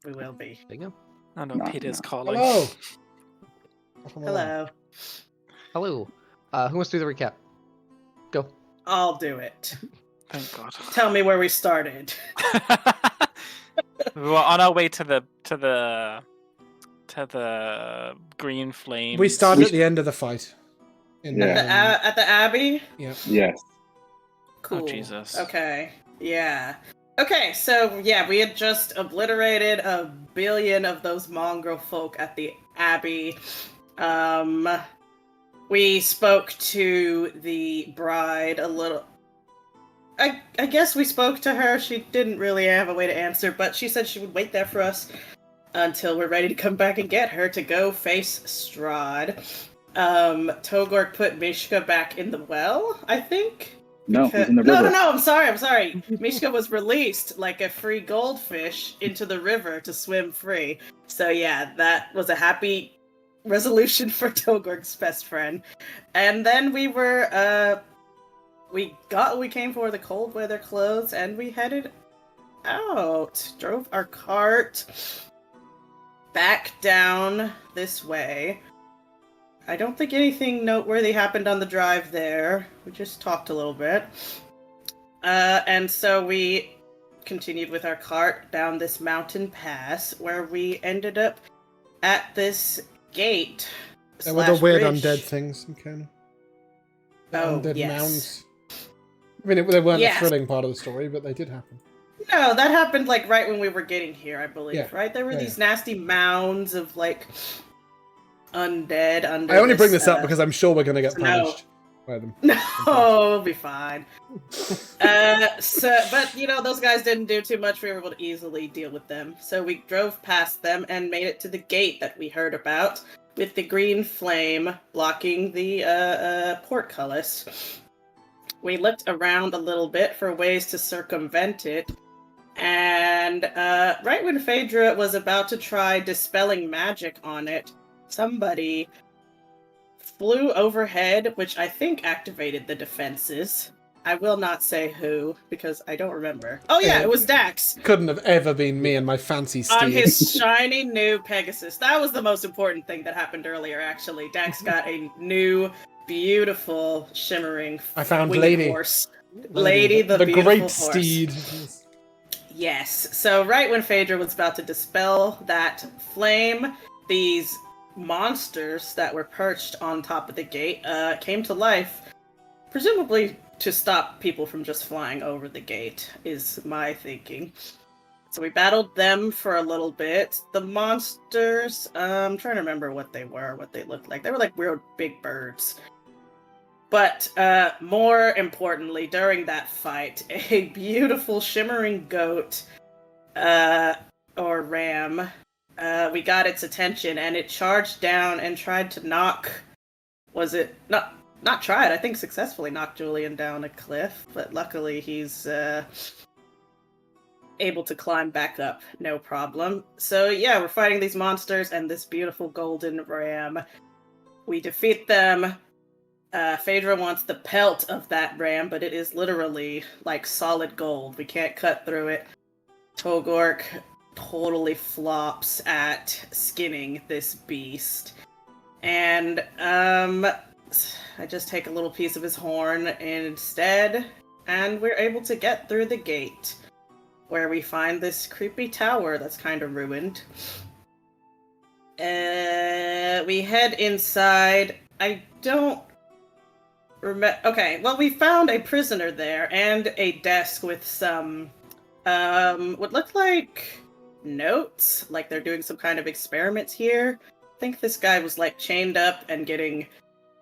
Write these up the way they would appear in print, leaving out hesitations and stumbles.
We will be. There you go. I know Peter's calling. Hello. Welcome along. Hello. Hello. Who wants to do the recap? Go. I'll do it. Thank God. Tell me where we started. We were on our way to the green flame. We started at the end of the fight. At the Abbey? Yeah. Yes. Cool. Oh, Jesus. Okay. Yeah. Okay, so yeah, we had just obliterated 1 billion of those mongrel folk at the Abbey. We spoke to the bride a little. I guess we spoke to her. She didn't really have a way to answer, but she said she would wait there for us until we're ready to come back and get her to go face Strahd. Togork put Mishka back in the well, I think? No, he's in the river. No, I'm sorry. Mishka was released like a free goldfish into the river to swim free. So yeah, that was a happy resolution for Togork's best friend. And then we were, we came for the cold weather clothes and we headed out. Drove our cart back down this way. I don't think anything noteworthy happened on the drive there. We just talked a little bit. And so we continued with our cart down this mountain pass where we ended up at this gate. There were the weird bridge. undead things, McKenna. The Oh, undead yes. mounds. I mean, they weren't Yes. the thrilling part of the story, but they did happen. No, that happened like right when we were getting here, I believe, Yeah. right? There were Yeah, these nasty mounds of like undead under I only bring this up because I'm sure we're going to get no. punished by them. No, we'll be fine. But you know, those guys didn't do too much. We were able to easily deal with them. So we drove past them and made it to the gate that we heard about, with the green flame blocking the portcullis. We looked around a little bit for ways to circumvent it, and right when Phaedra was about to try dispelling magic on it, somebody flew overhead, which I think activated the defenses. I will not say who, because I don't remember. Oh yeah, it was Dax. Couldn't have ever been me and my fancy steed. On his shiny new Pegasus. That was the most important thing that happened earlier, actually. Dax got a new, beautiful, shimmering I found winged Lady. horse. Lady, the beautiful great horse. steed. Yes. So right when Phaedra was about to dispel that flame, these monsters that were perched on top of the gate came to life, presumably to stop people from just flying over the gate, is my thinking. So we battled them for a little bit. The monsters, I'm trying to remember what they were, what they looked like. They were like weird big birds. But more importantly, during that fight, a beautiful shimmering goat, or ram, we got its attention, and it charged down and tried to knock. Was it not tried? I think successfully knocked Julian down a cliff, but luckily he's able to climb back up, no problem. So yeah, we're fighting these monsters and this beautiful golden ram. We defeat them. Phaedra wants the pelt of that ram, but it is literally like solid gold. We can't cut through it. Togork totally flops at skinning this beast. And I just take a little piece of his horn instead, and we're able to get through the gate, where we find this creepy tower that's kind of ruined. We head inside. I don't remember. Okay, well, we found a prisoner there and a desk with some what looked like notes, like they're doing some kind of experiments here. I think this guy was like chained up and getting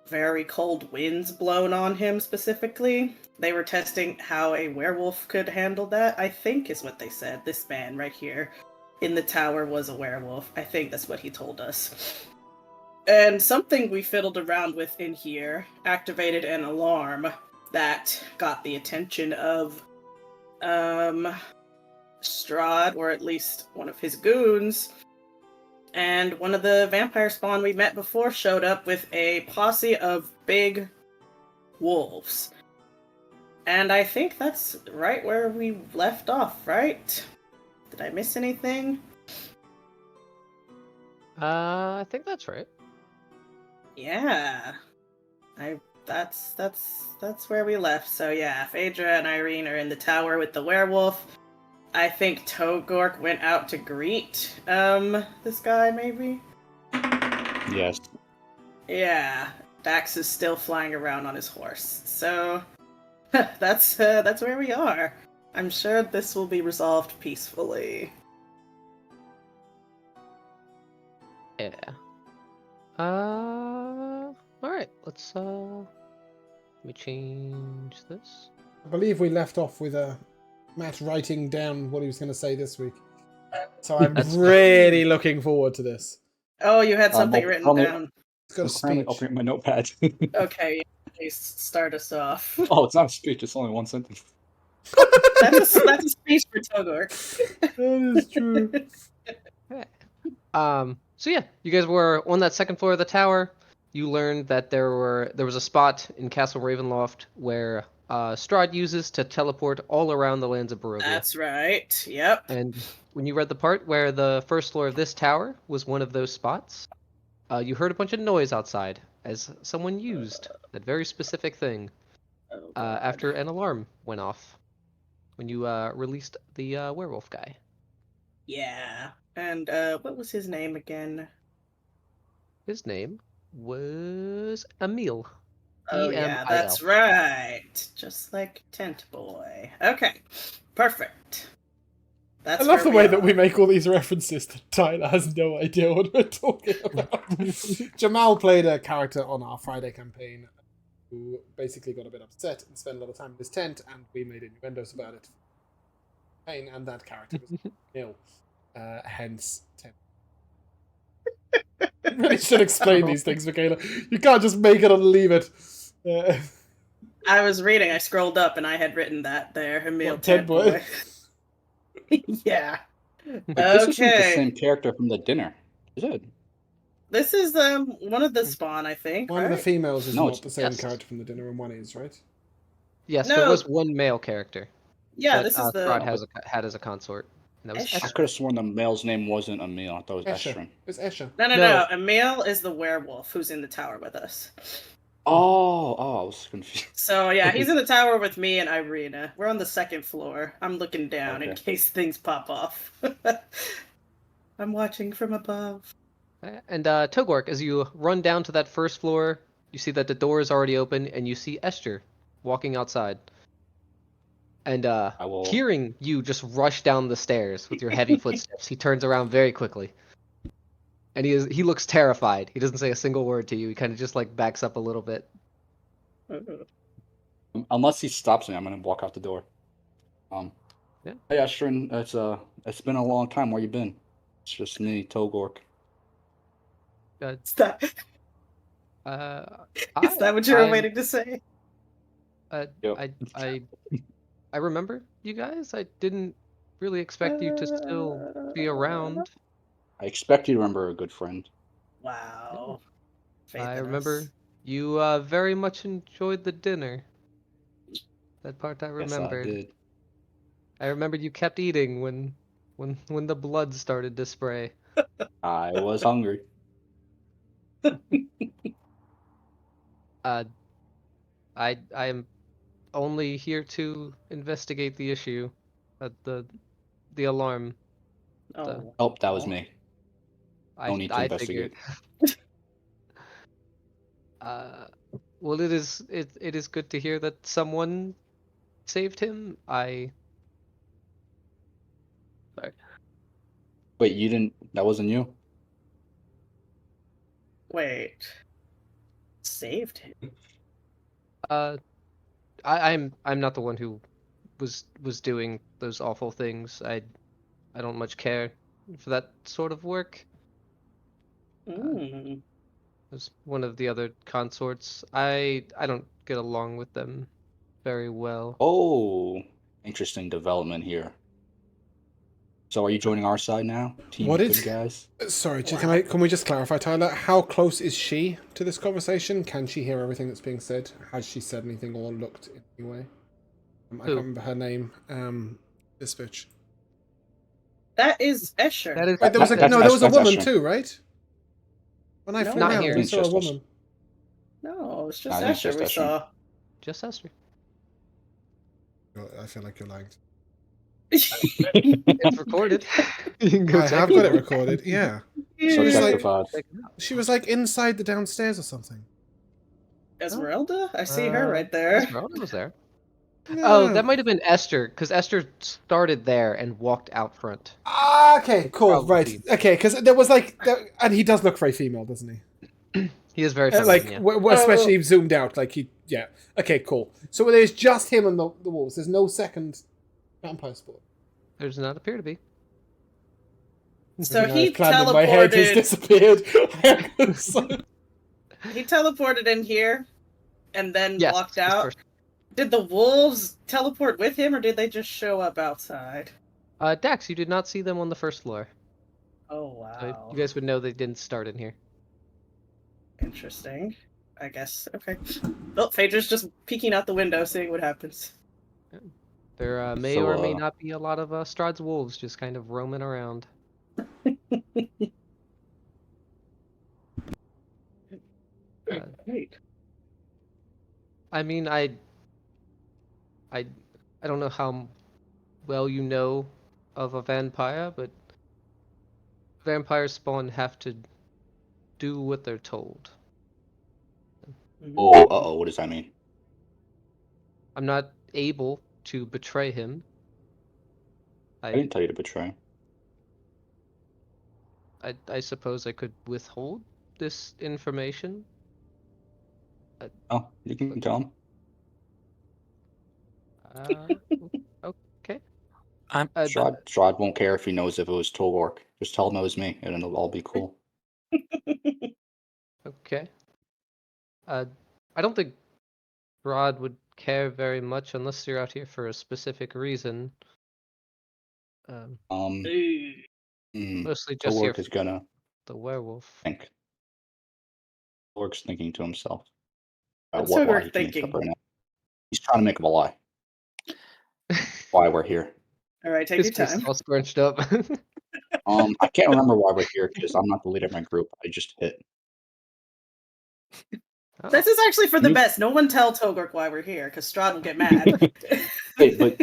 very cold winds blown on him specifically. They were testing how a werewolf could handle that, I think is what they said. This man right here in the tower was a werewolf. I think that's what he told us. And something we fiddled around with in here activated an alarm that got the attention of Strahd, or at least one of his goons. And one of the vampire spawn we met before showed up with a posse of big wolves. And I think that's right where we left off, right? Did I miss anything? I think that's right. Yeah. That's where we left. So yeah, Phaedra and Irene are in the tower with the werewolf. I think Togork went out to greet this guy, maybe? Yes. Yeah. Dax is still flying around on his horse. So that's where we are. I'm sure this will be resolved peacefully. Yeah. All right. Let me change this. I believe we left off with Matt writing down what he was going to say this week. So I'm really looking forward to this. Oh, you had something written down. It's got a I'm currently speech. opening my notepad. Okay, please start us off. Oh, it's not a speech. It's only one sentence. That's a speech for Togork. That is true. So yeah, you guys were on that second floor of the tower. You learned that there was a spot in Castle Ravenloft where Strahd uses to teleport all around the lands of Barovia. That's right. Yep. And when you read the part where the first floor of this tower was one of those spots, you heard a bunch of noise outside as someone used that very specific thing after an alarm went off when you released the werewolf guy. Yeah. And what was his name again? His name was Emil. Oh yeah, E-M-I-L. that's right. Just like Tent Boy. Okay. Perfect. That's I love the where way we that are. we make all these references that Tyler has no idea what we're talking about. Jamal played a character on our Friday campaign who basically got a bit upset and spent a lot of time in his tent, and we made innuendos about it. And that character was ill. Hence, tent. You really should explain these things, Michaela. You can't just make it and leave it. I was reading, I scrolled up and I had written that there. Emil What, Tent Tent Boy? Boy. Yeah. But this isn't the Okay. same character from the dinner, is it? This is one of the spawn, I think. One of the right? females is No, not it's- the same yes. character from the dinner, and one is, right? Yes, No. there was one male character. Yeah, that, this is the Strahd had as a consort. And that was Esh- I could have sworn the male's name wasn't Emil. I thought it was Escher. Estrin. It's Escher. No. No. Emil is the werewolf who's in the tower with us. Oh, I was confused. So yeah, he's in the tower with me and Irina. We're on the second floor. I'm looking down in Okay. case things pop off. I'm watching from above. And Togork, as you run down to that first floor, you see that the door is already open, and you see Esther walking outside. And will- hearing you just rush down the stairs with your heavy footsteps, he turns around very quickly. And he looks terrified. He doesn't say a single word to you. He kind of just like backs up a little bit. Unless he stops me, I'm gonna walk out the door. Yeah. Hey Estrin, it's been a long time. Where you been? It's just me, Togork. Is that, is that what you were waiting to say? Yep. I remember you guys. I didn't really expect you to still be around. I expect you to remember a good friend. Wow. Faith I in remember us. you very much enjoyed the dinner. That part I remembered. Yes, I did. I remembered you kept eating when the blood started to spray. I was hungry. I am only here to investigate the issue, the alarm. Oh. Oh, that was me. No need to I investigate. figured. Well, it is good to hear that someone saved him. Sorry. Wait, you didn't? That wasn't you? Wait. Saved him. I'm not the one who was doing those awful things. I don't much care for that sort of work. Mm. As one of the other consorts, I don't get along with them very well. Oh, interesting development here. So are you joining our side now? Team What good is- guys? Sorry, Wow. can we just clarify, Tyler? How close is she to this conversation? Can she hear everything that's being said? Has she said anything or looked in any way? I Who? can't remember her name. This bitch. That is Escher. That is Wait, there was a That's woman Esther. too, right? When I No, flew not around, here. we It's saw a just us. woman. No, it's I just think it's Esther just we Esther. saw. Just Esther. I feel like you're lying. It's recorded. You can go I check have it got it out. recorded. Yeah, So was check like- the VOD. Check it out. she was like inside the downstairs or something. Esmeralda? I see her right there. Esmeralda was there. Oh, Yeah. that might have been Esther, because Esther started there and walked out front. Ah, okay, cool, Probably. right. Okay, because there was like, and he does look very female, doesn't he? He is very Like, feminine, yeah. especially zoomed out, like yeah. Okay, cool. So there's just him and the wolves. There's no second vampire sport. There does not appear to be. So Everything he I've planned in my head has teleported. disappeared. He teleported in here, and then Yes, walked he's out. first. Did the wolves teleport with him, or did they just show up outside? Dax, you did not see them on the first floor. Oh So wow, you guys would know they didn't start in here. interesting. I guess okay. Well, Phaedra's just peeking out the window, seeing what happens. There may So, or may not be a lot of Strahd's wolves just kind of roaming around. Great. I mean, I don't know how well you know of a vampire, but vampires spawn have to do what they're told. Oh, uh-oh, what does that mean? I'm not able to betray him. I didn't tell you to betray. I suppose I could withhold this information. Oh, you can tell him. Okay. Strahd won't care if he knows if it was Tolwork. Just tell him it was me, and it'll all be cool. Okay. I don't think Strahd would care very much unless you're out here for a specific reason. Mostly just here Tolwork is gonna the werewolf. think. Tolwork's thinking to himself. What's Why Tolwork he can make it up thinking? right now. He's trying to make up a lie. Why we're here. All right, take His your face time. is all scrunched up. I can't remember why we're here because I'm not the leader of my group. I just hit. Oh. This is actually for the You- best. No one tell Togurk why we're here, because Strahd will get mad. Wait, but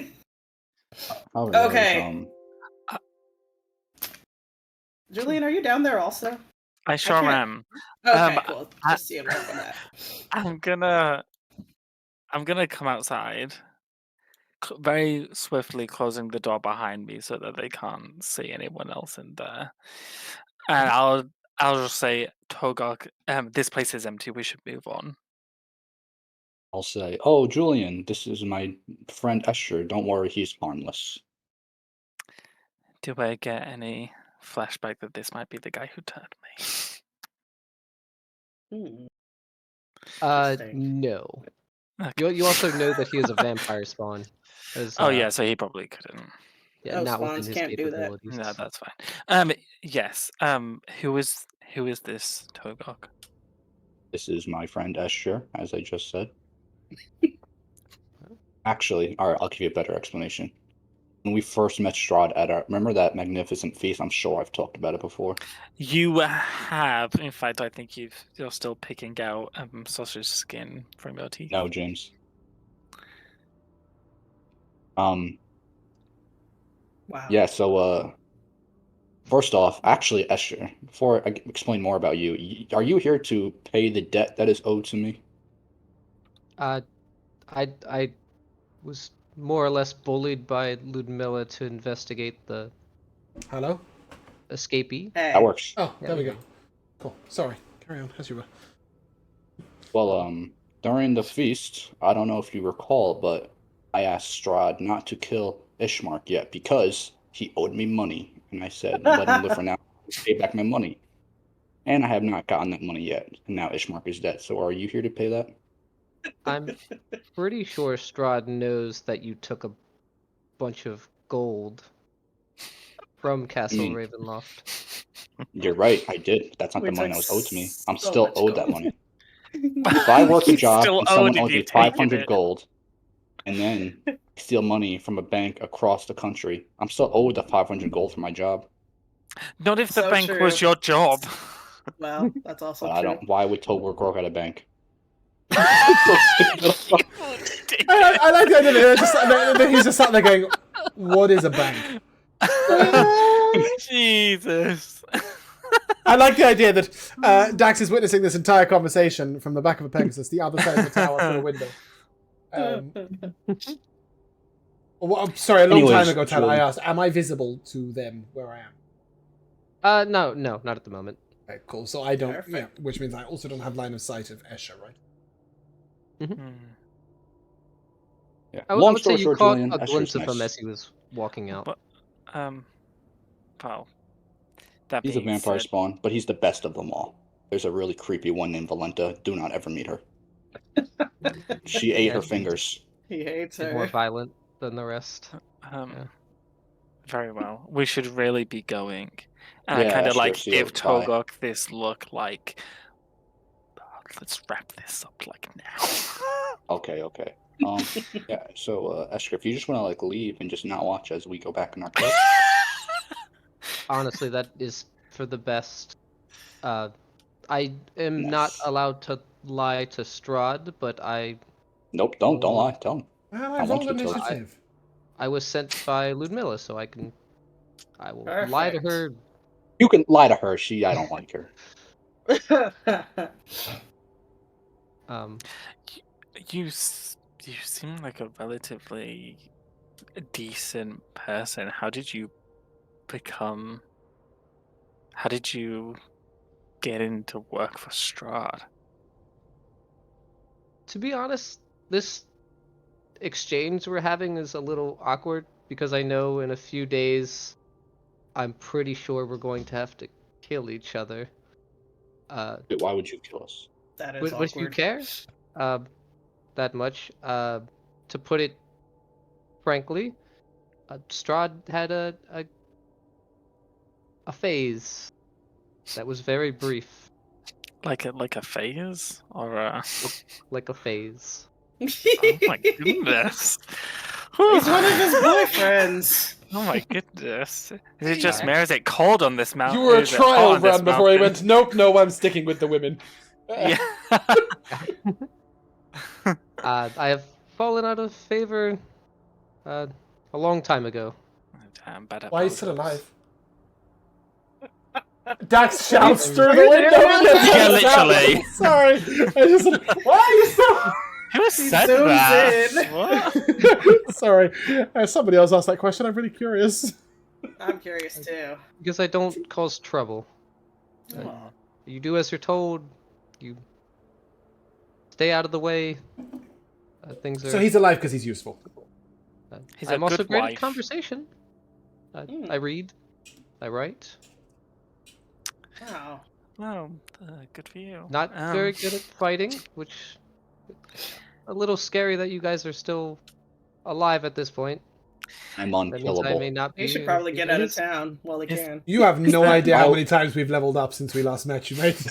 how are Okay. those, Julian, are you down there also? I sure can't- am. Okay, cool. Just see him from that. I'm gonna come outside, very swiftly closing the door behind me so that they can't see anyone else in there. And I'll just say, Togok, this place is empty. We should move on. I'll say, "Oh, Julian, this is my friend Esther. Don't worry, he's harmless." Do I get any flashback that this might be the guy who turned me? Interesting. No. Okay. You also know that he is a vampire spawn. As, Oh yeah, so he probably couldn't. yeah, Oh, not within spawns his can't do that. capabilities. No, that's fine. Yes. Who is this Togok? This is my friend Esther, as I just said. Actually, all right, I'll give you a better explanation. When we first met Strahd at our, remember that magnificent feast? I'm sure I've talked about it before. You have, in fact, I think you're still picking out sausage skin from your teeth. No, James. Wow. Yeah, so, first off, actually, Esther, before I explain more about you, are you here to pay the debt that is owed to me? I was more or less bullied by Ludmilla to investigate the Hello? escapee. Hey. That works. Oh, Yeah, there we we go. Cool. Sorry. Carry on, as you were. Well, during the feast, I don't know if you recall, but I asked Strahd not to kill Ishmark yet because he owed me money. And I said, let him live for now, pay back my money. And I have not gotten that money yet. And now Ishmark is dead. So are you here to pay that? I'm pretty sure Strahd knows that you took a bunch of gold from Castle Ravenloft. You're right, I did. That's not We the money took that was owed to me. I'm so still much owed that gold. money. If I work a You job still and someone owed it, owes me you've taken 500 it. gold, and then steal money from a bank across the country, I'm still owed the 500 gold for my job. Not if the So bank was true. your job. Well, that's also But true. I don't. Why would Togor work at a bank? I like the idea that he's just sat there going, "What is a bank?" Jesus. I like the idea that Dax is witnessing this entire conversation from the back of a Pegasus, the other side of the tower through a window. Sorry, a long Anyways, time ago, Tyler, I Julie. asked, "Am I visible to them where I am?" No, not at the moment. Okay, cool. So I don't, Perfect. yeah, which means I also don't have line of sight of Escher, right? Yeah. I Long would say story you short, caught Julian, a Esther's glimpse of him nice. as he was walking out. But, well, that He's a being vampire said, spawn, but he's the best of them all. There's a really creepy one named Valenta. Do not ever meet her. She ate Yeah, her she's- fingers. He hates He's more her. violent than the rest. very well. We should really be going. And Yeah, I kind of Esther, like see you. give Bye. Togok this look like, let's wrap this up like now. Okay. Yeah. So, Esther, if you just want to like leave and just not watch as we go back in our place. Honestly, that is for the best. I am Nice. not allowed to lie to Strahd, but I Nope. Don't lie. Tell him. Well, I I want rolled you to. initiative. was sent by Ludmilla, so I will lie to Perfect. her. You can lie to her. I don't like her. You seem like a relatively decent person. How did you get into work for Strahd? To be honest, this exchange we're having is a little awkward because I know in a few days I'm pretty sure we're going to have to kill each other. Wait, why would you kill us? That is Would you awkward. care that much? To put it frankly, Strahd had a phase that was very brief, Like a phase or a? like a phase. Oh my goodness! He's one of his boyfriends. Oh my goodness! Is it Hey, just Dax. me, or is it cold on this mountain? You were a Is it hot trial on this run before he mountain? went, "Nope, I'm sticking with the women." Yeah. I have fallen out of favor a long time ago. Damn, bad Why are you apologies. still alive? Dax shouts through the Are you window. there? Yeah, literally. Sorry. I just said, why are you still... Who He said zooms that? in. What? Sorry. Somebody else asked that question. I'm really curious. I'm curious too. Because I don't cause trouble. Aw. You do as you're told. You stay out of the way. Things are. So he's alive because he's useful. He's a I'm also good great wife. at conversation. I read. I write. Wow. Oh, good for you. Not very good at fighting, which a little scary that you guys are still alive at this point. I'm That means I may unkillable. not be. He should in a probably few get out of days. town while he Is- can. You have no that- idea how Oh. many times we've leveled up since we last met you, mate.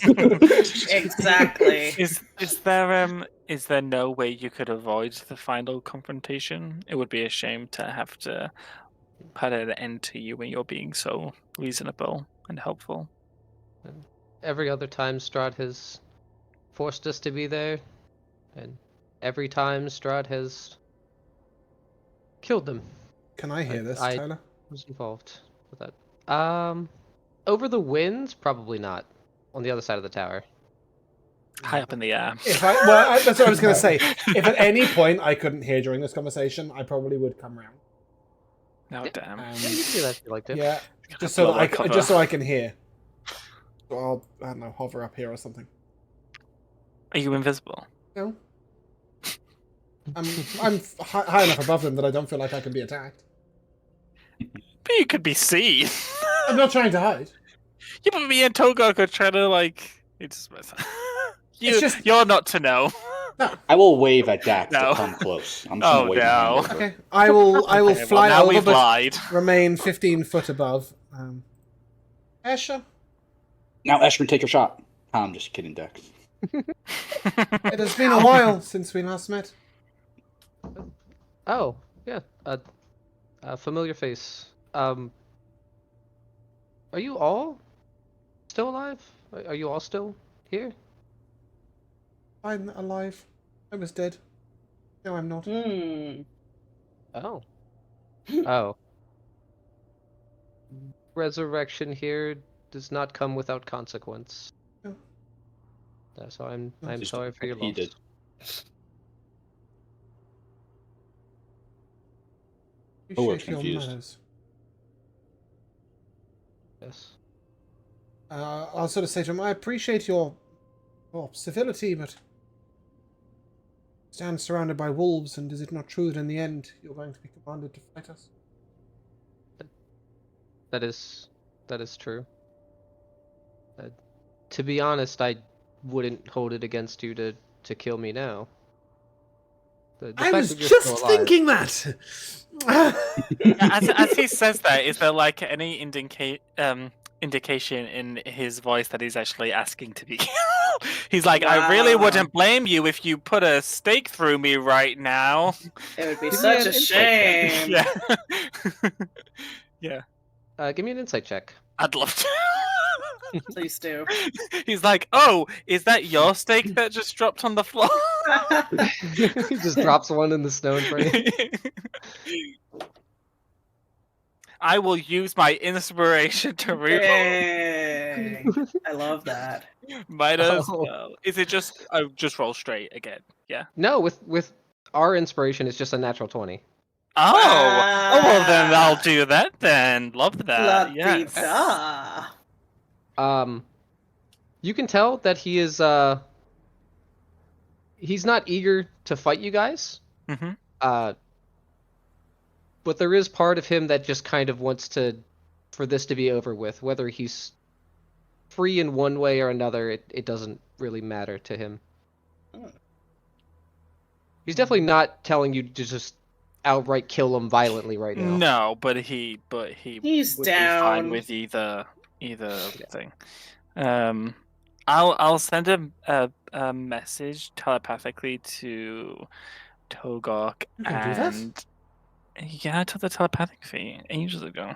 Exactly. Is there no way you could avoid the final confrontation? It would be a shame to have to put an end to you when you're being so reasonable and helpful. Every other time Strahd has forced us to be there, and every time Strahd has killed them. Can I hear this, I- Tyler? Was involved with that. Over the winds, probably not. On the other side of the tower. High up in the air. That's what I was going to say. If at any point I couldn't hear during this conversation, I probably would come round. Oh, damn. Yeah, you can do that if you like to. Yeah, just blow so that our cover. just so I can hear. So I'll, I don't know, hover up here or something. Are you invisible? No. I'm high enough above them that I don't feel like I can be attacked. But you could be seen. I'm not trying to hide. Yeah, but me and Togo could try to it's just- you're not to know. I will wave at Dax No. to come close. I'm just gonna Oh, wave my hand no. over. Okay, I will Okay, fly well, now over, we've but lied. remain 15 foot above. Escher, Now, Ashman, take your shot. I'm just kidding, Dax. it has been a while since we last met. Oh, yeah. A familiar face. Are you all still alive? Are you all still here? I'm alive. I was dead. No, I'm not. Hmm. Oh. Oh. Resurrection here does not come without consequence. No. So I'm Just sorry for your he loss. did. Appreciate your confused. manners. Yes. I'll sort of say to him, I appreciate your civility, but stand surrounded by wolves, and is it not true that in the end you're going to be commanded to fight us? That is true. To be honest, I wouldn't hold it against you to kill me now. The I fact was that you're just still alive- thinking that! As he says that, is there like any indication in his voice that he's actually asking to be killed? He's like, I really Wow. wouldn't blame you if you put a stake through me right now. It would be Give me such an a insight check. shame. Yeah. Yeah. Give me an insight check. I'd love to. Please do. He's like, oh, is that your stake that just dropped on the floor? He just drops one in the stone frame. I will use my inspiration to reroll. Dang. I love that. Might as Oh. well. Is it just? Oh, just roll straight again. Yeah. No, with our inspiration, it's just a natural 20. Oh. Oh well, then I'll do that. Then love that. Yes. La-di-da. You can tell that he is he's not eager to fight you guys. Mm-hmm. But there is part of him that just kind of wants for this to be over with. Whether he's free in one way or another, it doesn't really matter to him. He's definitely not telling you to just outright kill him violently right now. No, but he's He's would be fine down. with either thing. I'll send him a message telepathically to Togok You can do that? and yeah, I took the telepathic fee ages ago.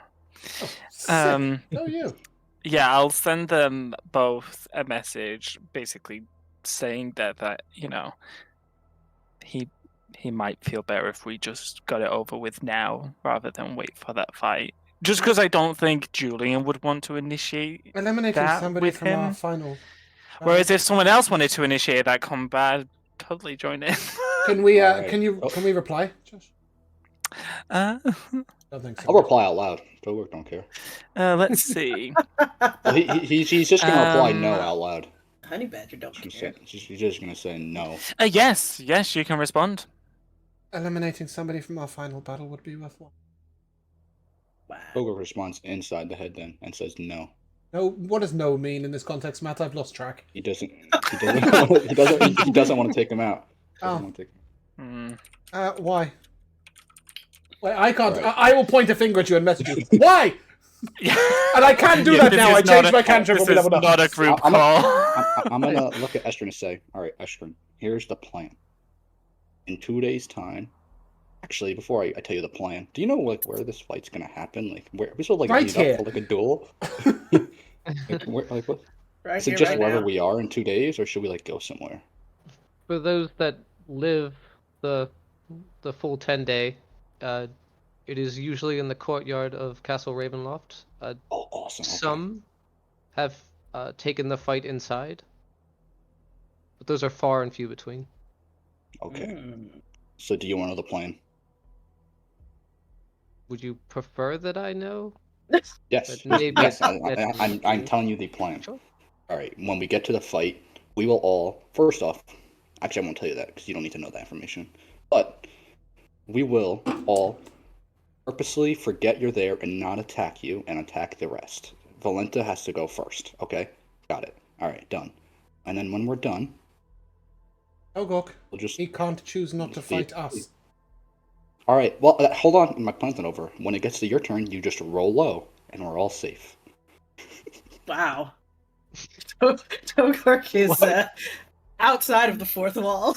Oh, sick. Um, You. Yeah, I'll send them both a message, basically saying that he might feel better if we just got it over with now rather than wait for that fight. Just because I don't think Julian would want to initiate Eliminating that somebody with from him. our final. Whereas if someone else wanted to initiate that combat, I'd totally join in. Can we? Alright. Can we reply, Josh? Uh, Don't think so. I'll reply out loud. Togok don't care. let's see. Well, he's just gonna reply no Um, out loud. Honey Badger don't He's care. just gonna say no. Yes, you can respond. Eliminating somebody from our final battle would be worthwhile. Wow. Togok responds inside the head then and says no. No, what does no mean in this context, Matt? I've lost track. He doesn't. He doesn't want to take him out. Oh. Hmm. Why? Wait, I can't. Right. I will point a finger at you and message you. Why? Yeah. And I can't do that This now. is I not changed a- my cantrip This from is level up. not a group I'm call. I'm gonna look at Esther and say, all right, Esther, here's the plan. In 2 days' time, actually, before I tell you the plan, do you know like where this fight's gonna happen? Like, where we still like Right meet here. up for like a duel? What? Right Is it here, just right wherever now. we are in 2 days, or should we like go somewhere? For those that live the full 10-day, it is usually in the courtyard of Castle Ravenloft. Oh, awesome. Okay. Some have taken the fight inside, but those are far and few between. Okay. Mm. So, do you want to know the plan? Would you prefer that I know? Yes. But maybe Yes. it's- I'm telling you the plan. Sure. All right. When we get to the fight, we will all. First off, actually, I won't tell you that because you don't need to know that information. But we will all purposely forget you're there and not attack you and attack the rest. Valenta has to go first. Okay. Got it. All right. Done. And then when we're done, Ogok, we'll just. he can't choose not to fight us. All right. Well, hold on. My plan's not over. When it gets to your turn, you just roll low, and we're all safe. Wow. Togok is outside of the fourth wall.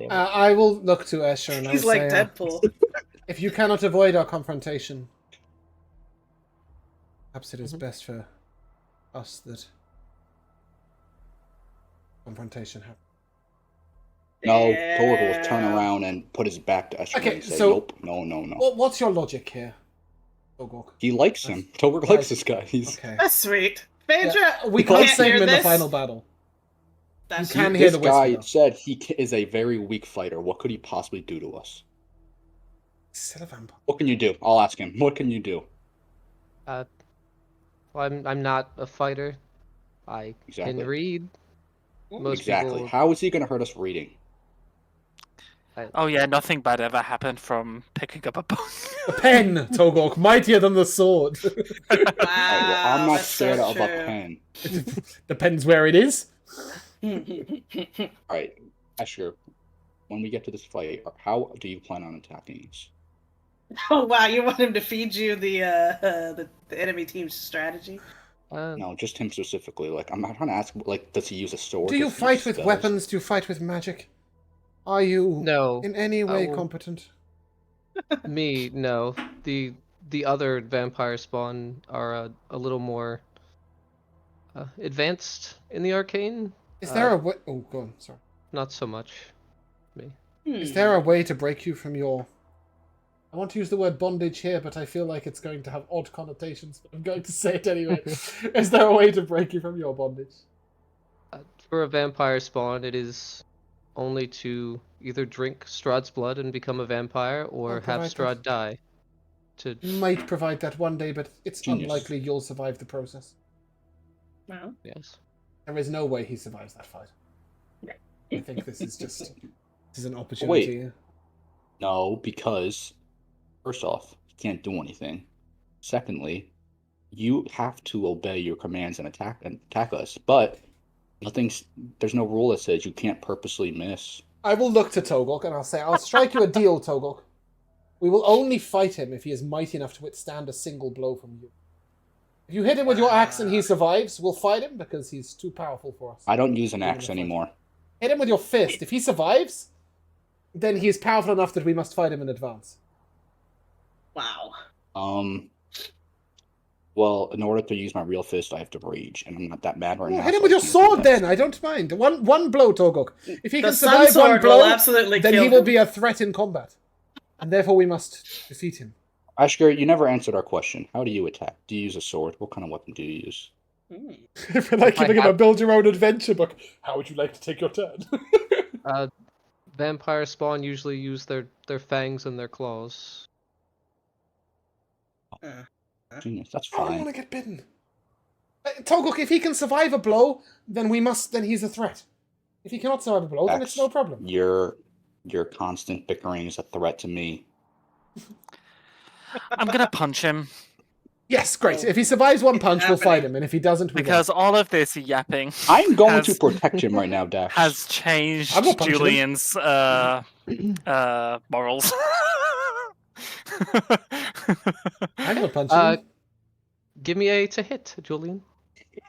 I will look to Escher and I He's will like say, Deadpool. if you cannot avoid our confrontation, perhaps it is best for us that confrontation happen. No, Torgal will turn around and put his back to Eshmar Okay, and say, so- nope, no. What's your logic here, Torgok? He likes him. Torgal Right. likes this guy. He's Okay. That's sweet. Phaedra, Yeah, we can't can't save hear him in the this. final battle. That's You can hear this the whisper, guy though. said he is a very weak fighter. What could he possibly do to us? Still a vampire. What can you do? I'll ask him. What can you do? Well, I'm not a fighter. I Exactly. can read. Most Exactly. people. How is he going to hurt us reading? Oh yeah, nothing bad ever happened from picking up a book. The pen, Togok, mightier than the sword. Wow, Alright, well, I'm not that's so scared of a true. pen. Depends where it is. Alright, Asher, when we get to this fight, how do you plan on attacking us? Oh wow, you want him to feed you the enemy team's strategy? No, just him specifically. Like, I'm not trying to ask, like, does he use a sword? Do you Does he fight use with spells? weapons? Do you fight with magic? Are you No, in any way will- competent? me no. The other vampire spawn are a little more advanced in the arcane. Is there a way? Oh, go on. Sorry. Not so much. Me. Is there a way to break you from your? I want to use the word bondage here, but I feel like it's going to have odd connotations. But I'm going to say it anyway. Is there a way to break you from your bondage? For a vampire spawn, it is only to either drink Strahd's blood and become a vampire, or I'll have provide Strahd die. To Might provide that one day, but it's Genius. unlikely you'll survive the process. Well, yes. There is no way he survives that fight. I think this is an opportunity. No, because, first off, he can't do anything. Secondly, you have to obey your commands and attack us. But there's no rule that says you can't purposely miss. I will look to Togok and I'll say, I'll strike you a deal, Togok. We will only fight him if he is mighty enough to withstand a single blow from you. If you hit him with your axe and he survives, we'll fight him because he's too powerful for us. I don't use an Give him axe a fight. anymore. Hit him with your fist. If he survives, then he is powerful enough that we must fight him in advance. wow. Well, in order to use my real fist, I have to rage, and I'm not that mad right now. Hit him so with I your can't do sword that. then. I don't mind. One blow, Togok. If he The can sun survive one sword will blow, absolutely then kill he will him. be a threat in combat. And therefore we must defeat him. Ashgar, you never answered our question. How do you attack? Do you use a sword? What kind of weapon do you use? If you're like I giving him a have- build your own adventure book, how would you like to take your turn? Vampire spawn usually use their fangs and their claws. Genius. That's I don't fine. want to get bitten. Togok, if he can survive a blow, then he's a threat. If he cannot survive a blow, then it's no problem. Your constant bickering is a threat to me. I'm gonna punch him Yes, great. Oh, If he survives one it's punch, we'll fight happening. him, and if he doesn't, we because all of this yapping I'm going has, to protect him right now, Dax. has changed I'm not punching him. Julian's morals. I'm not punching him. Give me a to hit, Julian.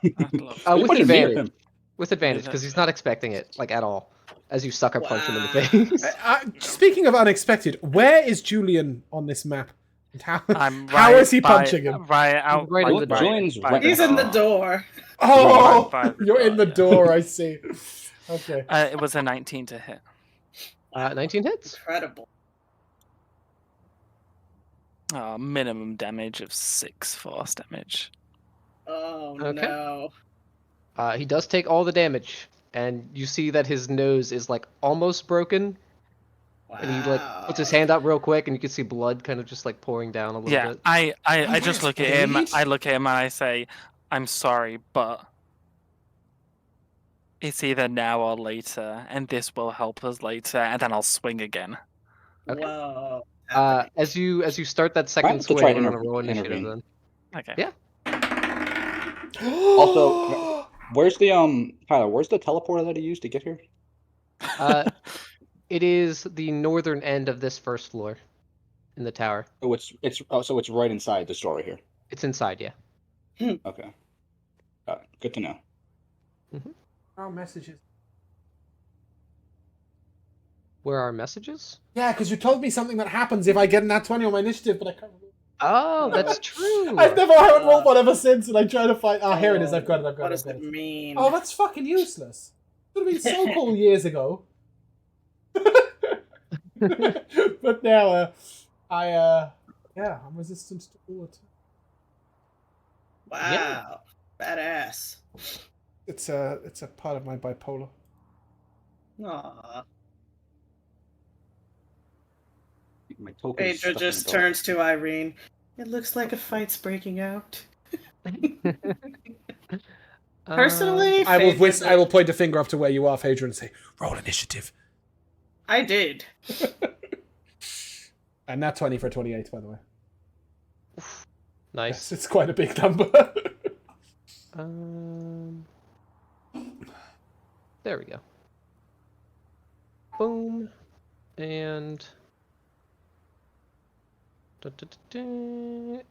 We With put him near advantage. him. With advantage, because he's not expecting it, like, at all. As you sucker punch him in the Wow. face. Speaking of unexpected, where is Julian on this map? And how I'm how right is he by- punching him? Right out. Right in the door. Julian's by- right. He's in the door. Oh, Right by- you're in the yeah. door, I see. Okay. It was a 19 to hit. 19 hits. Incredible. Minimum damage of 6 force damage. Oh Okay. no. He does take all the damage, and you see that his nose is, like, almost broken, Wow. and he, like, puts his hand out real quick, and you can see blood kind of just, like, pouring down a little Yeah, bit. I just look at him. Bleed? I look at him and I say, "I'm sorry, but it's either now or later, and this will help us later." And then I'll swing again. Okay. Whoa. As you start that Might second have to try swing, to I'm gonna roll initiative intervene. then. Okay. Yeah. Also, where's the Tyler? Where's the teleporter that he used to get here? It is the northern end of this first floor in the tower. Oh, it's right inside the story here. It's inside, yeah. Okay. Good to know. Our messages. Where are messages? Yeah, because you told me something that happens if I get an nat 20 on my initiative, but I can't remember. Oh, that's true. I haven't rolled one ever since, and I try to find. Ah, here it is. I've got it. What does it mean? Oh, that's fucking useless. would have been so cool years ago. But now, I'm resistant to all attack. Wow. Badass. It's a part of my bipolar. Aww. My token is Phaedra stuck in just the door. turns to Irene. It looks like a fight's breaking out. Personally, I will Phaedra's I will point a finger up to where you are, Phaedra, and say, "Roll initiative." I did. And that 20 for 28, by the way. Nice. Yes, it's quite a big number. There we go. Boom. And...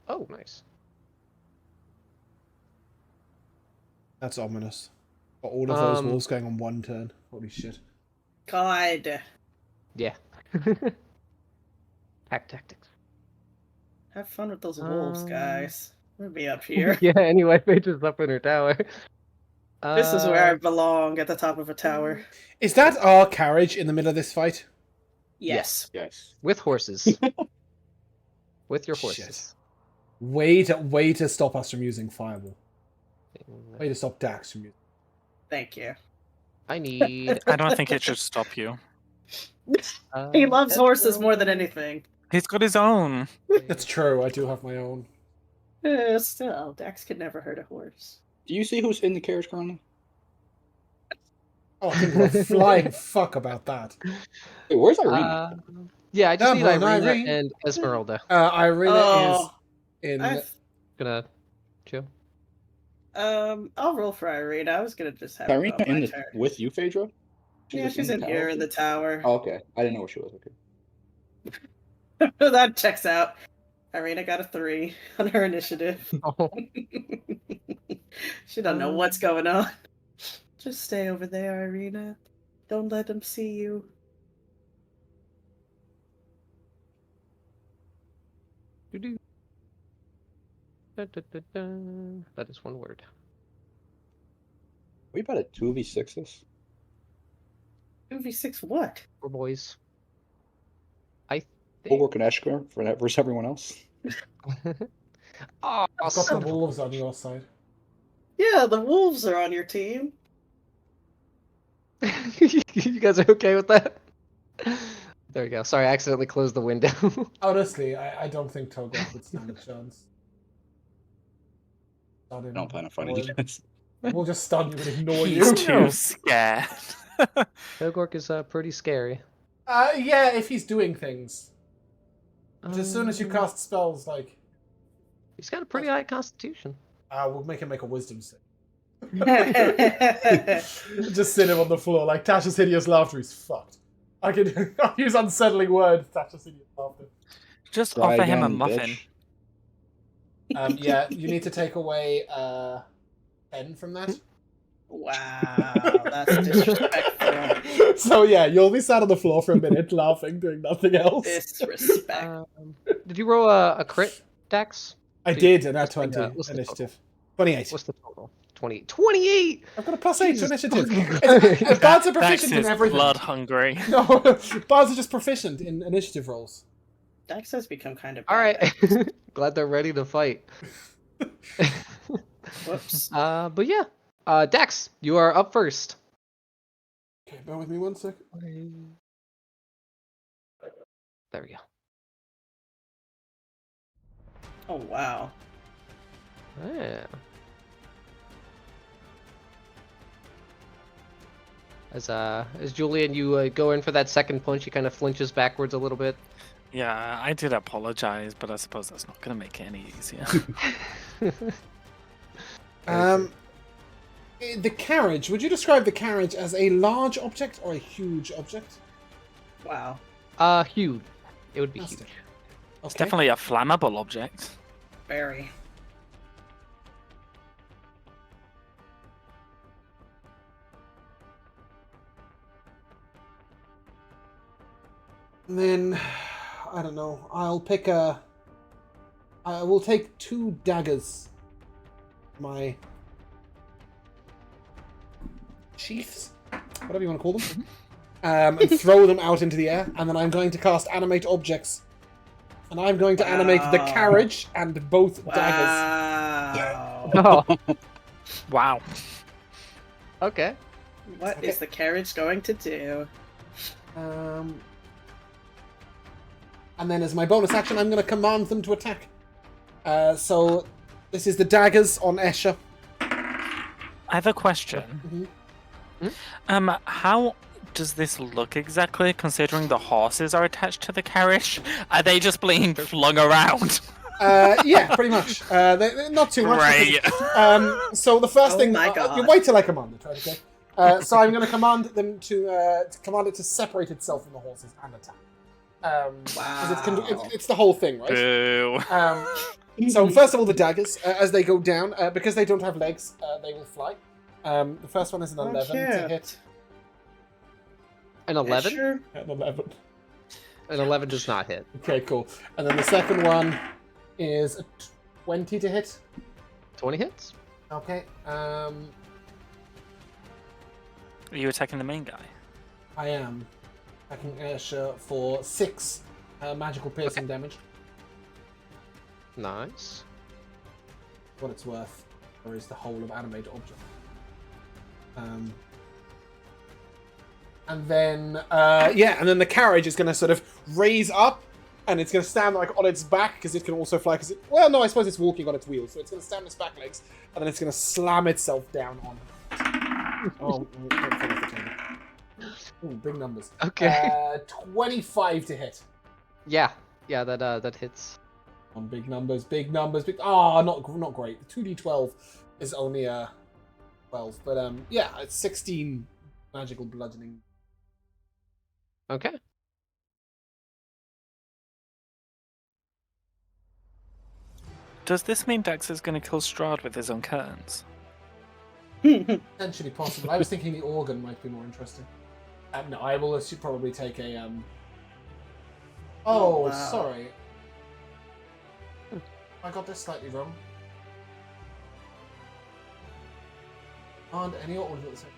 Oh, nice. That's ominous. Got all of those wolves going on one turn. Holy shit. God. Yeah. Pack tactics. Have fun with those wolves, guys. We'll be up here. Yeah, anyway, Phaedra's up in her tower. This is where I belong, at the top of a tower. Is that our carriage in the middle of this fight? Yes. Yes. With horses. With your Shit. horses. Way to stop us from using Fireball. Way to stop Dax from using. Thank you. I need... I don't think it should stop you. He loves horses Petro. more than anything. He's got his own. That's true. I do have my own. Still, Dax could never hurt a horse. Do you see who's in the carriage currently? Oh, I think we're flying fuck about that. Wait, where's Irina? Yeah, I just need No, Irina Irene. and Esmeralda. Irina is in. Gonna chill. I'll roll for Irina. I was gonna just have Is her Irina on my in the turn. with you, Phaedra? Yeah, like, she's in the here tower? in the tower. Oh, okay. I didn't know where she was. Okay. That checks out. Irina got a 3 on her initiative. Oh. She don't know what's going on. Just stay over there, Irina. Don't let them see you. Doo-doo. Da-da-da-da. That is one word. We about a 2v6 this? 2v6 what? For boys. Bulwark and Eshker for that versus everyone else. Oh, I've got the wolves on your side. Yeah, the wolves are on your team. You guys are okay with that? There we go. Sorry, I accidentally closed the window. Honestly, I don't think Togok would stand a chance. I don't plan on fighting you guys. We'll just stun you and ignore He's you. too scared. Togork is pretty scary. Yeah, if he's doing things. But as soon as you cast spells, like... He's got a pretty high constitution. we'll make him make a wisdom save. Just sit him on the floor, like Tasha's hideous laughter. He's fucked. I'll use unsettling words, Tasha's hideous laughter. Just Try offer him a again, muffin. bitch. Yeah, you need to take away 10 from that. Wow, that's disrespectful. So yeah, you'll be sat on the floor for a minute, laughing, doing nothing else. Disrespect. Did you roll a crit, Dax? I did, and at What's 20 what's the initiative. 28. What's the total? 28! I've got a +8 to Jesus initiative. fucking Bards are Dax proficient in is everything. blood hungry. No, Bards are just proficient in initiative rolls. Dax has become kind of Alright. bad. Glad they're ready to fight. Whoops. But yeah. Dax, you are up first. Okay, bear with me 1 second. There we go. Oh, wow. Yeah. As Julian, you go in for that second punch, he kind of flinches backwards a little bit. Yeah, I did apologize, but I suppose that's not going to make it any easier. The carriage, would you describe the carriage as a large object or a huge object? Wow. Huge. It would be Fantastic. huge. It's Okay. definitely a flammable object. Very. And then, I don't know, I will take 2 daggers. My sheaths. whatever you want to call them, and throw them out into the air. And then I'm going to cast Animate Objects. And I'm going to animate the carriage and both daggers. Wow. Oh, Wow. okay. What is the carriage going to do? And then as my bonus action, I'm going to command them to attack. So this is the daggers on Escher. I have a question. Mm-hmm. How does this look exactly, considering the horses are attached to the carriage? Are they just being flung around? Yeah, pretty much. They're not too much. Right. So the first thing, my God. you wait till I command it, right? Okay. So I'm going to command them to command it to separate itself from the horses and attack. 'Cause it's the whole thing, right? Boo. So first of all, the daggers, as they go down, because they don't have legs, they will fly. The first one is an 11 to hit. An 11? Sure. An 11. An 11 does not hit. Okay, cool. And then the second one is a 20 to hit. 20 hits? Okay. Are you attacking the main guy? I am attacking Escher for 6 magical piercing damage. Nice. What it's worth, or is the whole of animate object. And then, and then the carriage is going to sort of raise up, and it's going to stand like on its back because it can also fly. Well, no, I suppose it's walking on its wheels, so it's going to stand on its back legs, and then it's going to slam itself down on it. Oh, don't fall off the table. Ooh, big numbers. Okay. 25 to hit. Yeah, that hits. On big numbers. Oh, not great. The 2d12 is only 12, but it's 16 magical bludgeoning. Okay. Does this mean Dax is going to kill Strahd with his own curtains? Potentially possible. I was thinking the organ might be more interesting. No, I will probably take a Oh, wow. sorry. I got this slightly wrong. And any order at the same.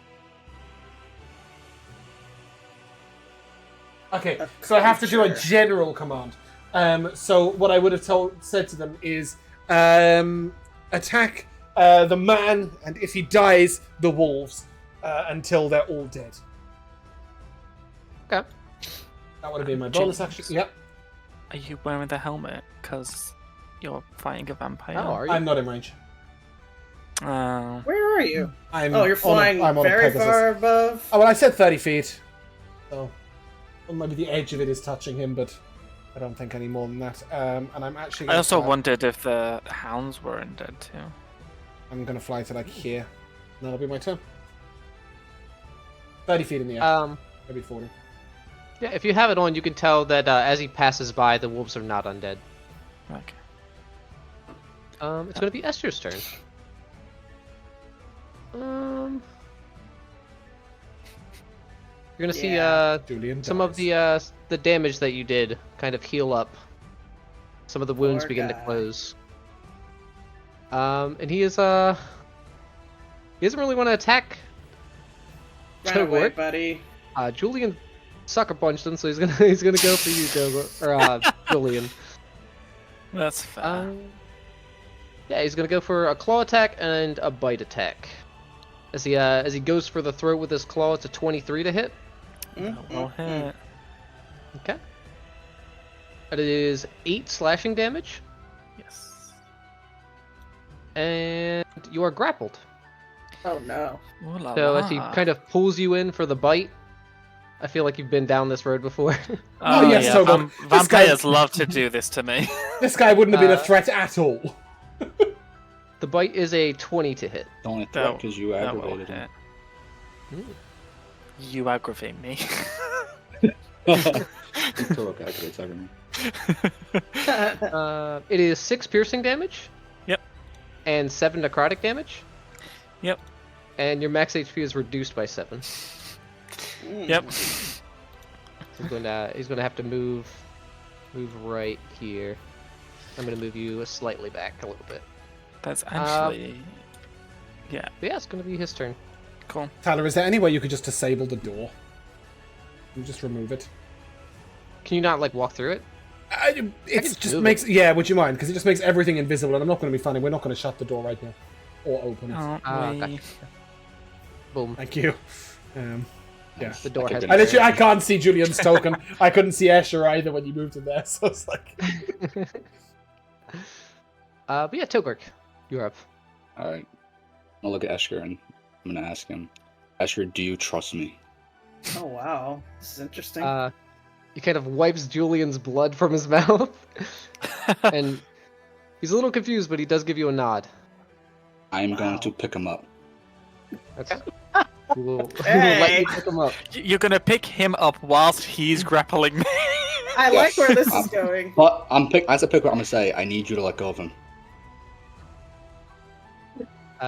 Okay, so I have to do a general command. So what I would have said to them is attack the man, and if he dies, the wolves, until they're all dead. Okay. That would have been my bonus action. Yep. Are you wearing the helmet? Because you're fighting a vampire. Oh, are you? I'm not in range. Where are you? You're flying I'm on a very Pegasus. far above. Oh, well, I said 30 feet. So maybe the edge of it is touching him, but I don't think any more than that. And I'm actually. I also wondered if the hounds were undead too. I'm going to fly to like here. And that'll be my turn. 30 feet in the air. Maybe 40. Yeah, if you have it on, you can tell that as he passes by, the wolves are not undead. Okay. It's going to be Esther's turn. You're going to see Julian some of the damage that you did kind of heal up. Some of the wounds Poor begin to guy. close. And he doesn't really want to attack. Run away, Toward. buddy. Julian sucker punched him, so he's gonna go for you, Julian. That's fair. Yeah, he's gonna go for a claw attack and a bite attack. As he goes for the throat with his claw, it's a 23 to hit. Well hit. Okay. That is 8 slashing damage, Yes. and you are grappled. Oh no. Ooh la So la. as he kind of pulls you in for the bite, I feel like you've been down this road before. Oh, yes, yeah, Togo. This guy- vampires love to do this to me. This guy wouldn't have been a threat at all. The bite is a 20 to hit. Only threat because you That will aggravated him. hit. You aggravate me. Toro aggravates everyone. It is 6 piercing damage. Yep. And 7 necrotic damage. Yep. And your max HP is reduced by 7. Yep. So he's gonna have to move right here. I'm gonna move you slightly back a little bit. That's actually. Yeah. But yeah, it's gonna be his turn. Cool. Tyler, is there any way you could just disable the door? You just remove it. Can you not like walk through it? It just just move makes would you mind? Because it just makes everything invisible, and I'm not going to be funny. We're not going to shut the door right now or open it. Gotcha. Boom. Thank you. Yeah. The door has. I can't see Julian's token. I couldn't see Escher either when you moved in there, so it's like. But yeah, Togurk, you're up. All right. I'll look at Escher and I'm gonna ask him, Escher, do you trust me? Oh wow, this is interesting. He kind of wipes Julian's blood from his mouth, and he's a little confused, but he does give you a nod. I am going Wow. to pick him up. Okay. We will let you pick him up. You're gonna pick him up whilst he's grappling me. I like where this is Um, going. But as a picker, I'm gonna say I need you to let go of him.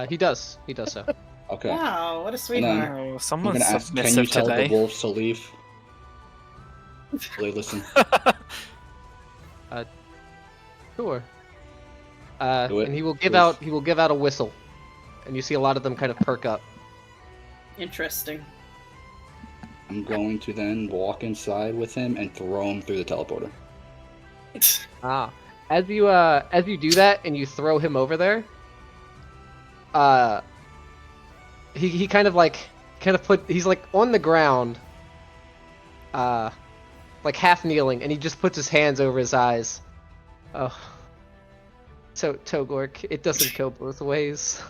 He does. He does so. Okay. Wow, what a then- sweetheart. Oh, I'm someone's gonna ask, can you submissive tell today. the wolves to leave? Will they listen? Sure. Do it, And he will give please. out a whistle, and you see a lot of them kind of perk up. Interesting. I'm going to then walk inside with him and throw him through the teleporter. As you do that and you throw him over there, he he's like on the ground, like half kneeling, and he just puts his hands over his eyes. Oh, so Togurk, it doesn't go both ways.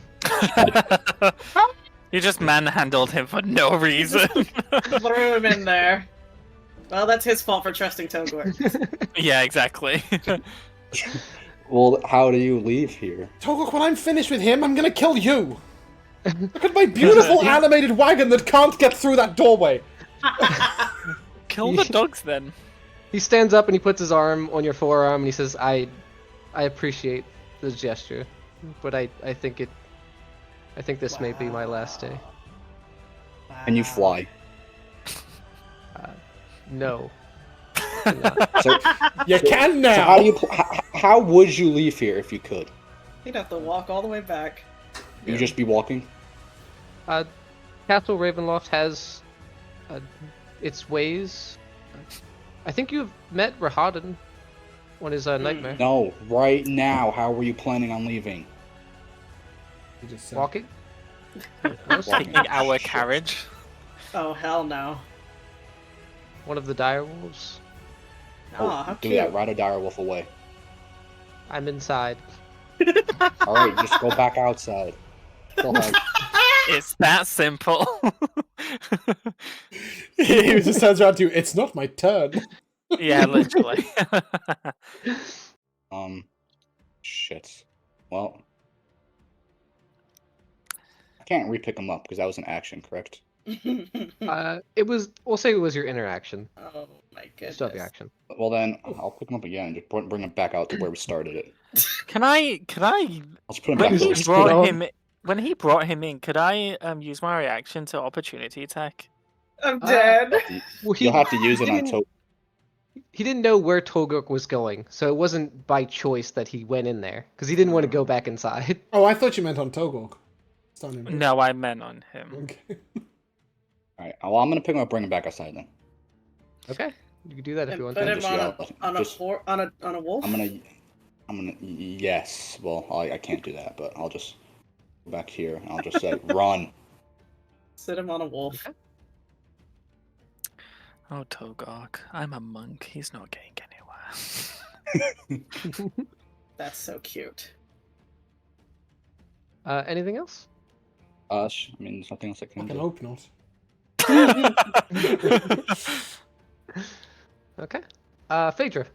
You just manhandled him for no reason. Threw him in there. Well, that's his fault for trusting Togor. Yeah, exactly. Well, how do you leave here? Togok, when I'm finished with him, I'm gonna kill you! Look at my beautiful animated wagon that can't get through that doorway! Kill the dogs then. He stands up and he puts his arm on your forearm and he says, I appreciate the gesture, but I think this may be my last day. And you fly. No. So, You can so now! how do you? How would you leave here if you could? He'd have to walk all the way back. You just be walking. Castle Ravenloft has its ways. I think you've met Rahadin on his nightmare. No, right now. How were you planning on leaving? You just said- Walking? Taking our carriage. Oh, hell no. One of the dire wolves. Oh, how do cute. that. Ride a direwolf away. I'm inside. All right, just go back outside. Go ahead. It's that simple. He just turns around to you, it's not my turn. Yeah, literally. Shit. Well, I can't repick him up because that was an action, correct? We'll say it was your interaction. Oh my goodness. Still the action. Well then, I'll pick him up again and just bring him back out to where we started it. Can I I'll just put him when back where we he started. brought him in, could I use my reaction to opportunity attack? I'm dead. Well, You'll have to use it he on didn't- Toby. He didn't know where Togurk was going, so it wasn't by choice that he went in there, because he didn't want to go back inside. Oh, I thought you meant on Togok. It's on him. No, I meant on him. Okay. Alright, well, I'm gonna pick him up, bring him back outside then. Okay, you can do that if And you want put to. him Just yell. Just- on a wolf. I'm gonna, yes. Well, I can't do that, but I'll just go back here and I'll just say, run. Sit him on a wolf. Oh, Togok, I'm a monk. He's not getting anywhere. That's so cute. Anything else? I mean, there's nothing else I I can can do. hope not. Okay. Phaedra.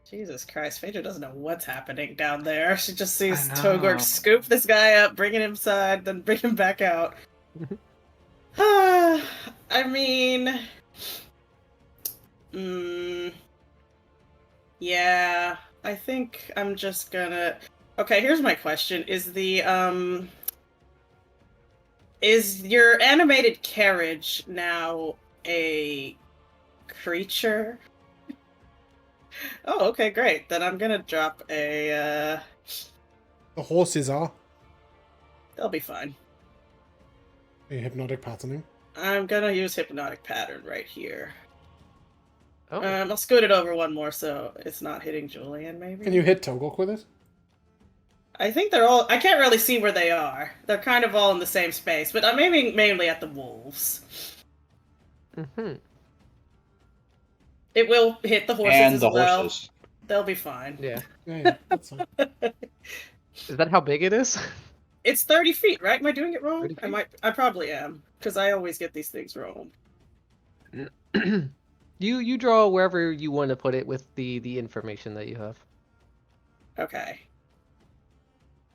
Jesus Christ, Phaedra doesn't know what's happening down there. She just sees I know. Togor scoop this guy up, bring him inside, then bring him back out. I mean... yeah, I think I'm just gonna... Okay, here's my question. Is your animated carriage now a creature? Oh, okay, great. Then I'm gonna drop a, The horses are. they'll be fine. Are you hypnotic patterning? I'm gonna use hypnotic pattern right here. Oh, I'll scoot it over one more so it's not hitting Julian, maybe? Can you hit Togok with it? I think they're all... I can't really see where they are. They're kind of all in the same space, but I'm aiming mainly at the wolves. mm-hmm. It will hit the horses And as the well. horses. They'll be fine. Yeah. Yeah, that's fine. Is that how big it is? It's 30 feet, right? Am I doing it wrong? 30 feet? I probably am, because I always get these things wrong. You draw wherever you want to put it with the information that you have. Okay.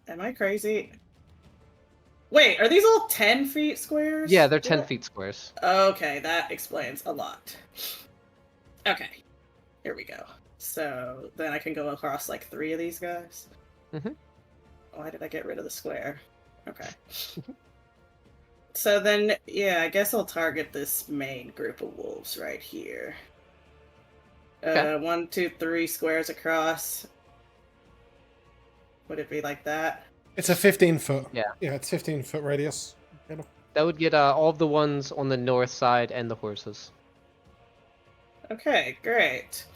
Am I crazy? Wait, are these all 10 feet squares? Yeah, they're 10 feet squares. Okay, that explains a lot. Okay, here we go. So then I can go across like 3 of these guys. Mhm. Why did I get rid of the square? Okay. So then, yeah, I guess I'll target this main group of wolves right here. Okay. 1, 2, 3 squares across. Would it be like that? It's a 15-foot. Yeah. Yeah, it's 15-foot radius. That would get all of the ones on the north side and the horses. Okay, great.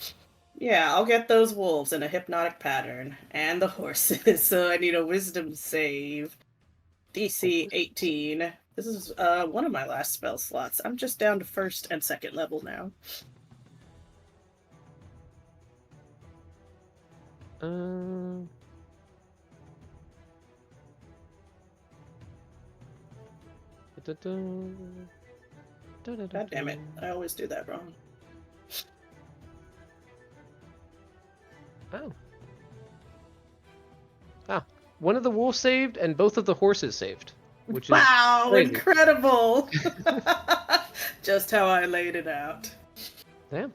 Yeah, I'll get those wolves in a hypnotic pattern. And the horses, so I need a wisdom save. DC 18. This is one of my last spell slots. I'm just down to 1st and 2nd level now. God damn it, I always do that wrong. Oh. Ah, one of the wolves saved and both of the horses saved. Which Wow, is crazy. incredible! Just how I laid it out. Damn.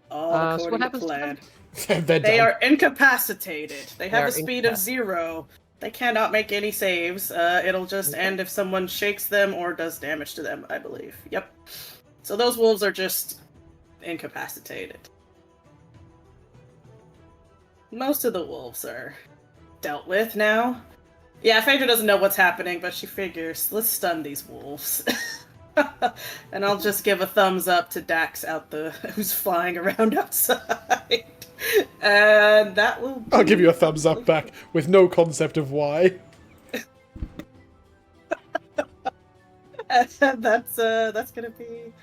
All So according what to happens to plan. them? They're They done. are incapacitated. They have are a speed of 0. They cannot make any saves. It'll just Okay. end if someone shakes them or does damage to them, I believe. Yep. So those wolves are just incapacitated. Most of the wolves are dealt with now. Yeah, Phaedra doesn't know what's happening, but she figures, let's stun these wolves. And I'll just give a thumbs up to Dax who's flying around outside. And that will be... I'll give you a thumbs up back with no concept of why. That's gonna be...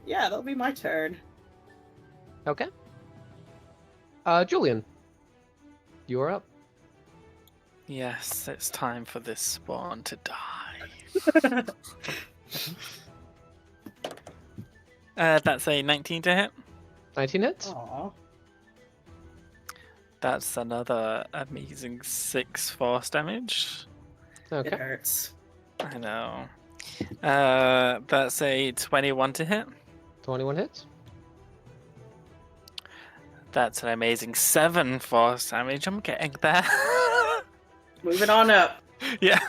Yeah, that'll be my turn. Okay. Julian. You are up. Yes, it's time for this spawn to die. That's a 19 to hit. 19 hits. Aww. That's another amazing 6 force damage. It Okay. hurts. I know. That's a 21 to hit. 21 hits. That's an amazing 7 force damage. I'm getting there. Moving on up. Yeah.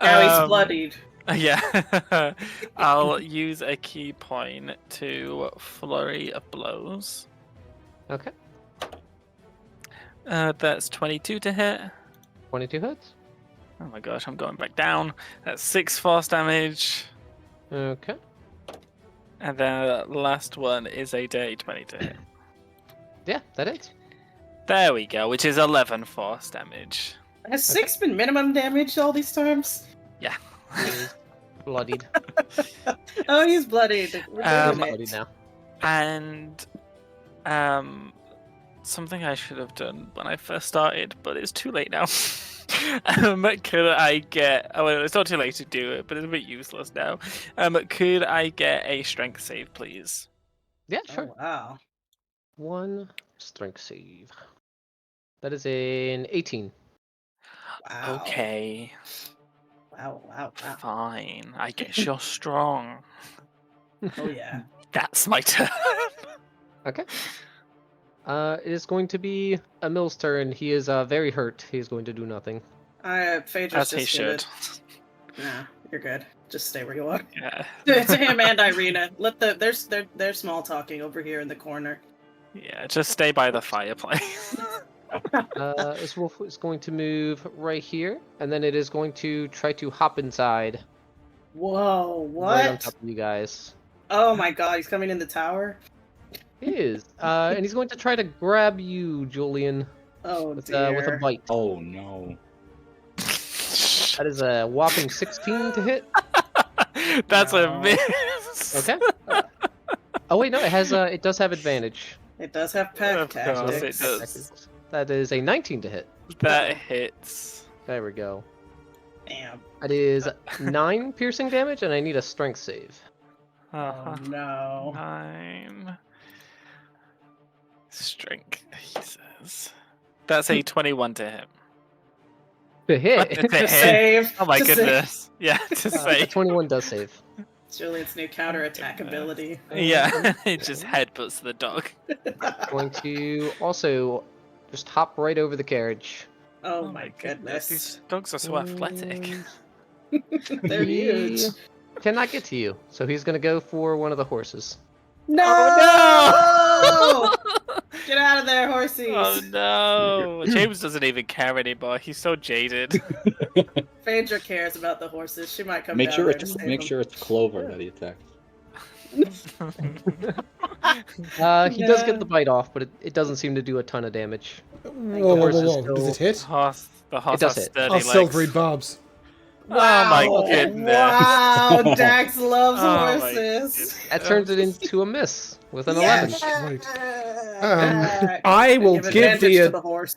Now he's bloodied. Yeah. I'll use a key point to flurry of blows. Okay. That's 22 to hit. 22 hits. Oh my gosh, I'm going back down. That's 6 force damage. Okay. And then the last one is a dirty 20 to hit. Yeah, that is. There we go, which is 11 force damage. Has 6 been minimum damage all these times? Yeah. He's bloodied. Oh, he's bloodied. We're doing it. Bloodied now. And something I should have done when I first started, but it's too late now. Could I get... Oh, well, it's not too late to do it, but it's a bit useless now. Could I get a strength save, please? Yeah, sure. Oh, wow. 1 strength save. That is an 18. Wow. Okay, Wow, wow, wow. fine. I guess you're strong. Oh, yeah. That's my turn. Okay. It is going to be Emil's turn. He is very hurt. He's going to do nothing. Phaedra's As he just should. Nah, you're good. Just stay where you are. Yeah. To him and Irina. They're small talking over here in the corner. Yeah, just stay by the fireplace. This wolf is going to move right here, and then it is going to try to hop inside Whoa, right on what? top of you guys. Oh my god, he's coming in the tower? He is. And he's going to try to grab you, Julian, Oh with a dear. bite. Oh no. That is a whopping 16 to hit. That's a No. miss. Okay. Oh wait, no, it does have advantage. It does have pack Of course it tactics. does. That is a 19 to hit. That hits. There we go. Damn. That is 9 piercing damage, and I need a strength save. Oh no. 9. Strength, he says. That's a 21 to hit. To hit. To To hit. save. Oh my to save. Goodness. Yeah, to A save. 21 does save. Julian's new counterattack goodness. ability. Yeah, it just headbutts the dog. Going to also just hop right over the carriage. Oh my These goodness. dogs are so athletic. They're huge. He cannot get to you, so he's going to go for one of the horses. No! Oh, Get out of there, horsies! Oh no! James doesn't even care anymore. He's so jaded. Phaedra cares about the horses. She might come Make down sure there it's to save make them. sure it's Clover that he attacks. He does get the bite off, but it doesn't seem to do a ton of damage. Whoa, horse is whoa. Does it hit? The horse does has hit. sturdy Oh, legs. silvery barbs. Oh my Wow. goodness. Wow, Dax loves Oh my horses. goodness. That turns it into a miss with an Yes! 11. Dax. I will give advantage the to the horse.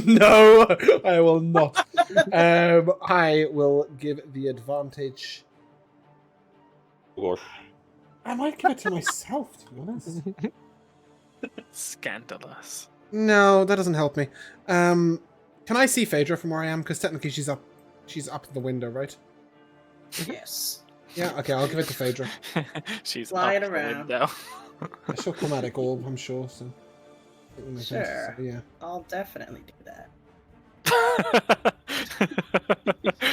no, I will not. I will give the advantage. Or I might give it to myself, to be honest. Scandalous. No, that doesn't help me. Can I see Phaedra from where I am? Because technically she's up the window, right? Yes. Yeah, okay, I'll give it to Phaedra. She's Flying up the around. window. She'll come at it all, I'm sure. So. It will make sense, Sure. so, yeah. I'll definitely do that.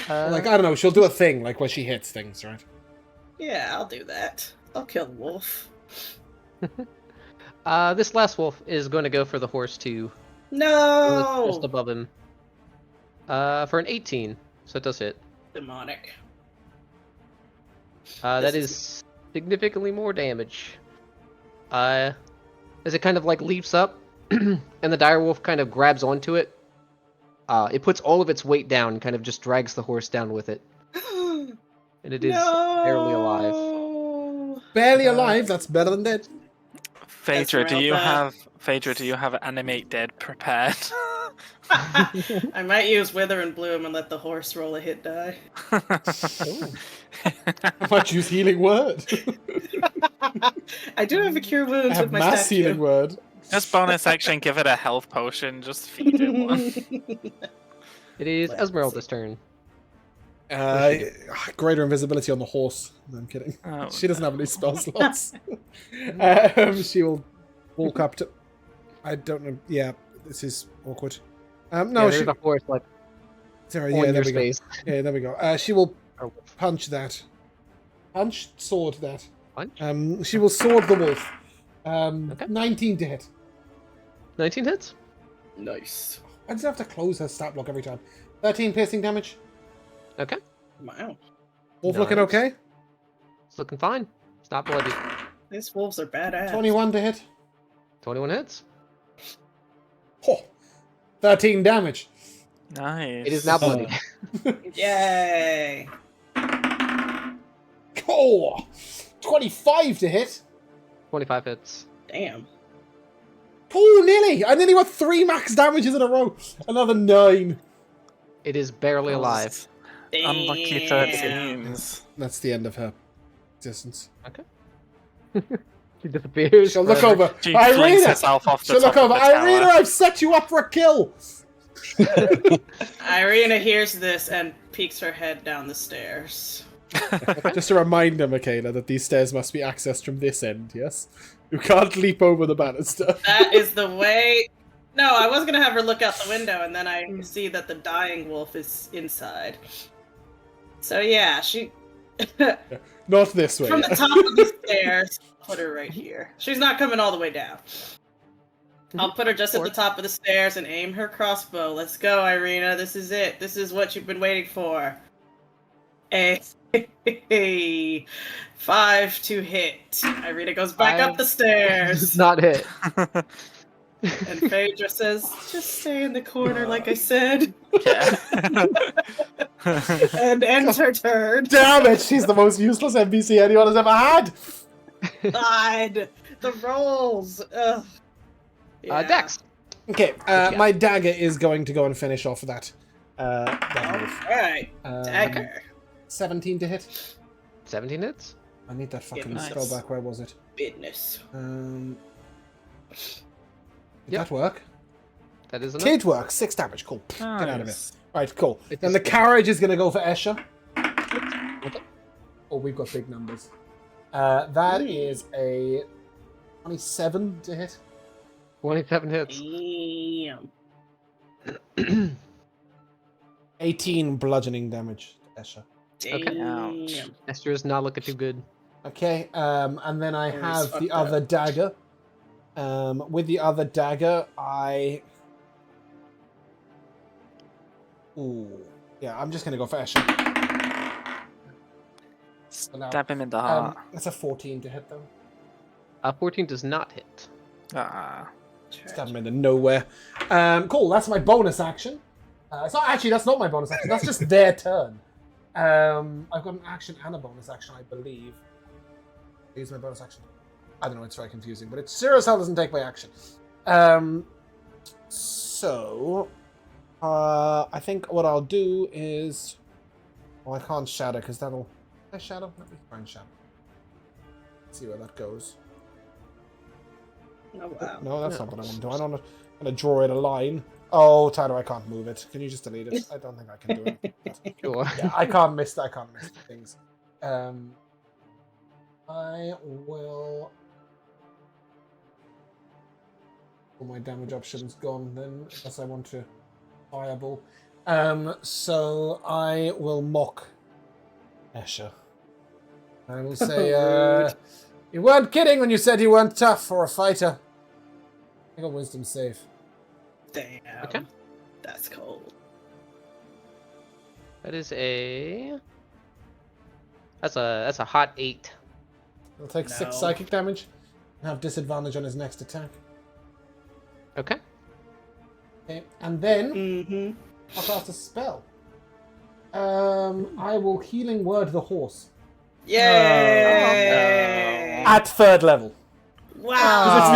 Like, I don't know, she'll do a thing, like where she hits things, right? Yeah, I'll do that. I'll kill the wolf. This last wolf is going to go for the horse too. No! Just above him. For an 18, so it does hit. Demonic. That This is significantly more damage. As it kind of like leaps up, and the direwolf kind of grabs onto it. It puts all of its weight down and kind of just drags the horse down with it. And it is barely alive. Barely alive, that's better than dead. Phaedra, do you Esmeralda. have animate dead prepared? I might use Wither and Bloom and let the horse roll a hit die. I might use healing word. I do have a cure I wounds have with my mass statue. healing word. Just bonus action, give it a health potion, just feed it one. It is Let's Esmeralda's turn. Greater invisibility on the horse. No, I'm kidding. Oh, She doesn't have any spell slots. She will walk up to. I don't know. Yeah, this is awkward. No, Yeah, she. there's a horse like Sorry, on yeah, your there we go. space. Yeah, there we go. She will Or punch that. Sword that. punch. She will sword the wolf. Okay. 19 to hit. 19 hits. Nice. I just have to close her stat block every time. 13 piercing damage. Okay. Wow. Wolf looking Nice. okay. It's looking fine. It's not bloody. These wolves are badass. 21 to hit. 21 hits. Oh, 13 damage. nice. It is now bloody. Yay! Oh, 25 to hit. 25 hits. Damn. Oh, nearly. I nearly got 3 max damages in a row. Another 9. It is barely alive. Unlucky Damn. 13s. That's the end of her existence. She disappears. She'll look forever. over. She flings Irina! herself off the She'll top look of over. the tower. Irina, I've set you up for a kill. Irina hears this and peeks her head down the stairs. Just a reminder, Michaela, that these stairs must be accessed from this end, yes? You can't leap over the banister. That is the way. No, I was gonna have her look out the window, and then I see that the dying wolf is inside. So yeah, she Not this way. from the top of the stairs. Put her right here. She's not coming all the way down. I'll put her just at the top of the stairs and aim her crossbow. Let's go, Irina. This is it. This is what you've been waiting for. Hey, 5 to hit. Irina goes back up the Does stairs. not hit. And Phaedra says, just stay in the corner like I said. Yeah. And ends her turn. Damn it! She's the most useless NPC anyone has ever had. God, the rolls. Ugh. Yeah. Dex. Okay, got? my dagger is going to go and finish off that. That move. Alright, dagger. 17 to hit. 17 hits. I need that fucking nice. spell back. Where was it? Business. Did that work? That is enough. Did work. 6 damage. Cool. Get out of it. Nice. Right, cool. It Then is the good. carriage is going to go for Escher. Okay. Oh, we've got big numbers. That is a 27 to hit. 27 hits. Damn. 18 bludgeoning damage to Escher. Okay. Damn. Esther is not looking too good. Okay, and then I Oh, he's have the fucked up. other dagger. With the other dagger, Ooh. Yeah, I'm just going to go for Escher. Stab him in the heart. That's a 14 to hit, though. 14 does not hit. Stab him into nowhere. Cool, that's my bonus action. It's not actually, that's not my bonus action. That's just their turn. I've got an action and a bonus action, I believe. Use my bonus action. I don't know, it's very confusing, but it sure as hell doesn't take my action. I think what I'll do is... Well, I can't shadow, because that'll... Can I shadow? Let me try and shadow. Let's see where that goes. Oh, wow. No, that's not what I want to do. I'm going to draw it a line. Oh, Tyler, I can't move it. Can you just delete it? I don't think I can do it. Sure. Yeah, I can't miss the things. I will... All my damage options gone then, unless I want to fireball. So I will mock Escher. I will say, you weren't kidding when you said you weren't tough for a fighter. I got wisdom save. Damn. Okay. That's cold. That is a... That's a hot 8. He'll take 6 No. psychic damage and have disadvantage on his next attack. Okay. Okay, and then Mm-hmm. I'll cast a spell. I will healing word the horse Yay! at 3rd level. Wow!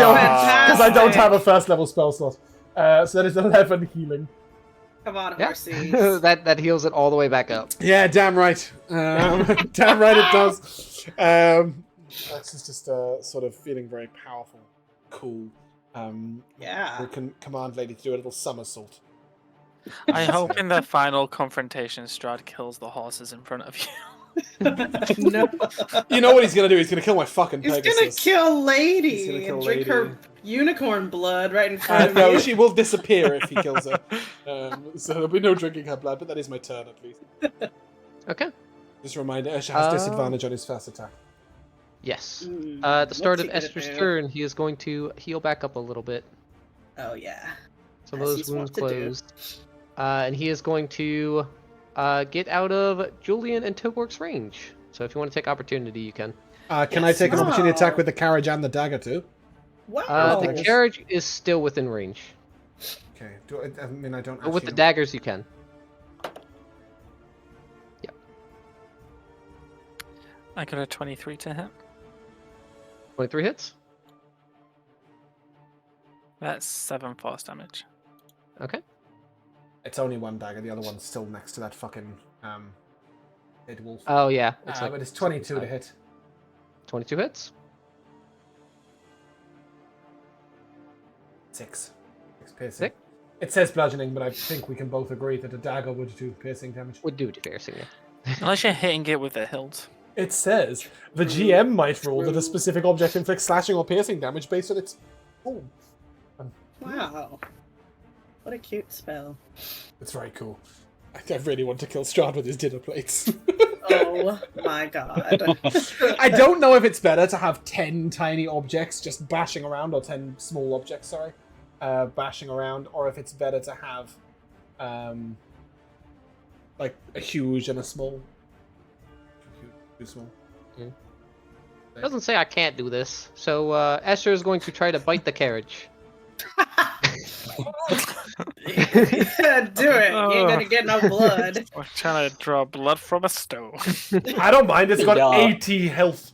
Because I don't have a 1st level spell slot. So that is 11 healing. Come on, Yeah. horsies. that heals it all the way back up. Yeah, damn right. Damn right it does. That's just sort of feeling very powerful, cool. Yeah. We can command lady to do a little somersault. I hope in the final confrontation, Strahd kills the horses in front of you. No. You know what he's gonna do? He's gonna kill my fucking He's Pegasus. gonna kill He's Lady gonna kill and drink Lady. her unicorn blood right in front of No, you. she will disappear if he kills her. So there'll be no drinking her blood, but that is my turn at least. Okay. Just a reminder, Escher has disadvantage on his first attack. Yes. Mm, At the start what's of he gonna Esther's do? turn, he is going to heal back up a little bit. Oh yeah. So As those he's wounds wont to do. closed. And he is going to get out of Julian and Togork's range. So if you want to take opportunity, you can. Can I Yes. take an opportunity Wow. attack with the carriage and the dagger too? Wow. The carriage is still within range. Okay. I mean, I don't. But with the actually- daggers, you can. I got a 23 to hit. 23 hits. That's 7 force damage. Okay. It's only one dagger. The other one's still next to that fucking head wolf. Oh, yeah. But it's 22 to hit. 22 hits. 6 piercing. 6? It says bludgeoning, but I think we can both agree that a dagger would do piercing damage. Would do piercing, yeah. Unless you're hitting it with the hilt. It says the GM might rule that a specific object inflicts slashing or piercing damage based on its form. Wow. What a cute spell. It's very cool. I really want to kill Strahd with his dinner plates. Oh my god. I don't know if it's better to have 10 tiny objects just bashing around, or 10 small objects, sorry, bashing around, or if it's better to have like a huge and a small. Too small. It doesn't say I can't do this. So Esther is going to try to bite the carriage. Yeah, do it. You ain't gonna get no blood. I'm trying to draw blood from a stone. I don't mind. It's got Yeah. 80 health.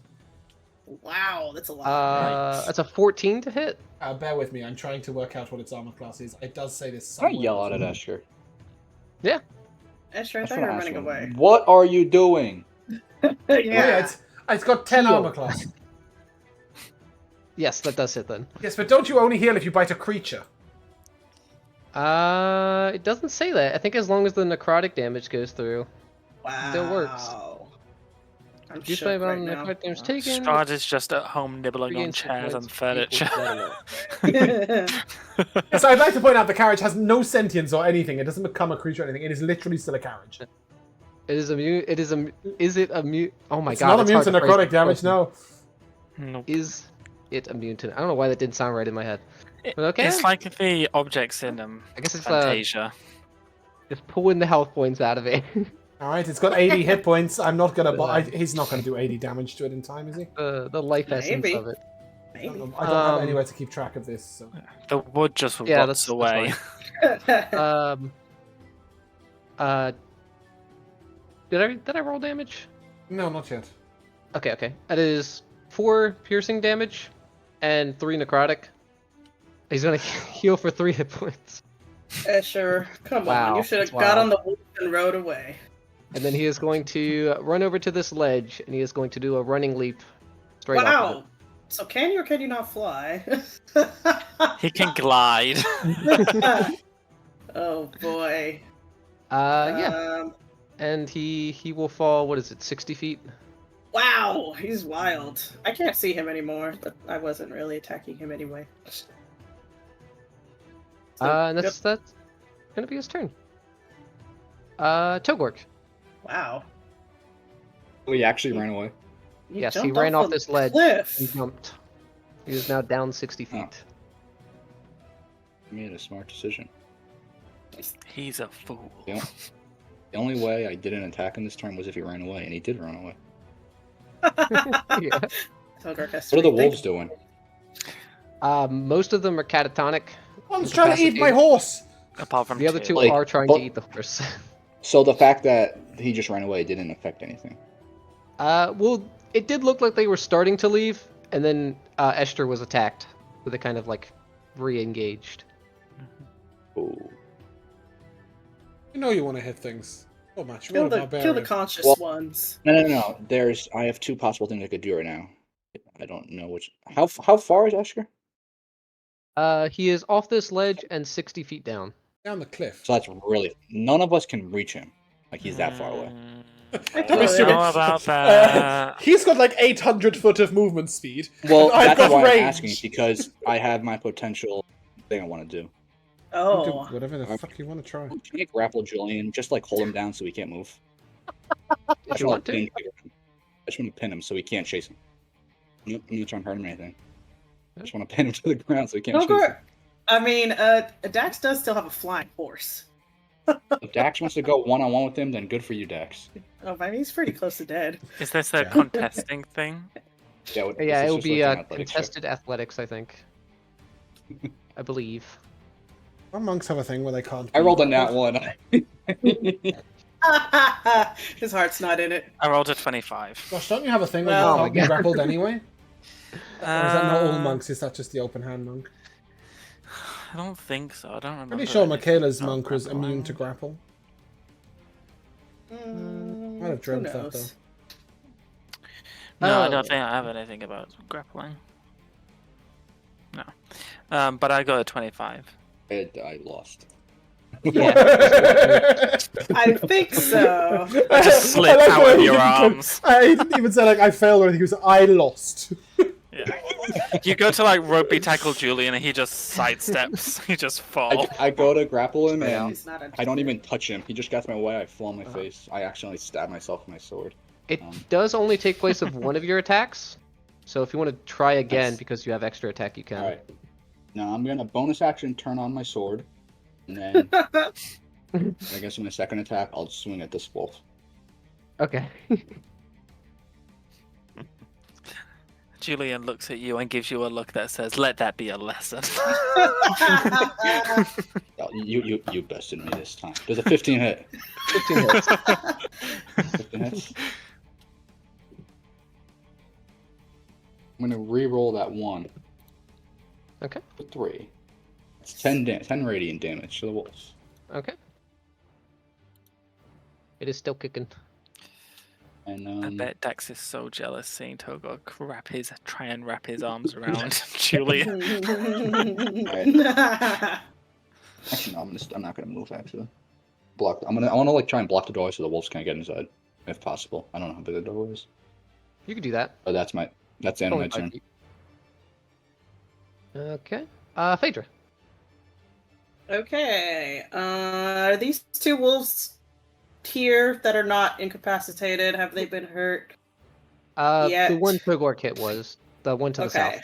Wow, that's a lot. That's a 14 to hit. Bear with me. I'm trying to work out what its armor class is. It does say this Can I somewhere. yell out at Esther? Yeah. Esther, I That's thought what you were I'm running asking. away. What are you doing? Oh, yeah, it's got 10 Heal. armor class. Yes, that does hit then. Yes, but don't you only heal if you bite a creature? It doesn't say that. I think as long as the necrotic damage goes through. Wow. Still works. I'm Do shook right on now. necrotic damage taken. Strahd is just at home nibbling on regain chairs and points furniture. equal to that amount. Yes, I'd like to point out the carriage has no sentience or anything. It doesn't become a creature or anything. It is literally still a carriage. It is immune. It is Is it immune? Oh my It's god! not immune to hard phrase necrotic that damage, question. no. Nope. Is it immune to? I don't know why that didn't sound right in my head. But okay. It's like the objects in I guess it's Fantasia. just pulling the health points out of it. Alright, it's got 80 hit points. I'm not gonna... he's not gonna do 80 damage to it in time, is he? The life essence Maybe. of it. I don't, Maybe. know. I don't have anywhere to keep track of this, so... The wood just Yeah, rots that's away. fine. Did I roll damage? No, not yet. Okay. That is 4 piercing damage and 3 necrotic. He's gonna heal for 3 hit points. Esther, come Wow, on. You should have wow. got on the wolf and rode away. And then he is going to run over to this ledge, and he is going to do a running leap straight off of Wow. So can you or can you not fly? He can glide. Oh boy. it. Yeah. And he will fall, what is it, 60 feet? Wow, he's wild. I can't see him anymore, but I wasn't really attacking him anyway. So, And that's gonna be his turn. Togork. wow. Oh, he actually ran away. You Yes, he jumped ran off a this ledge. cliff. He jumped. He is now down 60 feet. I made a smart decision. He's a fool. Yeah. The only way I didn't attack him this turn was if he ran away, and he did run away. Yeah. Togork has to What are the rethink. wolves doing? Most of them are catatonic. One's trying to eat my incapacitated. horse! Apart from The other two Like, are trying but- to eat the horse. So the fact that he just ran away didn't affect anything. Well, it did look like they were starting to leave, and then Esther was attacked, so they kind of like re-engaged. Oh. You know you want to hit things. Oh, match. Kill What a the barbarian. conscious Well- ones. No. I have 2 possible things I could do right now. I don't know which. How far is Esther? He is off this ledge and 60 feet down. Down the cliff. So that's really none of us can reach him. Like he's that far away. I Don't be don't stupid. know about that. He's got like 800 foot of movement speed. Well, I've that's got why range. I'm asking because I have my potential thing I want to do. Oh. Whatever the fuck you want to try. Can I grapple Julian? Just like hold him down so he can't move. If you want to. I just want to pin him so he can't chase him. I'm not trying to hurt him or anything. I just want to pin him to the ground so he can't chase him. Togork. I mean, Dax does still have a flying horse. If Dax wants to go one-on-one with him, then good for you, Dax. Oh, I mean, he's pretty close to dead. Is this a Yeah. contesting thing? Yeah, Yeah, it will be a contested athletics, I think. I believe. Our monks have a thing where they can't. I rolled a nat 1. His heart's not in it. I rolled a 25. Gosh, don't you have a thing where Well- you can't be grappled anyway? Or is that not all Uh, monks? Is that just the open hand monk? I don't think so. I don't remember. Pretty sure anything Michaela's about monk was grappling. immune to grapple. Might have dreamt Who that, knows? No, I Oh. don't think I have anything about grappling. No. But I got a 25. I lost. Yeah. I think so. I just slip like out the of way your he didn't- arms. He didn't even say like I failed or anything. He was I lost. Yeah. You go to like rugby tackle Julian and he just sidesteps. He just falls. I go to grapple him and He's not I don't even touch him. He just gets my way. I fall on my face. I accidentally stab myself with my sword. It does only take place of one of your attacks, so if you want to try again Nice. because you have extra attack, you can. All right. Now I'm gonna bonus action turn on my sword, and then I guess in my second attack I'll swing at this wolf. Okay. Julian looks at you and gives you a look that says, "Let that be a lesson." Oh, you bested me this time. There's a 15 hit. 15 hits. 15 hits. I'm gonna re-roll that 1. Okay. 3. It's 10 radiant damage to the wolves. Okay. It is still kicking. And I bet Dax is so jealous seeing Togo try and wrap his arms around Julian. actually, no, I'm not gonna move. Actually, block. I want to like try and block the door so the wolves can't get inside, if possible. I don't know how big the door is. You can do that. But that's the end of my 25 turn. feet. Okay. Phaedra. Okay. Are these 2 wolves here that are not incapacitated? Have they been hurt? The Yet. one Togor hit was the one to the south. Okay.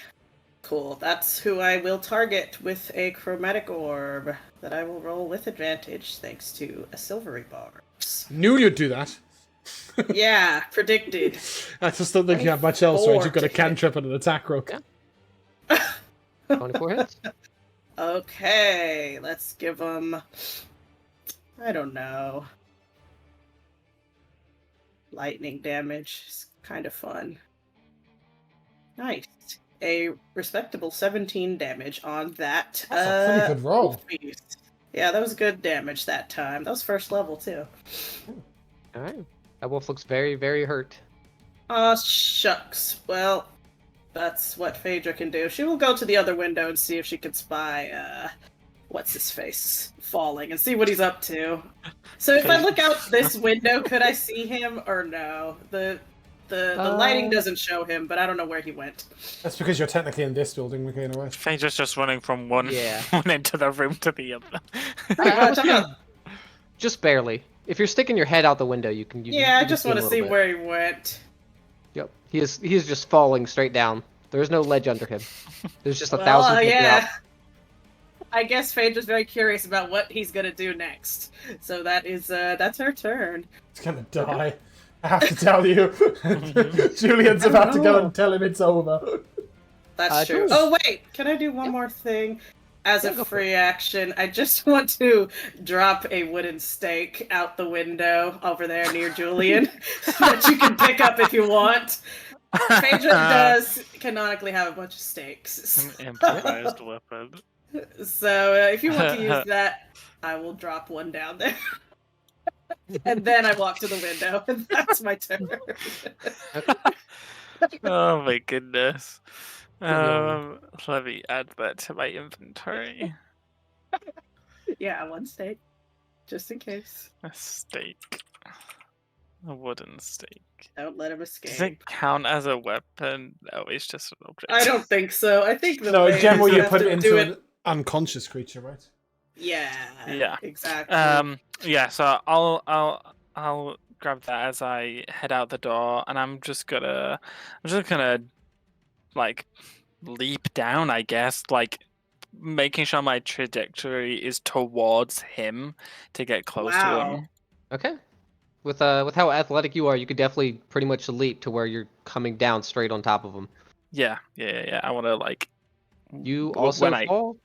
Cool. That's who I will target with a chromatic orb that I will roll with advantage thanks to a silvery bar. Knew you'd do that. Yeah, predicted. I just don't think you have much else, right? You've got a 24 cantrip and an attack rook. Yeah. 24 hits. Okay, let's give them. I don't know. Lightning damage is kind of fun. Nice. A respectable 17 damage on that. That's a pretty good roll. wolf beast. Yeah, that was good damage that time. That was first level too. All right. That wolf looks very, very hurt. Aw, shucks. Well, that's what Phaedra can do. She will go to the other window and see if she can spy, what's-his-face falling and see what he's up to. So if I look out this window, could I see him or no? The lighting doesn't show him, but I don't know where he went. That's because you're technically in this building, Michaela, right? Phaedra's just running from one end of the room to the other. I would say just barely. If you're sticking your head out the window, you can. Yeah, I just want to see where he went. Yep, he is just falling straight down. There's no ledge under him. There's just 1,000 feet yeah. out. I guess Phaedra's very curious about what he's gonna do next. So that's her turn. He's gonna die. I have to tell you. Julian's about to go and tell him it's over. That's true. Jules. Oh wait, can I do one more thing? As a free action, I just want to drop a wooden stake out the window over there near Julian that you can pick up if you want. Phaedra does canonically have a bunch of stakes. An improvised weapon. So if you want to use that, I will drop one down there. And then I walk to the window, and that's my turn. Oh my goodness. Let me add that to my inventory. Yeah, one stake. Just in case. A stake. A wooden stake. Don't let him escape. Does it count as a weapon? No, it's just an object. I don't think so. I think the No, way in general, is you have put to it do into an unconscious creature, right? Yeah. Yeah. Exactly. Yeah, so I'll grab that as I head out the door, and I'm just gonna like leap down, I guess, like making sure my trajectory is towards him to get close to Wow. him. Okay. With how athletic you are, you could definitely pretty much leap to where you're coming down straight on top of him. Yeah. I want to like. You also when I fall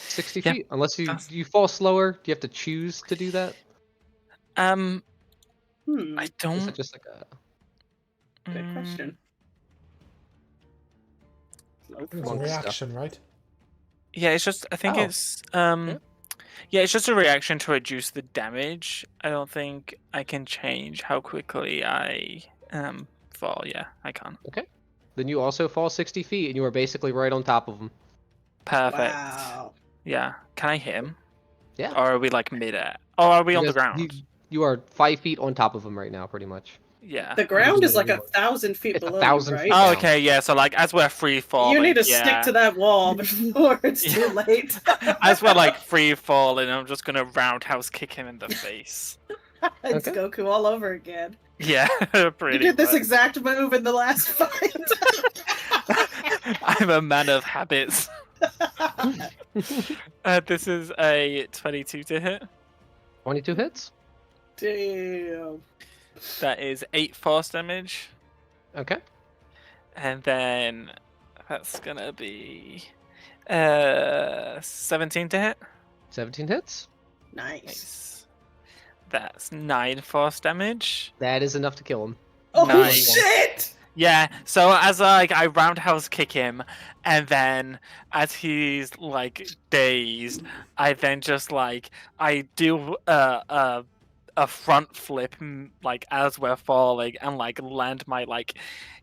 60 Yeah, feet, unless that's- you fall slower. Do you have to choose to do that? I Is don't. it just like a? Good question. It's a Monk reaction, right? Yeah, it's just. I think Oh. it's. Yeah, it's just a reaction to reduce the damage. I don't think I can change how quickly I fall. Yeah, I can. Then you also fall 60 feet, and you are basically right on top of him. Perfect. Wow. Yeah. Can I hit him? Yeah. Or are we like mid-air? Or are we on the Because ground? You are 5 feet on top of him right now, pretty much. Yeah. The ground do is like whatever 1,000 feet It's below 1,000 you, feet right? Oh, down. okay. Yeah. So like, as we're free falling, You need to yeah. stick to that wall before it's too late. As we're like free falling, I'm just gonna roundhouse kick him in the face. It's Okay. Goku all over again. Yeah, You pretty. did this much. exact move in the last fight. I'm a man of habits. This is a 22 to hit. 22 hits. Damn. That is 8 force damage. Okay. And then that's gonna be 17 to hit. 17 hits. Nice. Nice. That's 9 force damage. That is enough to kill him. Oh Nice. shit! Yeah, so as I roundhouse kick him, and then as he's like dazed, I then just like I do a front flip like as we're falling, and like land my like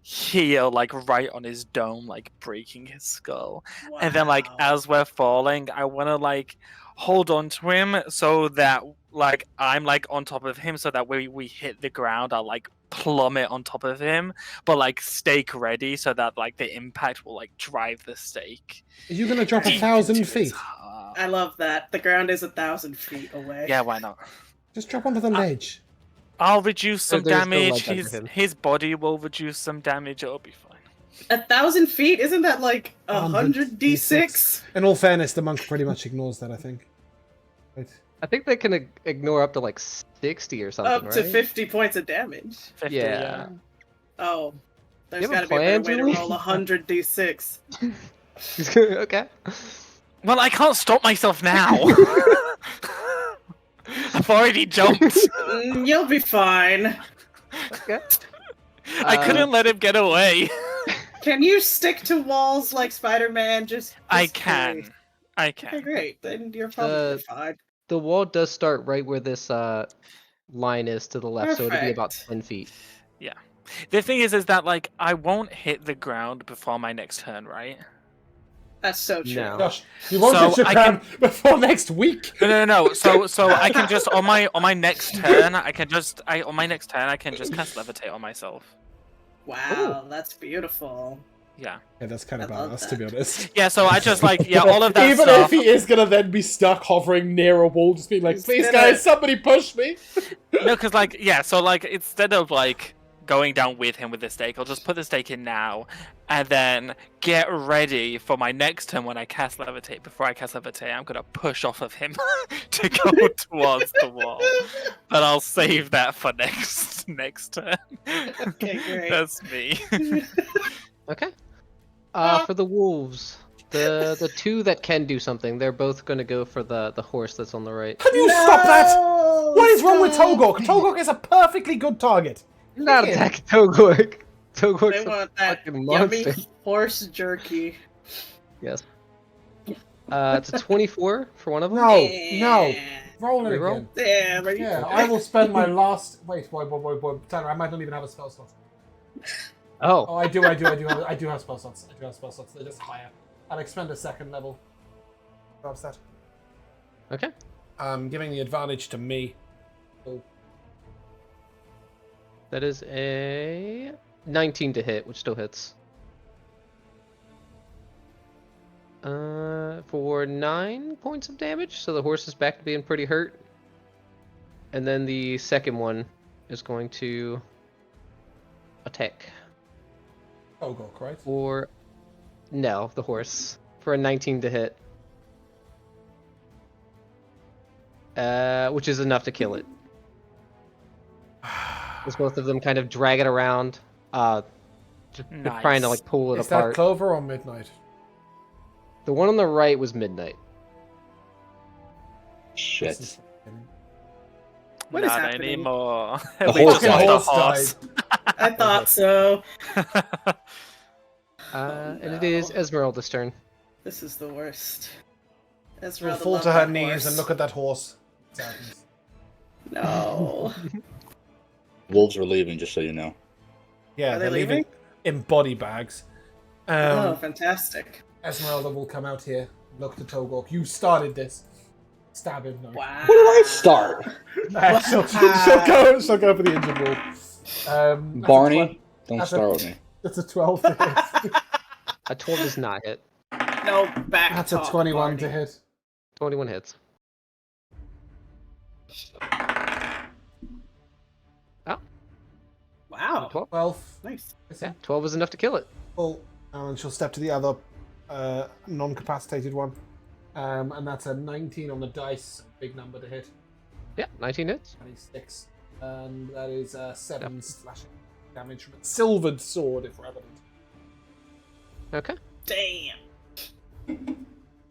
heel like right on his dome, like breaking his skull. Wow. And then like as we're falling, I want to like hold on to him so that like I'm like on top of him, so that when we hit the ground, I'll like plummet on top of him, but like stake ready so that like the impact will like drive the stake. Are you gonna drop deep 1,000 into his feet? heart. I love that. The ground is 1,000 feet away. Yeah, why not? Just drop onto the ledge. I'll reduce some There's no damage. ledge under him. His body will reduce some damage. It'll be fine. 1,000 feet? Isn't that like 100 d6? In all fairness, the monk pretty much ignores that, I think. Right. I think they can ignore up to like 60 or something, Up right? to 50 points of damage. 50, Yeah. Oh. There's You have gotta a be a better plan, way to Julie? roll 100 d6. Okay. Well, I can't stop myself now. I've already jumped. You'll be fine. Okay. I couldn't let him get away. Can you stick to walls like Spider-Man? Just I curious. can. I Okay, can. great. Then you're probably fine. The wall does start right where this line is to the left, so it'll be about Perfect. 10 feet. The thing is that like I won't hit the ground before my next turn, right? That's so true. No. Gosh, you won't So hit your I ground before next week. No. So I can just on my next turn I can just cast levitate on myself. Wow, that's beautiful. Yeah. Yeah, that's kind of I love badass, to be that. honest. Yeah. So I just like all of that Even stuff. if he is gonna then be stuck hovering near a wall, just being like, He's please, gonna- guys, somebody push me. No, because like so like instead of like going down with him with the stake, I'll just put the stake in now, and then get ready for my next turn when I cast levitate. Before I cast levitate, I'm gonna push off of him to go towards the wall. But I'll save that for next turn. Okay, great. That's me. Okay. For the wolves, the two that can do something, they're both going to go for the horse that's on the right. Can you stop that? What is wrong with Togok? Togok is a perfectly good target. Not Yeah. attack Togork. They Togork's a want that fucking yummy monster. horse jerky. Yes. It's a 24 for one of them. No, Yeah. no. Roll it Reroll? again. Yeah, but Yeah, I will spend my last. Wait, Tanner, I might not even have a spell slot. Oh, Oh, I do have spell slots. They're just higher. I'll expend a second level. Grabs that. okay. Giving the advantage to me. Oh, That is a 19 to hit, which still hits. For 9 points of damage, so the horse is back to being pretty hurt. And then the second one is going to attack Togok, right? for no, the horse for a 19 to hit, which is enough to kill it. As both of them kind of drag it around, trying to like pull it Is that apart. Clover or Midnight? The one on the right was Midnight. Shit. What is Not happening? anymore. The We horse just died. lost Horse the I thought so. And it is Esmeralda's turn. This is the worst. She'll Ezra fall to her knees and look at that horse. Sadness. No. Wolves are leaving, just so you know. Yeah, Are they they're leaving leaving? in body bags. Oh, fantastic. Esmeralda will come out here, look to Togok. You started this. Stab him. No. Wow. Where did I start? She'll go for the injured wolf. That's a Barney, don't that's start with me. That's a 12 to hit. A 12 does not hit. No, back That's a talk, 21 Barney. to hit. 21 hits. Wow. 12. 12. Nice. Yeah, 12 is enough to kill it. Full. And she'll step to the other non-capacitated one. And that's a 19 on the dice. Big number to hit. Yeah, 19 hits. 26. And that is 7 slashing damage from a silvered sword, if relevant. Okay. Damn.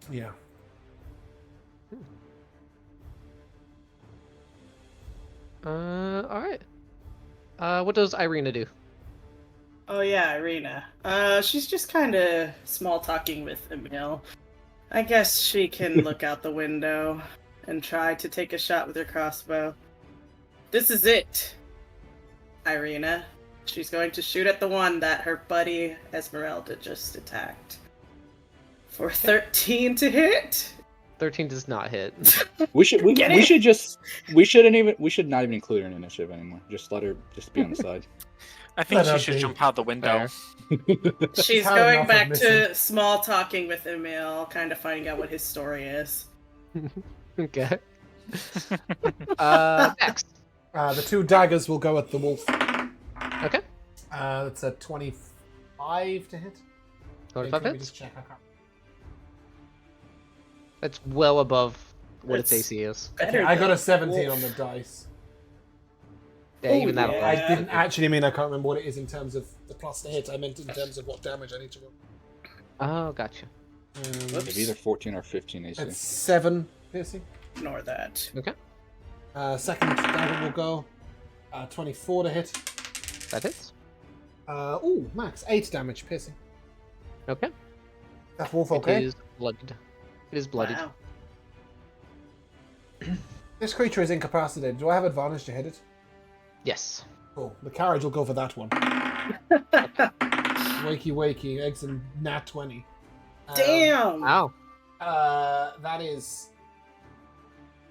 Yeah. All right. What does Irina do? Oh yeah, Irina. She's just kind of small talking with Emil. I guess she can look out the window and try to take a shot with her crossbow. This is it, Irina. She's going to shoot at the one that her buddy Esmeralda just attacked. For 13 to hit. 13 does not hit. We should Get we it? should not even include her in initiative anymore. Just let her be on the side. I think Let she her should be. jump out the window. She's had going enough of back missing. to small talking with Emil, kind of finding out what his story is. Okay. Next. The 2 daggers will go at the wolf. Okay. That's a 25 to hit. 25 Let me hits. just check. I can't. That's well above what its That's AC is. Better I got than a 17 wolf. on the dice. Yeah, even that'll yeah. I hit. didn't actually mean I can't remember what it is in terms of the plus to hit. I meant in terms of what damage I need to roll. Oh, gotcha. It's either 14 or 15 AC. It's 7 piercing. Ignore that. Okay. Second dagger will go. 24 to hit. That hits. Max 8 damage piercing. Okay. That wolf It okay? is bloodied. It is bloodied. Wow. This creature is incapacitated. Do I have advantage to hit it? Yes. Cool. The carriage will go for that one. Wakey wakey, eggs and nat 20. Damn! Wow. That is.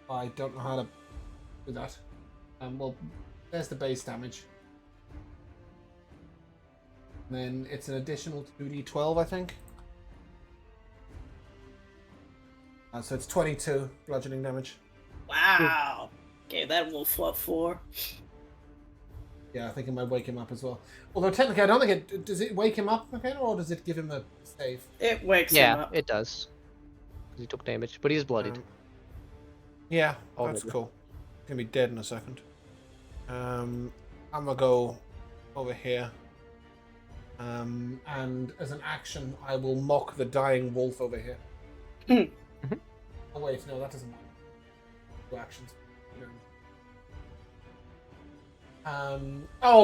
I don't know how to do that. Well, there's the base damage. Then it's an additional 2d12, I think. So it's 22 bludgeoning damage. Wow. Okay, that wolf what for? Yeah, I think it might wake him up as well. Although technically, I don't think it does. It wake him up, okay, or does it give him a save? It wakes him Yeah, up. it does. 'Cause he took damage, but he's bloodied. Yeah, Oh, that's maybe. cool. He's gonna be dead in a second. I'm gonna go over here. And as an action, I will mock the dying wolf over here. Mhm. Oh wait, no, that doesn't matter. Two actions.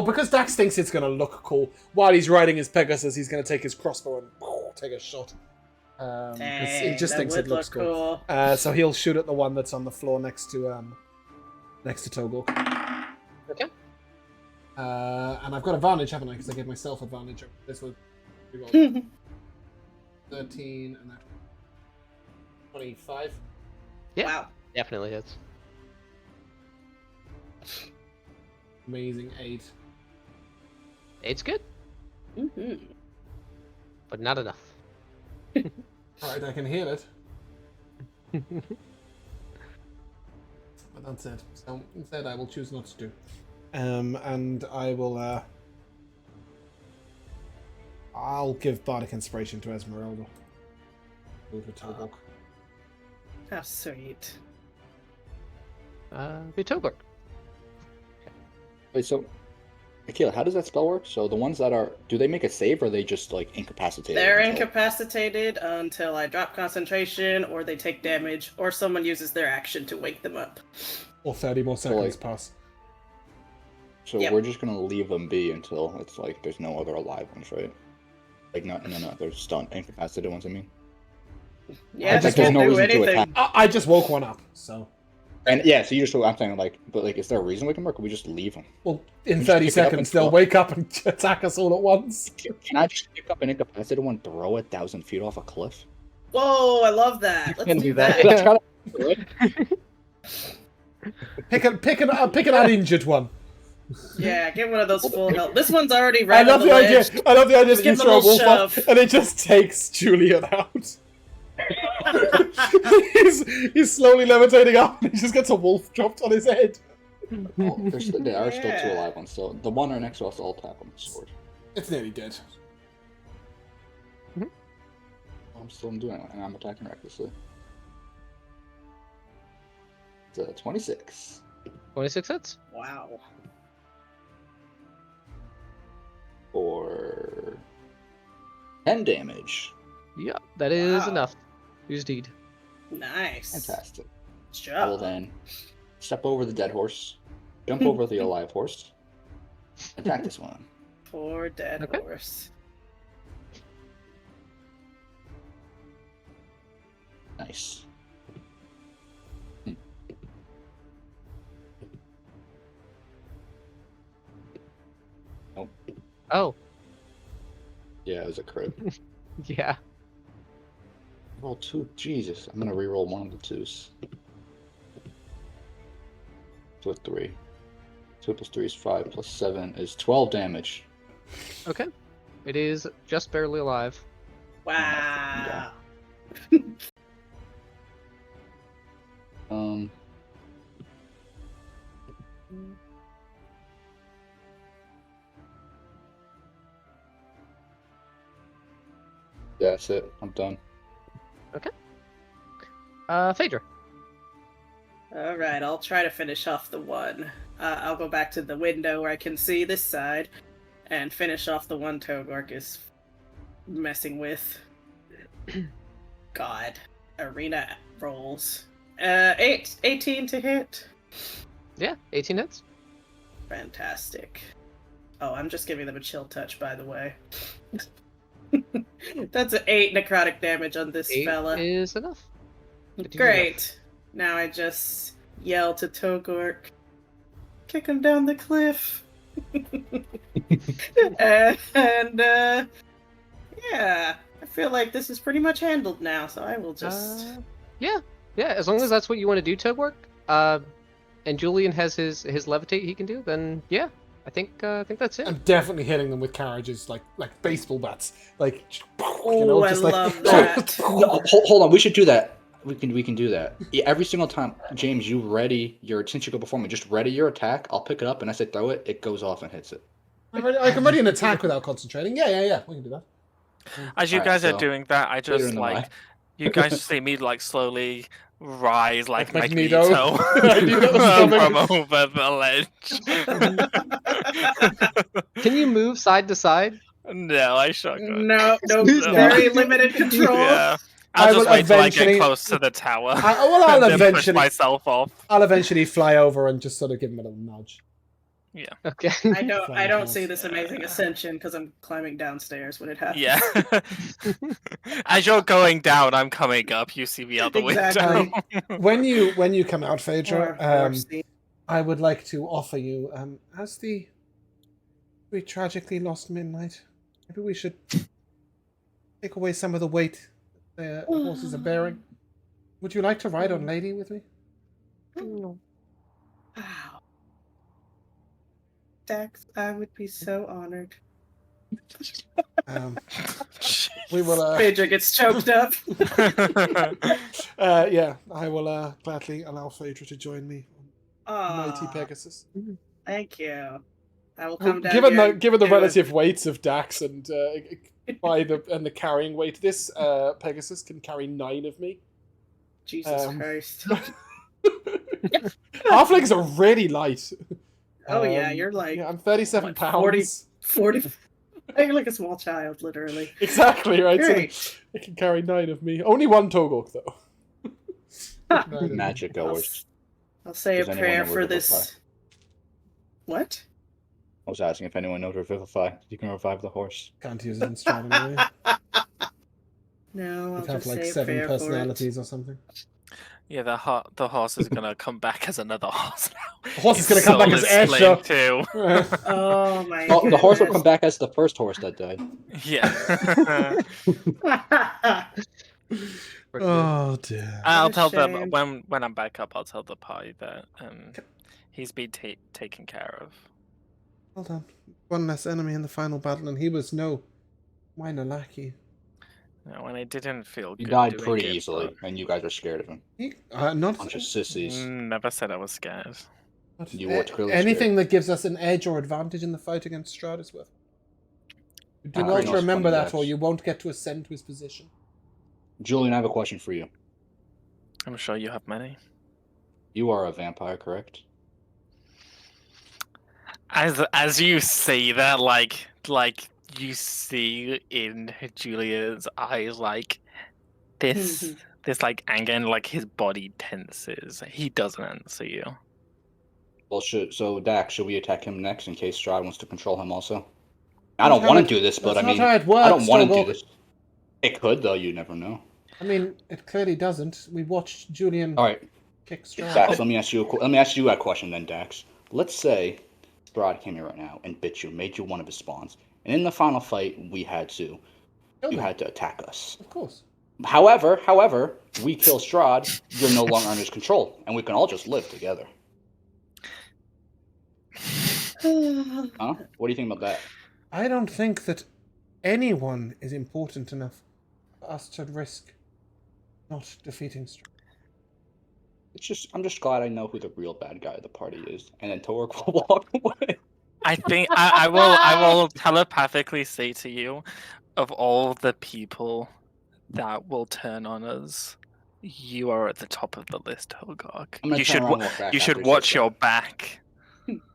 Because Dax thinks it's gonna look cool. While he's riding his Pegasus, he's gonna take his crossbow and take a shot. 'Cause he Dang, just that thinks would it looks look cool. cool. So he'll shoot at the one that's on the floor next to Togor. Okay. And I've got advantage, haven't I? Because I gave myself advantage. This was 13 and that 25. Yeah, Wow. definitely hits. Amazing 8. It's good, Mm-hmm. but not enough. Alright, I can heal it. But that's it. So instead, I will choose not to do. And I will. I'll give Bardic Inspiration to Esmeralda. Over Togok. How sweet. Vitogor. Wait, so Akila, how does that spell work? So the ones that are, do they make a save or are they just like incapacitated? They're until- incapacitated until I drop concentration, or they take damage, or someone uses their action to wake them up. Or 30 more seconds like- pass. So Yep. we're just gonna leave them be until it's like there's no other alive ones, right? Like no, they're stunned, incapacitated ones. I mean, Yeah, just they there's can't no do reason to anything. attack. I just woke one up, so. and yeah, so you just I'm saying like, but like, is there a reason we can work? Or we just leave them? Well, in just 30 pick it up seconds, and they'll throw- wake up and attack us all at once. Can I just pick up an incapacitated one, throw it 1,000 feet off a cliff? Whoa, I love that. Let's can do do that. that. That's kind of good. Pick an uninjured one. Yeah, get one of those full health. This one's already I right love on the the idea. ledge. I love the idea Just that you give him a throw a little wolf off shove. and it just takes Julian out. he's slowly levitating up and he just gets a wolf dropped on his head. Oh, there are still 2 Yeah. alive ones. So the one right next to us, I'll tap on the sword. It's nearly dead. I'm still doing it, and I'm attacking recklessly. It's a 26. 26 hits. Wow. For 10 damage. Yeah, that is Wow. enough. Use deed. Nice. Fantastic. Good I will job. then step over the dead horse, jump over the alive horse, attack this one. Poor dead Okay. horse. Nice. Oh, Yeah, it was a crit. yeah. Roll 2. Jesus, I'm gonna re-roll one of the 2s. So 3. 2 plus 3 is 5 plus 7 is 12 damage. Okay. It is just barely alive. Wow. Um. Yeah, that's it. I'm done. Phaedra. All right, I'll try to finish off the one. I'll go back to the window where I can see this side and finish off the one Togork is messing with. God. Arena rolls. 18 to hit. Yeah, 18 hits. Fantastic. Oh, I'm just giving them a chill touch, by the way. That's an 8 necrotic damage on this 8 fella. is enough. Great. Now I just yell to Togork, kick him down the cliff. and yeah, I feel like this is pretty much handled now, so I will just. Yeah, as long as that's what you want to do, Togwork, and Julian has his levitate he can do, then yeah, I think that's it. I'm definitely hitting them with carriages like baseball bats. Like, Oh, I love that. No, hold on. We should do that. We can do that. Yeah, every single time, James, you ready your since you go before me, just ready your attack. I'll pick it up and as I throw it, it goes off and hits it. I can ready an attack without concentrating. Yeah. We can do that. As you Alright, guys so are doing that, I later just in the like night. you guys see me like slowly rise like Like Magneto, Magneto. Magneto's from coming. over the ledge. Can you move side to side? No, I shan't. No, No. very limited control. Yeah. I I'll will just wait till I get eventually- close to the tower. I'll and then push eventually- myself off. I'll eventually fly over and just sort of give him a little nudge. Okay. I don't Flying see horse. this amazing ascension because I'm climbing downstairs when it happens. Yeah. As you're going down, I'm coming up. You see me out the Exactly. window. When you come out, Phaedra, Or see. I would like to offer you, as we tragically lost midnight, maybe we should take away some of the weight the horses are bearing. Would you like to ride on Lady with me? Wow. Dax, I would be so honored. We will. Phaedra gets choked up. Yeah, I will gladly allow Phaedra to join me on Mighty Aw, Pegasus. thank you. I will come down Given here the and relative weights of Dax and the carrying weight, this Pegasus can carry 9 of me. Jesus Christ. Halflings are really light. Oh yeah, you're like I'm 37 what, pounds. 40. You're like a small child, literally. Exactly right. Great. So it can carry 9 of me. Only 1 Togok though. Ha. 9 of me. Magic hours. I'll say a Does anyone prayer know for Revivify? this. What? I was asking if anyone knows Revivify. You can revive the horse. Can't use it in strong anyway. No, I'll You'd have just like say a 7 prayer for it. personalities or something. Yeah, the horse is gonna come back as another horse now. The horse is going to come back as Soul is Escher. slain too. Oh my Oh, the horse will goodness. come back as the first horse that died. Yeah. Oh dear. I'll a tell them shame. when I'm back up. I'll tell the party that he's been taken care of. Well done. One less enemy in the final battle, and he was no minor lackey. When I didn't feel He good died doing pretty it, easily, and you guys are scared of him. He, not Bunch of sissies. Never said I was scared. but You were clearly anything that gives us an edge or advantage in the fight against Strahd is worth. You do Ah, well no, to remember funny that, Dax. or you won't get to ascend to his position. Julian, I have a question for you. I'm sure you have many. You are a vampire, correct? As you say that, like you see in Julia's eyes like this like anger, and like his body tenses. He doesn't answer you. Well, so Dax, should we attack him next in case Strahd wants to control him also? I don't want to do this, but I mean, that's not how it works, I don't want to do Togok. this. It could, though. You never know. I mean, it clearly doesn't. We watched Julian All right, kick Strahd. Dax. Let me ask you a question then, Dax. Let's say Strahd came here right now and bit you, made you one of his spawns, and in the final fight, you had to attack us. Of course. However, we kill Strahd, you're no longer under his control, and we can all just live together. Huh? What do you think about that? I don't think that anyone is important enough for us to risk not defeating Strahd. I'm just glad I know who the real bad guy of the party is, and then Torek will walk away. I think I will telepathically say to you, of all the people that will turn on us, you are at the top of the list, Hogok. I'm gonna You turn should around and walk back you should after he watch says your that. back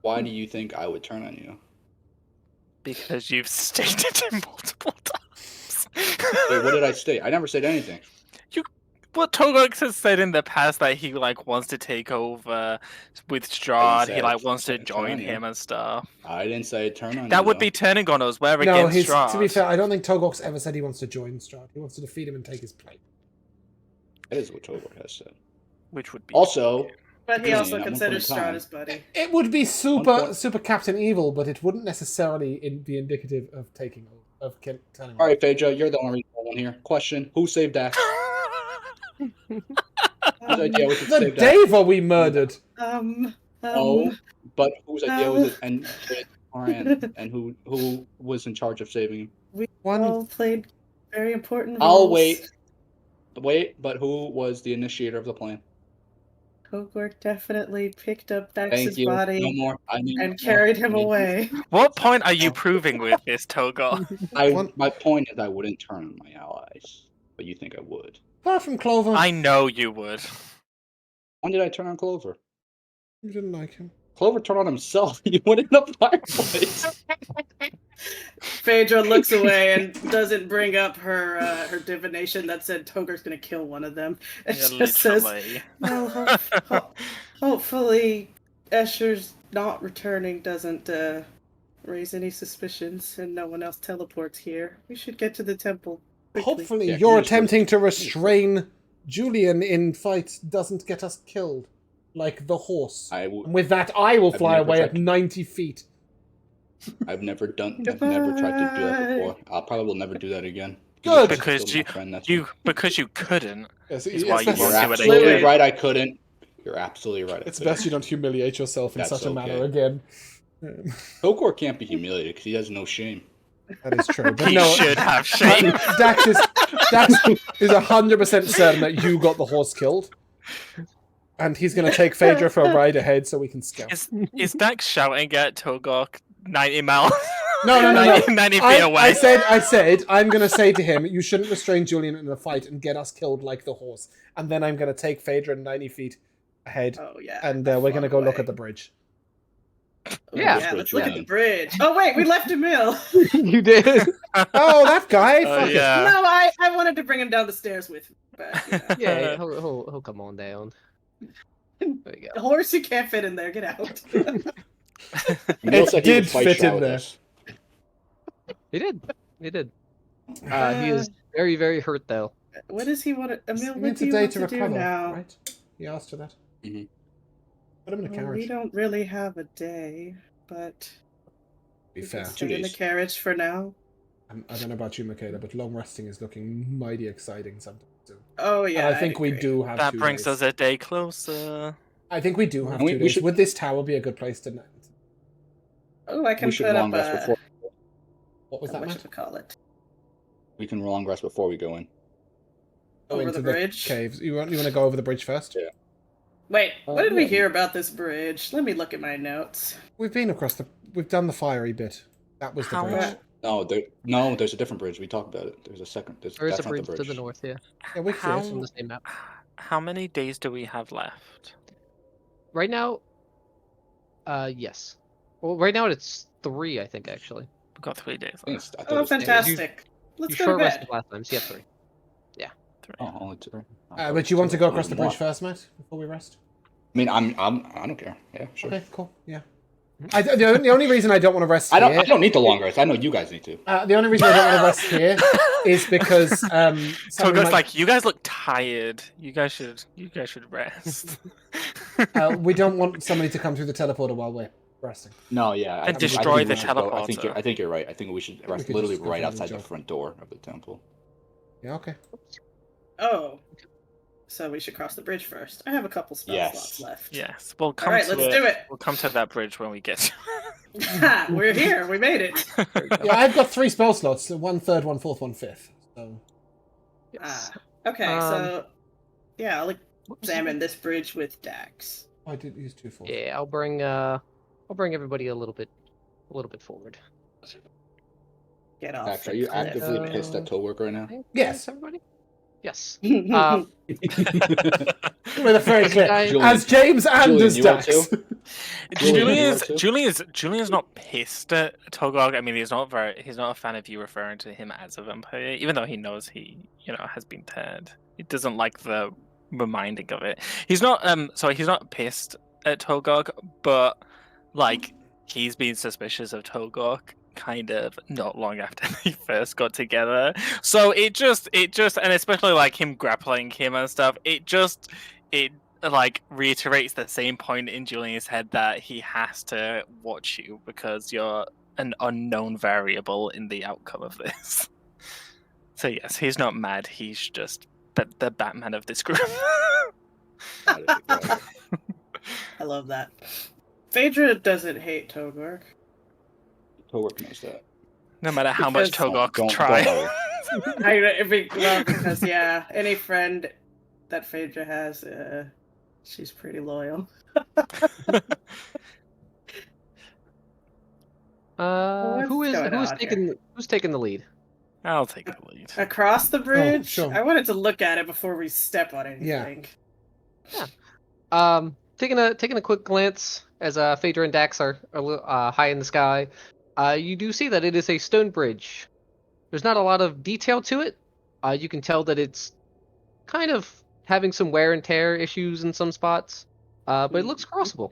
Why do you think I would turn on you? because you've stated it multiple times. Wait, what did I state? I never said anything. What Togok has said in the past that he like wants to take over with Strahd, say he I'd like wants to turn join on you. him and stuff. I didn't say turn on you. That would though. be turning on us. We're No, against Strahd. to be fair, I don't think Togok's ever said he wants to join Strahd. He wants to defeat him and take his place. That is what Torek has said. Which would be Also, But he Julian, also at one considers point in time- Strahd his buddy. It would be One point- super Captain Evil, but it wouldn't necessarily be indicative of turning all right, Phaedra, you're the only one here. Question: Who saved Dax? Whose idea was it to The save Dax? Dava we murdered! Oh, but whose idea was it? And who was in charge of saving him? We One- all played very important roles. I'll wait. But who was the initiator of the plan? Hogwark definitely picked up Thank Dax's you. body No more. I need and more. carried him I need- away. What point are you proving with this, Togok? My point is, I wouldn't turn on my allies, but you think I would. Apart from Clover, I know you would. When did I turn on Clover? you didn't like him. Clover turned on himself. He went in the fireplace. Phaedra looks away and doesn't bring up her divination that said Togur's gonna kill one of them. It Yeah, just says, literally. well, hopefully Escher's not returning doesn't raise any suspicions and no one else teleports here. We should get to the temple quickly. Hopefully Yeah, your can you just attempting to restrain Julian in fights doesn't get us killed. Like the horse. And with that, I will fly never away tried at 90 feet. I've never tried to do that before. I probably will never do that again. Good. Because Still my friend, that's because you couldn't. Yes, Is why you best- won't You're do it absolutely again. right. I couldn't. You're absolutely right. It's best you don't humiliate yourself in That's such a manner okay. again. Togor can't be humiliated because he has no shame. That is true. But He no, should have shame. Dax is 100% certain that you got the horse killed. And he's going to take Phaedra for a ride ahead so we can scout. Is Dax shouting at Togok 90 miles? No. 90 feet away. I said, I'm going to say to him, you shouldn't restrain Julian in a fight and get us killed like the horse. And then I'm going to take Phaedra 90 feet ahead. Oh yeah. And we're going to go look at the bridge. Yeah, let's look at the bridge. Oh wait, we left him ill. You did. Oh, that guy! Oh, Fuck it. yeah. No, I wanted to bring him down the stairs with me. But, Yeah, he'll come on down. There you The go. horse, you can't fit in there. Get out. Emil It said he would did fight fit Shao in with there. us. He did. He is very, very hurt though. What does he want to? Emil, He what needs do a you day want to to do recover, now? right? He asked for that. Mhm. Put him in a Well, carriage. we don't really have a day, but Be we fair. can 2 stay in the days. carriage for now. I don't know about you, Michaela, but long resting is looking mighty exciting sometimes too. Oh And yeah, I think we agree. do have That 2 brings days. us a day closer. I think we do have We 2 days. should- Would this tower be a good place to... Oh, I can We should put up long rest before. What was that, what Matt? should we call it? We can long rest before we go in. Go Over into the bridge? caves. You want to go over the bridge first? Yeah. Wait, what did we yeah. hear about this bridge? Let me look at my notes. We've been across the... We've done the fiery bit. That was the How bridge. much- No, there's a different bridge. We talked about it. There's a second. There is That's a not bridge the to the north, yeah. Yeah, we How- see On it. the same map. How many days do we have left? Right now, yes. Well, right now it's 3, I think, actually. We've got 3 days I think left. I thought it Oh, was three. fantastic. Let's You go to short rested bed. last time, so you have 3. 3. Oh, only 2. I thought But it was you want 2. to go I across the didn't bridge want- first, mate, before we rest? I mean, I don't care. Yeah, sure. Okay, cool. Yeah. The only reason I don't want to rest I here... don't need the long rest. I know you guys need to. the only reason I don't want to rest here is because... Togo's like, you guys look tired. You guys should rest. we don't want somebody to come through the teleporter while we're resting. No, yeah. And I think destroy we the should go- I think teleporter. you're right. I think we should rest could literally just go right through the outside the job. front door of the temple. Yeah, okay. Oh. So we should cross the bridge first. I have a couple spell Yes. slots left. Yes, we'll come Alright, to let's do it. We'll come to that bridge when we get to We're here. We made it. Yeah, I've got 3 spell slots. So 1 third, 1 fourth, 1 fifth. So... Yes. Okay, so yeah, I'll Whoops. examine this bridge with Dax. I did use 2 fourths. Yeah, I'll bring everybody a little bit forward. Get off. Dax, the are you cliff. actively pissed at Toework right now? Yes. Everybody. Yes. With a very clear. Julian. As James and Julian, as you are Dax. too? Julian's not pissed at Togog. I mean, he's not a fan of you referring to him as a vampire, even though he knows he, has been turned. He doesn't like the reminding of it. He's not he's not pissed at Togog, but like he's been suspicious of Togog kind of not long after they first got together. So it just and especially like him grappling him and stuff, it like reiterates the same point in Julian's head that he has to watch you because you're an unknown variable in the outcome of this. So yes, he's not mad, he's just the Batman of this group. I love that. Phaedra doesn't hate Togor. Toework knows that. No matter how much Because- Togok Don't tries. worry. Because yeah, any friend that Phaedra has, she's pretty loyal. Who's going on taking the lead? I'll take the lead. Across the bridge? sure. I wanted to look at it before we step on anything. Taking a quick glance as Phaedra and Dax are high in the sky, you do see that it is a stone bridge. There's not a lot of detail to it. You can tell that it's kind of having some wear and tear issues in some spots, but it looks crossable.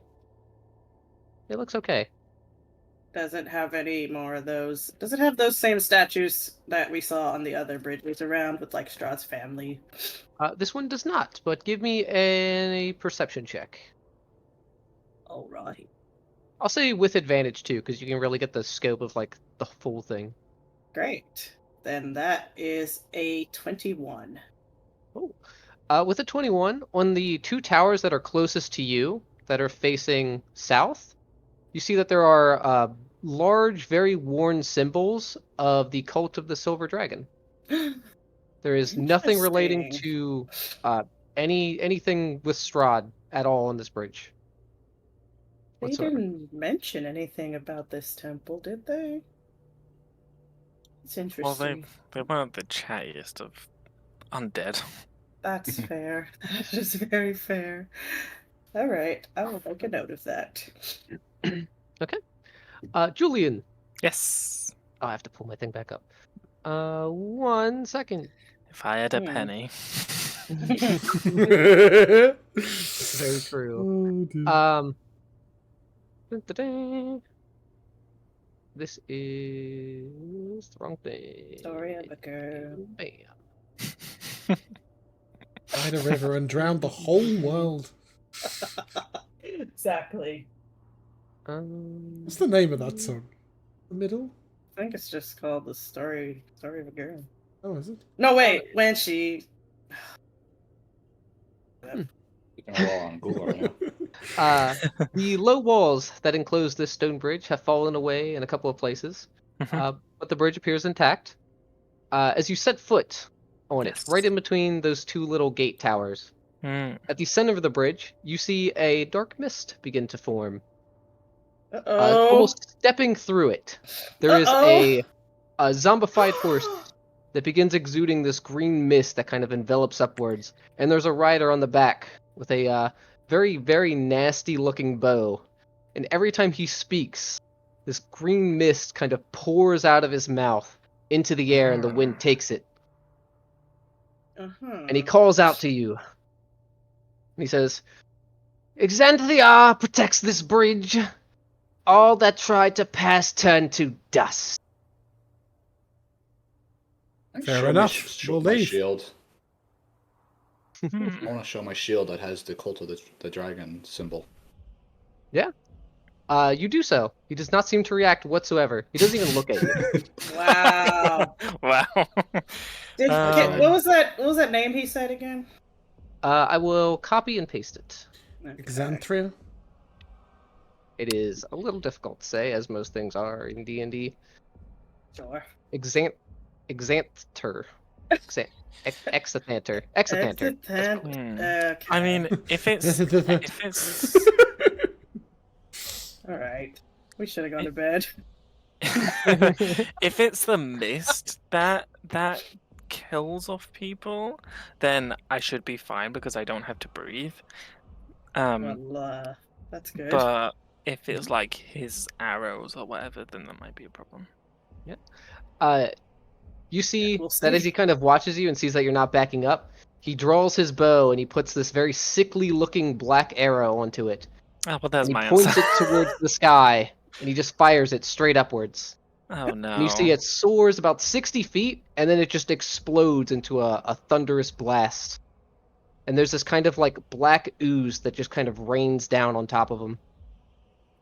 It looks okay. Does it have any more of those? Does it have those same statues that we saw on the other bridges around with like Strahd's family? This one does not, but give me a perception check. All right. I'll say with advantage too, because you can really get the scope of like the full thing. Great. Then that is a 21. With a 21, on the 2 towers that are closest to you, that are facing south, you see that there are large, very worn symbols of the cult of the Silver Dragon. There is nothing relating Interesting. to anything with Strahd at all on this bridge. They whatsoever. didn't mention anything about this temple, did they? It's Well, interesting. they weren't the chattiest of undead. That's fair. That is very fair. All right, I will make a note of that. Julian. Yes. Oh, I have to pull my thing back up. 1 second. If I had a Hmm. penny. Very true. Oh, dear. Da-da-da. This is the wrong thing. Story of a girl. Bam. Died a river and drowned the whole world. Exactly. What's the name of that song? The middle? I think it's just called the story of a girl. Oh, is it? No, wait. When she. You can roll on Google right now. The low walls that enclose this stone bridge have fallen away in a couple of places, but the bridge appears intact. As you set foot on it, Yes. right in between those 2 little gate towers, Mm. at the center of the bridge, you see a dark mist begin to form. Uh-oh. Almost stepping through it, there is a zombified horse that begins exuding this green mist that kind of envelops upwards, and there's a rider on the back with a very, very nasty-looking bow. And every time he speaks, This green mist kind of pours out of his mouth into the air, and the wind takes it. And he calls out to you. And he says, Exanthiar protects this bridge. All that tried to pass turned to dust. Fair enough. Show We'll my leave. shield. I want to show my shield that has the cult of the dragon symbol. Yeah. You do so. He does not seem to react whatsoever. He doesn't even look at you. Wow. Wow. What was that? What was that name he said again? I will copy and paste it. Okay. Exanthria? It is a little difficult to say, as most things are in D&D. Sure. Exanther. Exathanter. Okay. I mean, if it's All right. We should have gone to bed. if it's the mist that kills off people, then I should be fine because I don't have to breathe. Well, that's good. But if it's like his arrows or whatever, then that might be a problem. You see We'll that as see. he kind of watches you and sees that you're not backing up, he draws his bow and he puts this very sickly-looking black arrow onto it. Oh, well, that's And he my points answer. it towards the sky, and he just fires it straight upwards. Oh no! And you see it soars about 60 feet, and then it just explodes into a thunderous blast. And there's this kind of like black ooze that just kind of rains down on top of him.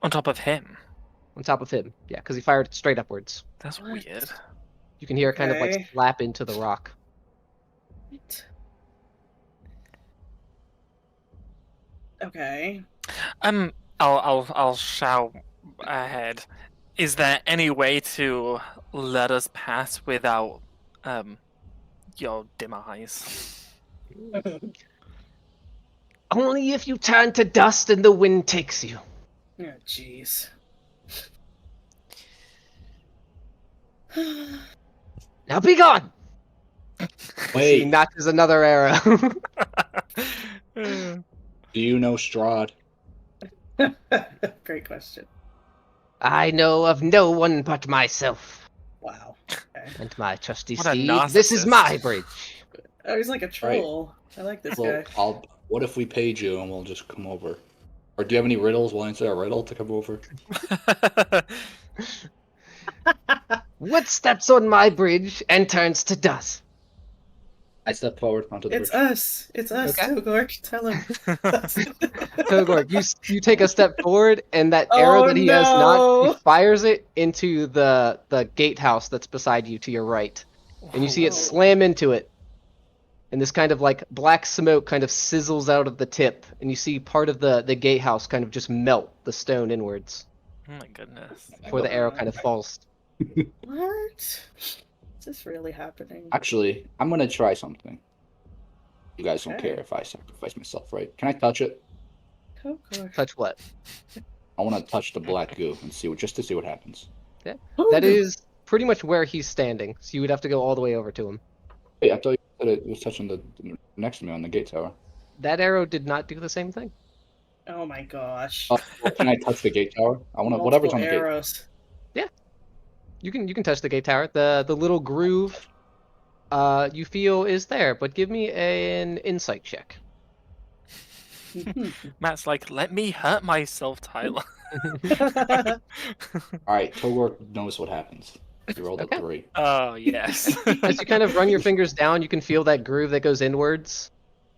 On top of him. On top of him, yeah, because he fired it straight upwards. That's What? weird. You can hear it kind of Okay. like slap into the rock. Okay. I'll shout ahead. Is there any way to let us pass without your demise? Only if you turn to dust and the wind takes you. Oh, jeez. Now be gone! He Wait, notches another arrow. do you know Strahd? Great question. I know of no one but myself Wow. Okay. and my trusty What a steed. This is narcissist. my bridge. Oh, he's like a troll. I like this Well, guy. what if we paid you and we'll just come over? Or do you have any riddles? We'll answer a riddle to come over. What steps on my bridge and turns to dust? I step forward onto the It's bridge. us. It's us, Okay. Togork. Tell him. Togor, you take a step forward, and that arrow Oh, that he has not, no. he fires it into the gatehouse that's beside you to your right. And you see it Whoa. slam into it. And this kind of like black smoke kind of sizzles out of the tip, and you see part of the gatehouse kind of just melt the stone inwards Oh my goodness. before the arrow kind of falls. What? Is this really happening? Actually, I'm gonna try something. You guys don't Okay. care if I sacrifice myself, right? Can I touch it? Togork. Touch what? I want to touch the black goo and see just to see what happens. That is pretty much where he's standing, so you would have to go all the way over to him. Wait, I thought you said it was touching the next to me on the gate tower. That arrow did not do the same thing. Oh my gosh. Oh, well, can I touch the gate tower? I want to whatever's on the Multiple gate. arrows. You can touch the gate tower. The little groove you feel is there, but give me an insight check. Matt's like, let me hurt myself, Tyler. All right, Togor knows what happens. You rolled Okay. a 3. Oh yes. As you kind of run your fingers down, you can feel that groove that goes inwards,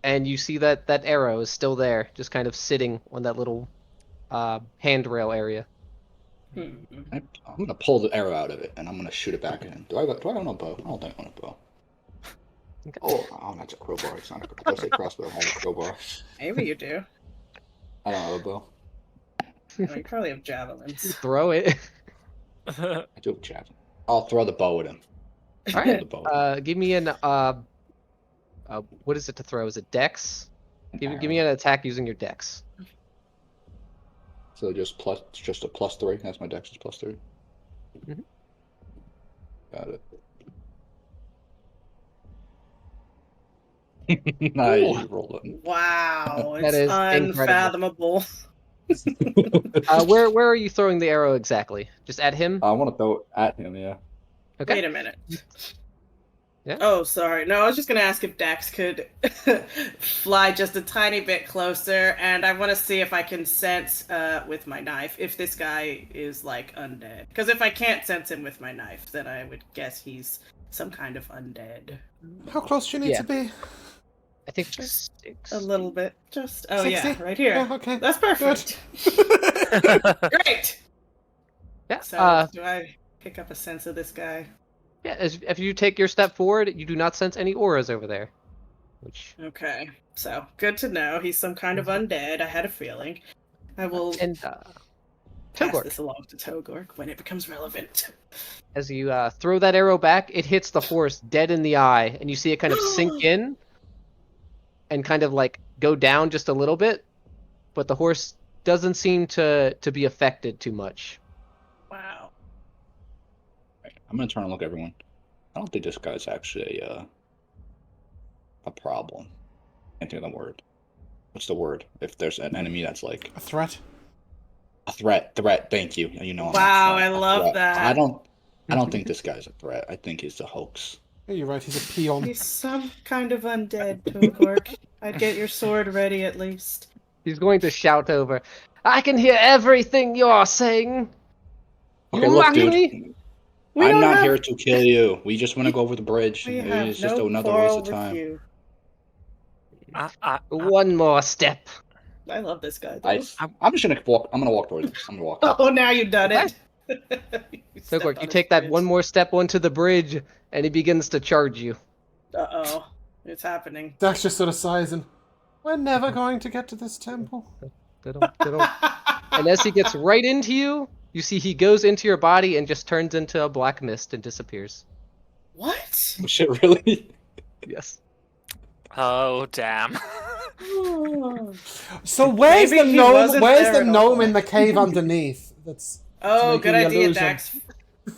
and you see that arrow is still there, just kind of sitting on that little handrail area. I'm gonna pull the arrow out of it and I'm gonna shoot it back at him. Do I own a bow? I don't think I own a bow. Okay. Oh, that's a crowbar. It's not a crowbar. Did I say crossbow? I have a crowbar. Maybe you do. I don't have a bow. You probably have javelins. Throw it. I do have javelin. I'll throw the bow at him. All right. The bow. Give me an what is it to throw? Is it dex? Give me an attack using your dex. So just a +3. That's my dex is +3. Mhm. Got it. I rolled it. Wow, That it's is incredible. unfathomable. Where are you throwing the arrow exactly? Just at him? I want to throw it at him. Yeah. Okay. Wait a minute. Yeah. Oh, sorry. No, I was just gonna ask if Dax could fly just a tiny bit closer, and I want to see if I can sense with my knife if this guy is like undead. Because if I can't sense him with my knife, then I would guess he's some kind of undead. How close do you need Yeah. to be? I think Just 6. A little bit. Just 60? yeah, right here. Yeah, okay. That's perfect. Great. Yeah. So do I pick up a sense of this guy? Yeah. If you take your step forward, you do not sense any auras over there. Which Okay. So good to know. He's some kind of undead. I had a feeling. I will and pass Togork, this along to Togork when it becomes relevant. as you throw that arrow back, it hits the horse dead in the eye, and you see it kind of sink in and kind of like go down just a little bit, but the horse doesn't seem to be affected too much. Wow. I'm gonna turn and look at everyone. I don't think this guy's actually a problem. Can't think of the word. What's the word? If there's an enemy that's like A threat? a threat. Thank you. You know. I'm a Wow, threat, I a love threat. that. I don't think this guy's a threat. I think he's a hoax. Yeah, you're right, he's a peon. He's some kind of undead, Togork. I'd get your sword ready at least. He's going to shout over, "I can hear everything you're saying. You Okay, look, mocking dude. me?" We I'm don't not have- here to kill you. We just want to go over the bridge. We have It's just no another quarrel waste of with time. you. One more step. I love this guy, though. I'm just gonna walk. I'm gonna walk towards him. I'm gonna walk. Oh, now you've done Okay. it. Togork, you take that one more step onto the bridge, and he begins to charge you. Uh-oh. It's happening. Dax just sort of sighs and, we're never going to get to this temple. And as he gets right into you, you see he goes into your body and just turns into a black mist and disappears. What? Oh, shit, really? Yes. Oh damn. So where's Maybe the he gnome? wasn't Where's there the at gnome all. in the cave underneath? That's Oh, making good the idea, illusion. Dax.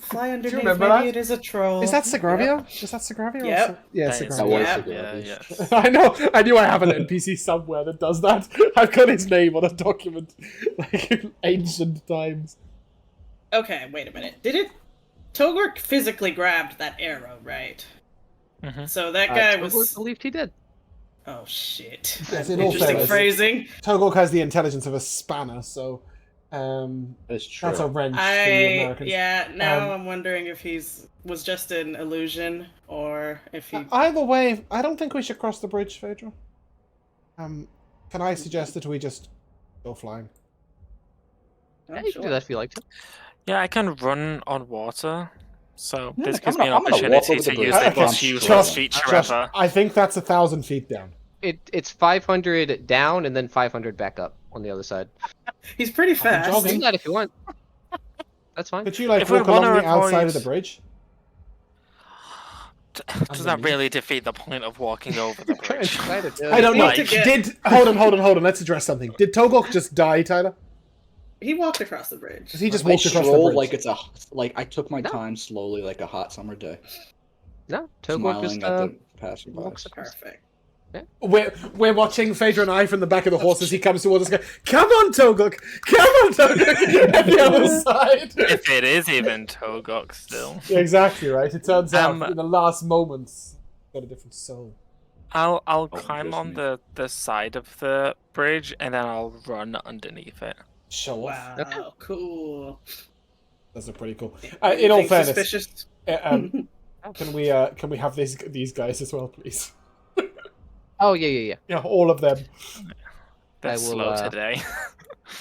Fly underneath. remember Maybe that? it is a troll. Is that Sigravia? Yep. Is that Sigravia? Yep. Or yeah, That is- That was Yep. the Yeah, garbage. yes. I know. I knew I have an NPC somewhere that does that. I've got his name on a document, like in ancient times. Okay, wait a minute. Did it... Togork physically grabbed that arrow, right? Mhm. So that guy Togork was... believed he did. Oh, shit. Yes, in all Interesting fairness, phrasing. Togork has the intelligence of a spanner, so It's true. that's a wrench for you Americans. Yeah, now Um, I'm wondering if was just an illusion, or if he... Either way, I don't think we should cross the bridge, Phaedra. Can I suggest that we just go flying? Yeah, you can do that if you like to. Yeah, I can run on water, so Yeah, this I'm gives me an gonna walk opportunity over the to bridge. use Okay, the most Josh, useless feature Josh, ever. I think that's 1,000 feet down. It's 500 down and then 500 back up on the other side. He's pretty been fast. jogging. Do that if you want. That's fine. Could you like If we walk wanna along the outside of avoid- the bridge? Does that really defeat the point of walking over the bridge? I don't know. Like- Did hold on. Let's address something. Did Togok just die, Tyler? He walked across the bridge. Because he just I walked across the strolled bridge. like I took my No. time slowly, like a hot summer day, No, Togork just smiling at the passing by. walks across. Perfect. We're watching Phaedra and I from the back of the horse as he comes towards us. Going, come on, Togok! Come on, Togok! At the other side. If it is even Togok still. Yeah, exactly right. It turns out Um, in the last moments, got a different soul. I'll climb just on me. the side of the bridge and then I'll run underneath it. Show off. Wow, cool. That's pretty cool. In all Anything fairness, suspicious? can we have these guys as well, please? Oh yeah. Yeah, all of them. They're I will, slow today.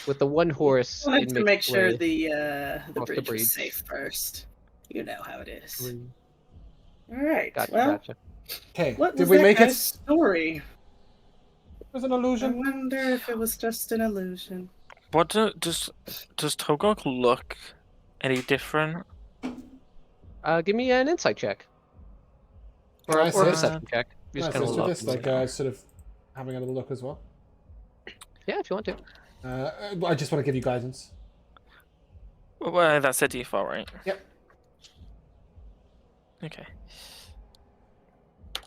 With the one horse, I wanted it to make makes sure way. the Off the bridge bridge. was safe first. You know how it is. Three. All right. Gotcha, well, gotcha. Okay, what did was we that make guy's it? story? It was an I illusion. wonder if it was just an illusion. What does Togok look any different? Give me an insight check. Can Or I a assist? perception check. Can I Just kind of assist with look. this? Like, sort of having a little look as well. Yeah, if you want to. I just want to give you guidance. Well, that's a default, right? Yep. Okay.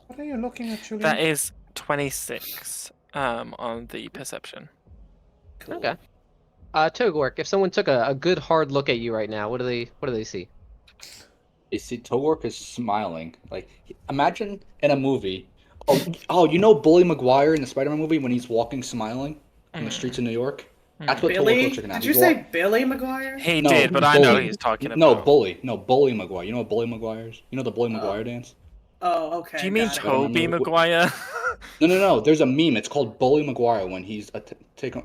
What are you looking at, Julian? That is 26 on the perception. Cool. Okay. Togork, if someone took a good hard look at you right now, what do they see? You see, Togork is smiling. Like, imagine in a movie. Oh, you know Bully Maguire in the Spider-Man movie when he's walking smiling in the streets of New York? That's what Togork Billy? looks like now. Did you say Billy Maguire? He No, did, but I know Bully. who he's talking about. No, Bully. No, Bully Maguire. You know what Bully Maguire is? You know the Bully Maguire dance? Oh, okay. Do you mean got it. Tobey Maguire? No. There's a meme. It's called Bully Maguire when he's taking.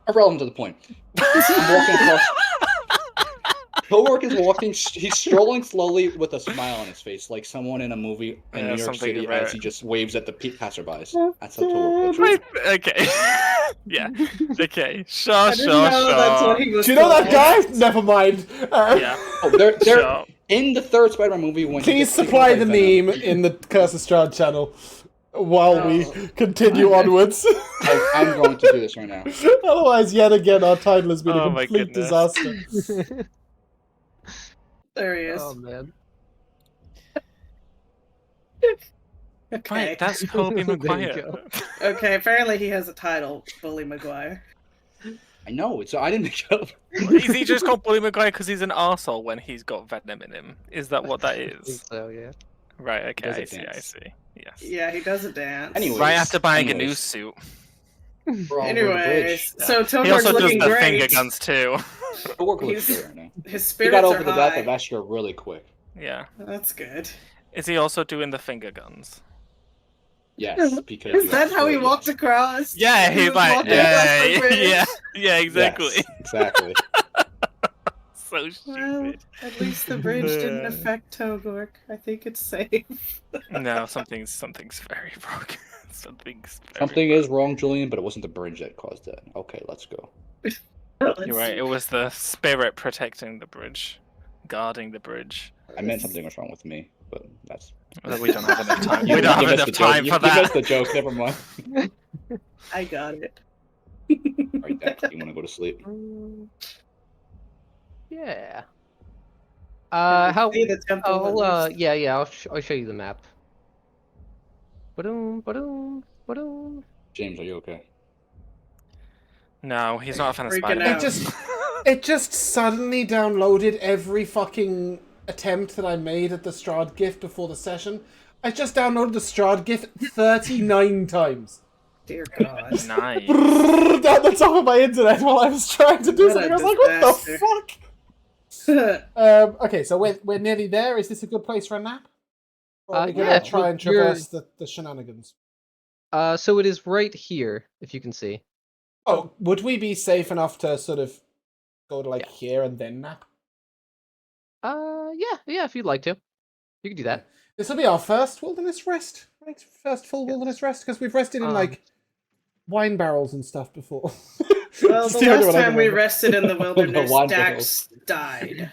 Irrelevant to the point. I'm walking across. Togork is walking. He's strolling slowly with a smile on his face, like someone in a movie in New York something City about as he just waves at the passerbys. That's how Togork looks. Wait, okay. Yeah. Okay. Sure. I didn't know that's what he was. Do you know that called. guy? Never mind. Yeah. Oh, they're Sure. in the third Spider-Man movie when. Please supply the meme in the Curse of Strahd channel while we continue onwards. I'm going to do this right now. Otherwise, yet again, our title has been Oh a my complete goodness. disaster. There he is. Oh man. Okay. Right, that's Tobey There you Maguire. go. Okay, apparently he has a title, Bully Maguire. I know. I didn't make it up. Is he just called Bully Maguire because he's an arsehole when he's got venom in him? Is that what that I think is? so, yeah. Right, okay, Does I it see, I dance? see. Yes. Yeah, he does a dance. Anyways, Right after buying a new anyways. suit. We're all over the bridge. Anyways, Yeah. so He Togork's also does looking the finger great. guns too. Togork looks He's- good right now. His He spirits got are over the death high. of Escher really quick. Yeah. That's good. Is he also doing the finger guns? Yes, because Is that how he walked across? Yeah, he's was like, walking across the yeah, bridge? yeah, exactly. Yes, exactly. So Well, stupid. at least the bridge didn't affect Togork. I think it's safe. No, something's very wrong. Something's very Something is wrong, Julian, but it wasn't the bridge that caused that. Okay, let's go. You're right. It was the spirit protecting the bridge, guarding the bridge. I meant something was wrong with me, but that's. We don't have enough time. You We don't have missed enough the time joke. for You missed that. the joke. Never mind. I got it. Alright, Dex, you want to go to sleep? Yeah. Can you How? see the temple Oh, at least? yeah. I'll show you the map. Ba-doom, ba-doom, ba-doom. James, are you okay? No, he's not a fan of Freaking Spider-Man. out. It just suddenly downloaded every fucking attempt that I made at the Strahd GIF before the session. I just downloaded the Strahd GIF 39 times. Dear God. Nice. Brrrr, down the top of my internet while I was trying to do What a something. I was like, what disaster. the fuck? Okay, so we're nearly there. Is this a good place for a nap? Or are we gonna Yeah, try and you're- traverse the shenanigans? So it is right here, if you can see. Oh, would we be safe enough to sort of go to like here and then nap? Yeah, if you'd like to. You can do that. This will be our first wilderness rest, right? First full wilderness rest, because we've rested in like wine barrels and stuff before. Well, It's the only last one I time can we remember. rested in the wilderness, wine Dax died.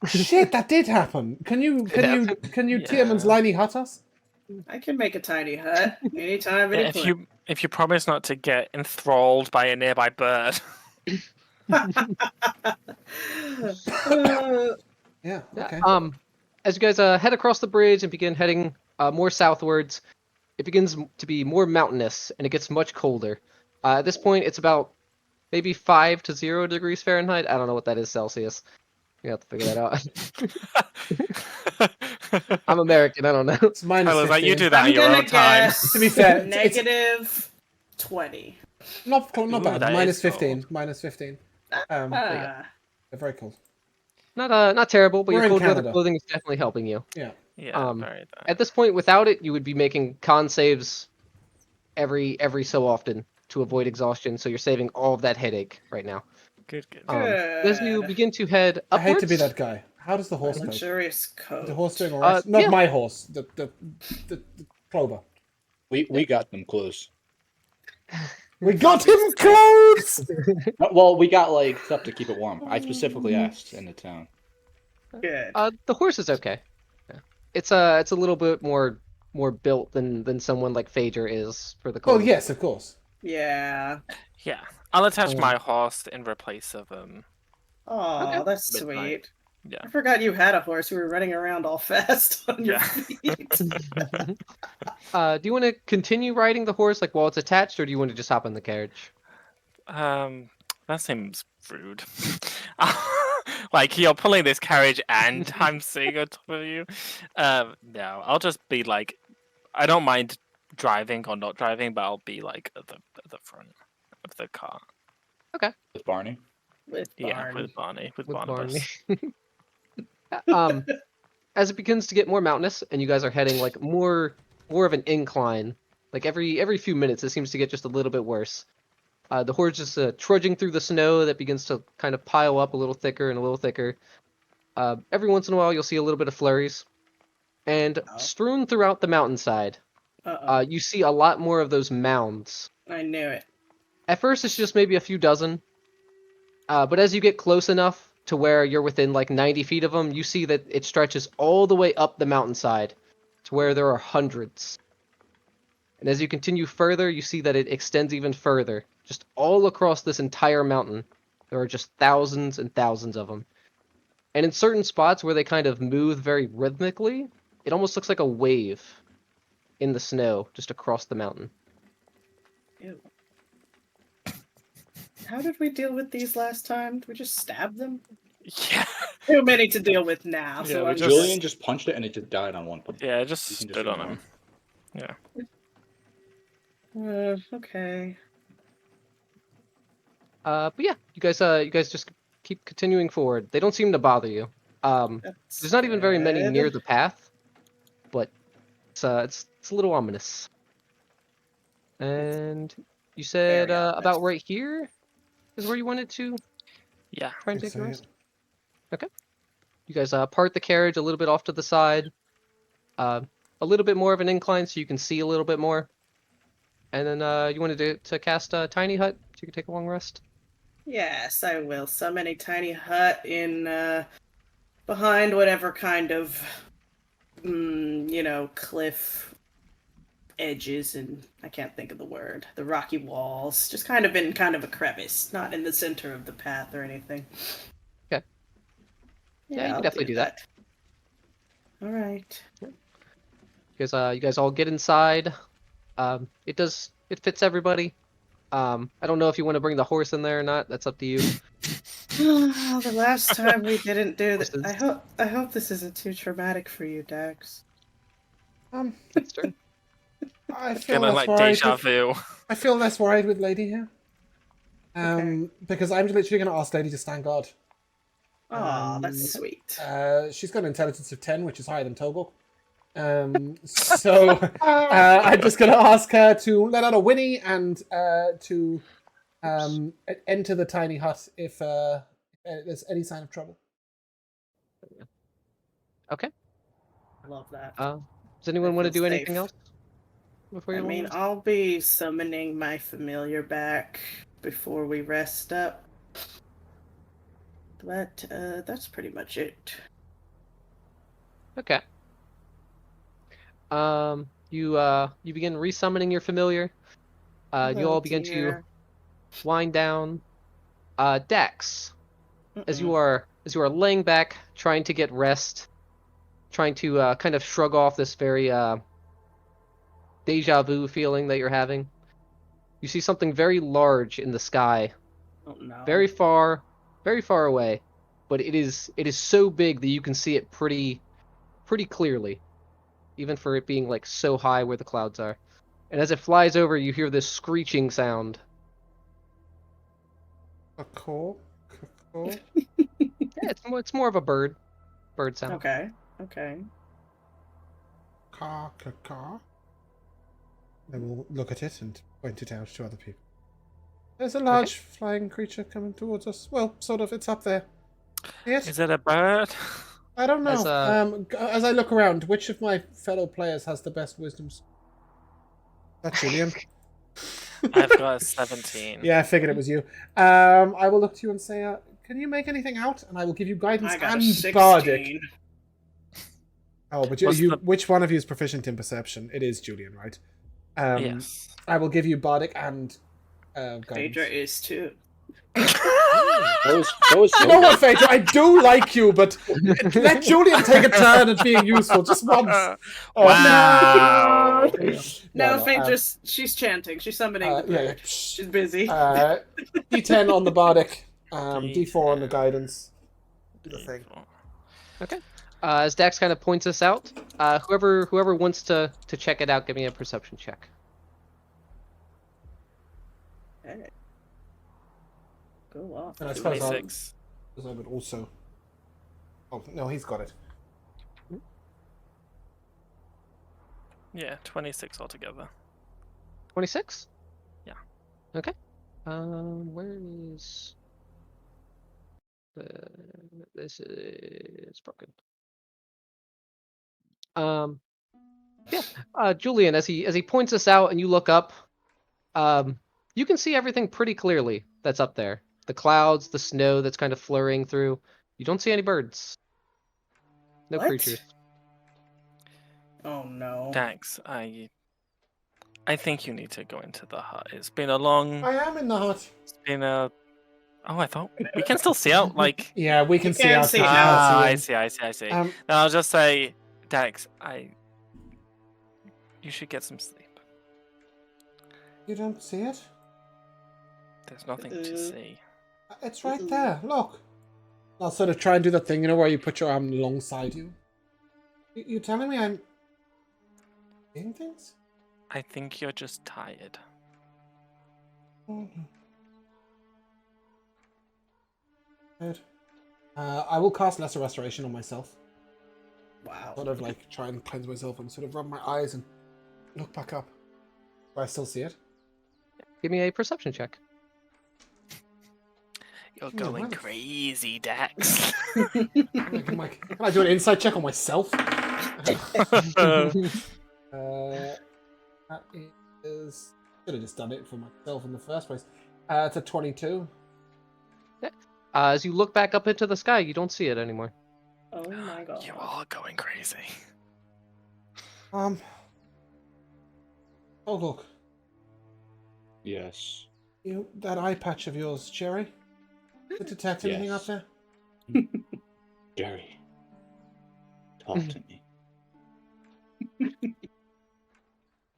Shit, that did happen. Can you Tierman's Liney hut us? I can make a tiny hut anytime, Yeah, any if you promise not to get enthralled by a nearby bird. Yeah. Okay. As you guys head across the bridge and begin heading more southwards, it begins to be more mountainous and it gets much colder. At this point, it's about maybe 5 to 0 degrees Fahrenheit. I don't know what that is Celsius. You have to figure that out. I'm American. I don't know. It's minus Tyler's like, you 15. do that I'm in your gonna own time. guess To be fair, it's- negative 20. Not Ooh, bad. that Minus is 15. Minus 15. Um, Ah, They're very cold. Not terrible, but We're your in cold weather Canada. clothing is definitely helping you. Yeah. Yeah, very that. At this point, without it, you would be making con saves every so often to avoid exhaustion. So you're saving all of that headache right now. Good. As you good. begin to head I upwards, hate to be that guy. How does the horse go? Luxurious Is coat. the horse doing alright? Not yeah. my horse. The Clover. We got them close. We got him close. Well, we got like stuff to keep it warm. I specifically asked in the town. Good. the horse is okay. Yeah. It's a little bit more built than someone like Phaedra is for the Oh cold. yes, of course. Yeah. Yeah, I'll attach my horse in replace of Oh, Okay. that's Midnight. sweet. Yeah. I forgot you had a horse. You were running around all fast on your Yeah. feet. Do you want to continue riding the horse like while it's attached, or do you want to just hop in the carriage? That seems rude. Like you're pulling this carriage and I'm sitting on top of you. No, I'll just be like, I don't mind driving or not driving, but I'll be like at the front of the car. With Barney. With Yeah, Barney. with Barney, with With Barnabas. Barney. As it begins to get more mountainous, and you guys are heading like more of an incline, like every few minutes, it seems to get just a little bit worse. The horde's just trudging through the snow that begins to kind of pile up a little thicker and a little thicker. Every once in a while, you'll see a little bit of flurries, and strewn throughout the mountainside, you see a lot more of those mounds. I knew it. At first, it's just maybe a few dozen, but as you get close enough to where you're within like 90 feet of them, you see that it stretches all the way up the mountainside to where there are hundreds. And as you continue further, you see that it extends even further. Just all across this entire mountain, there are just thousands and thousands of them. And in certain spots where they kind of move very rhythmically, it almost looks like a wave in the snow just across the mountain. Ew. How did we deal with these last time? Did we just stab them? Yeah. Too many to deal with now. Yeah, So we I'm just- Julian just punched it and it just died on one. Yeah, just You can just stood on ignore him. Yeah. Okay. But yeah, you guys just keep continuing forward. They don't seem to bother you. That's There's not even very many good. near the path, but it's a little ominous. And you said Very ominous. about right here is where you wanted to Yeah. try and Yes, take a I rest. Okay. You guys part the carriage a little bit off to the side, a little bit more of an incline so you can see a little bit more. And then you wanted to cast a tiny hut so you can take a long rest. Yes, I will summon a tiny hut in behind whatever kind of cliff edges, and I can't think of the word. The rocky walls, just kind of in kind of a crevice, not in the center of the path or anything. Okay. Yeah, you can I'll definitely do that. All right. You guys all get inside. It fits everybody. I don't know if you want to bring the horse in there or not. That's up to you. The last time we didn't do this. Horses. I hope this isn't too traumatic for you, Dax. That's true. I feel Gonna less like worried. deja With, vu. I feel less worried with Lady here. Okay. Because I'm literally going to ask Lady to stand guard. Aw, that's sweet. She's got an intelligence of 10, which is higher than Togok. So I'm just going to ask her to let out a whinny and to enter the tiny hut if there's any sign of trouble. Okay. I love that. Does anyone I want to feel do anything safe. else before you? I mean, I'll be summoning my familiar back before we rest up. But that's pretty much it. Okay. You begin resummoning your familiar. You all begin to wind down. Dax, as you are laying back, trying to get rest, trying to kind of shrug off this very deja vu feeling that you're having, you see something very large in the sky, Oh no. very far away, but it is so big that you can see it pretty clearly, even for it being like so high where the clouds are. And as it flies over, you hear this screeching sound. A call? Yeah, it's more of a bird sound. Okay. Caw. Then we'll look at it and point it out to other people. There's a large flying creature coming towards us. Well, sort of. It's up there. Yes. Is it a bird? I don't know. As, As I look around, which of my fellow players has the best wisdoms? That's Julian. I've got a 17. Yeah, I figured it was you. I will look to you and say, can you make anything out? And I will give you guidance I got a and 16. bardic. Oh, but What's the- which one of you is proficient in perception? It is Julian, right? Yes. I will give you bardic and guidance. Phaedra is too. That was You so know what, good. Phaedra? I do like you, but let Julian take a turn at being useful just once. Wow. No, Phaedra, she's chanting. She's summoning the bird. Yeah. She's busy. D10 on the bardic, D4 on the guidance. Do the thing. Okay. As Dax kind of points us out, whoever wants to check it out, give me a perception check. Okay. Go off. And I suppose 26. I would also. Oh no, he's got it. Yeah, 26 altogether. 26? Yeah. Okay. Where is this is broken. Yeah. Julian, as he points us out and you look up, you can see everything pretty clearly that's up there. The clouds, the snow that's kind of flurrying through. You don't see any birds. No What? creatures. Oh no. Dax, I think you need to go into the hut. It's been a long. I am in the hut. It's been a. Oh, I thought we can still see out. Like. Yeah, we can see can out. see you out. can't see I in. see. I see. I see. Um, Now I'll just say, Dax, you should get some sleep. You don't see it? There's nothing to see. It's right there. Look. I'll sort of try and do the thing, where you put your arm alongside you. You telling me I'm seeing things? I think you're just tired. Good. I will cast Lesser Restoration on myself. Wow. Sort of like try and cleanse myself and sort of rub my eyes and look back up. Do I still see it? Give me a perception check. You're Yeah, going what? crazy, Dax. Can I do an insight check on myself? That is. Should have just done it for myself in the first place. It's a 22. As you look back up into the sky, you don't see it anymore. Oh my god. You are going crazy. Oh look, Yes. that eye patch of yours, Cherry. Did it detect anything up Yes. there? Jerry. Talk to me.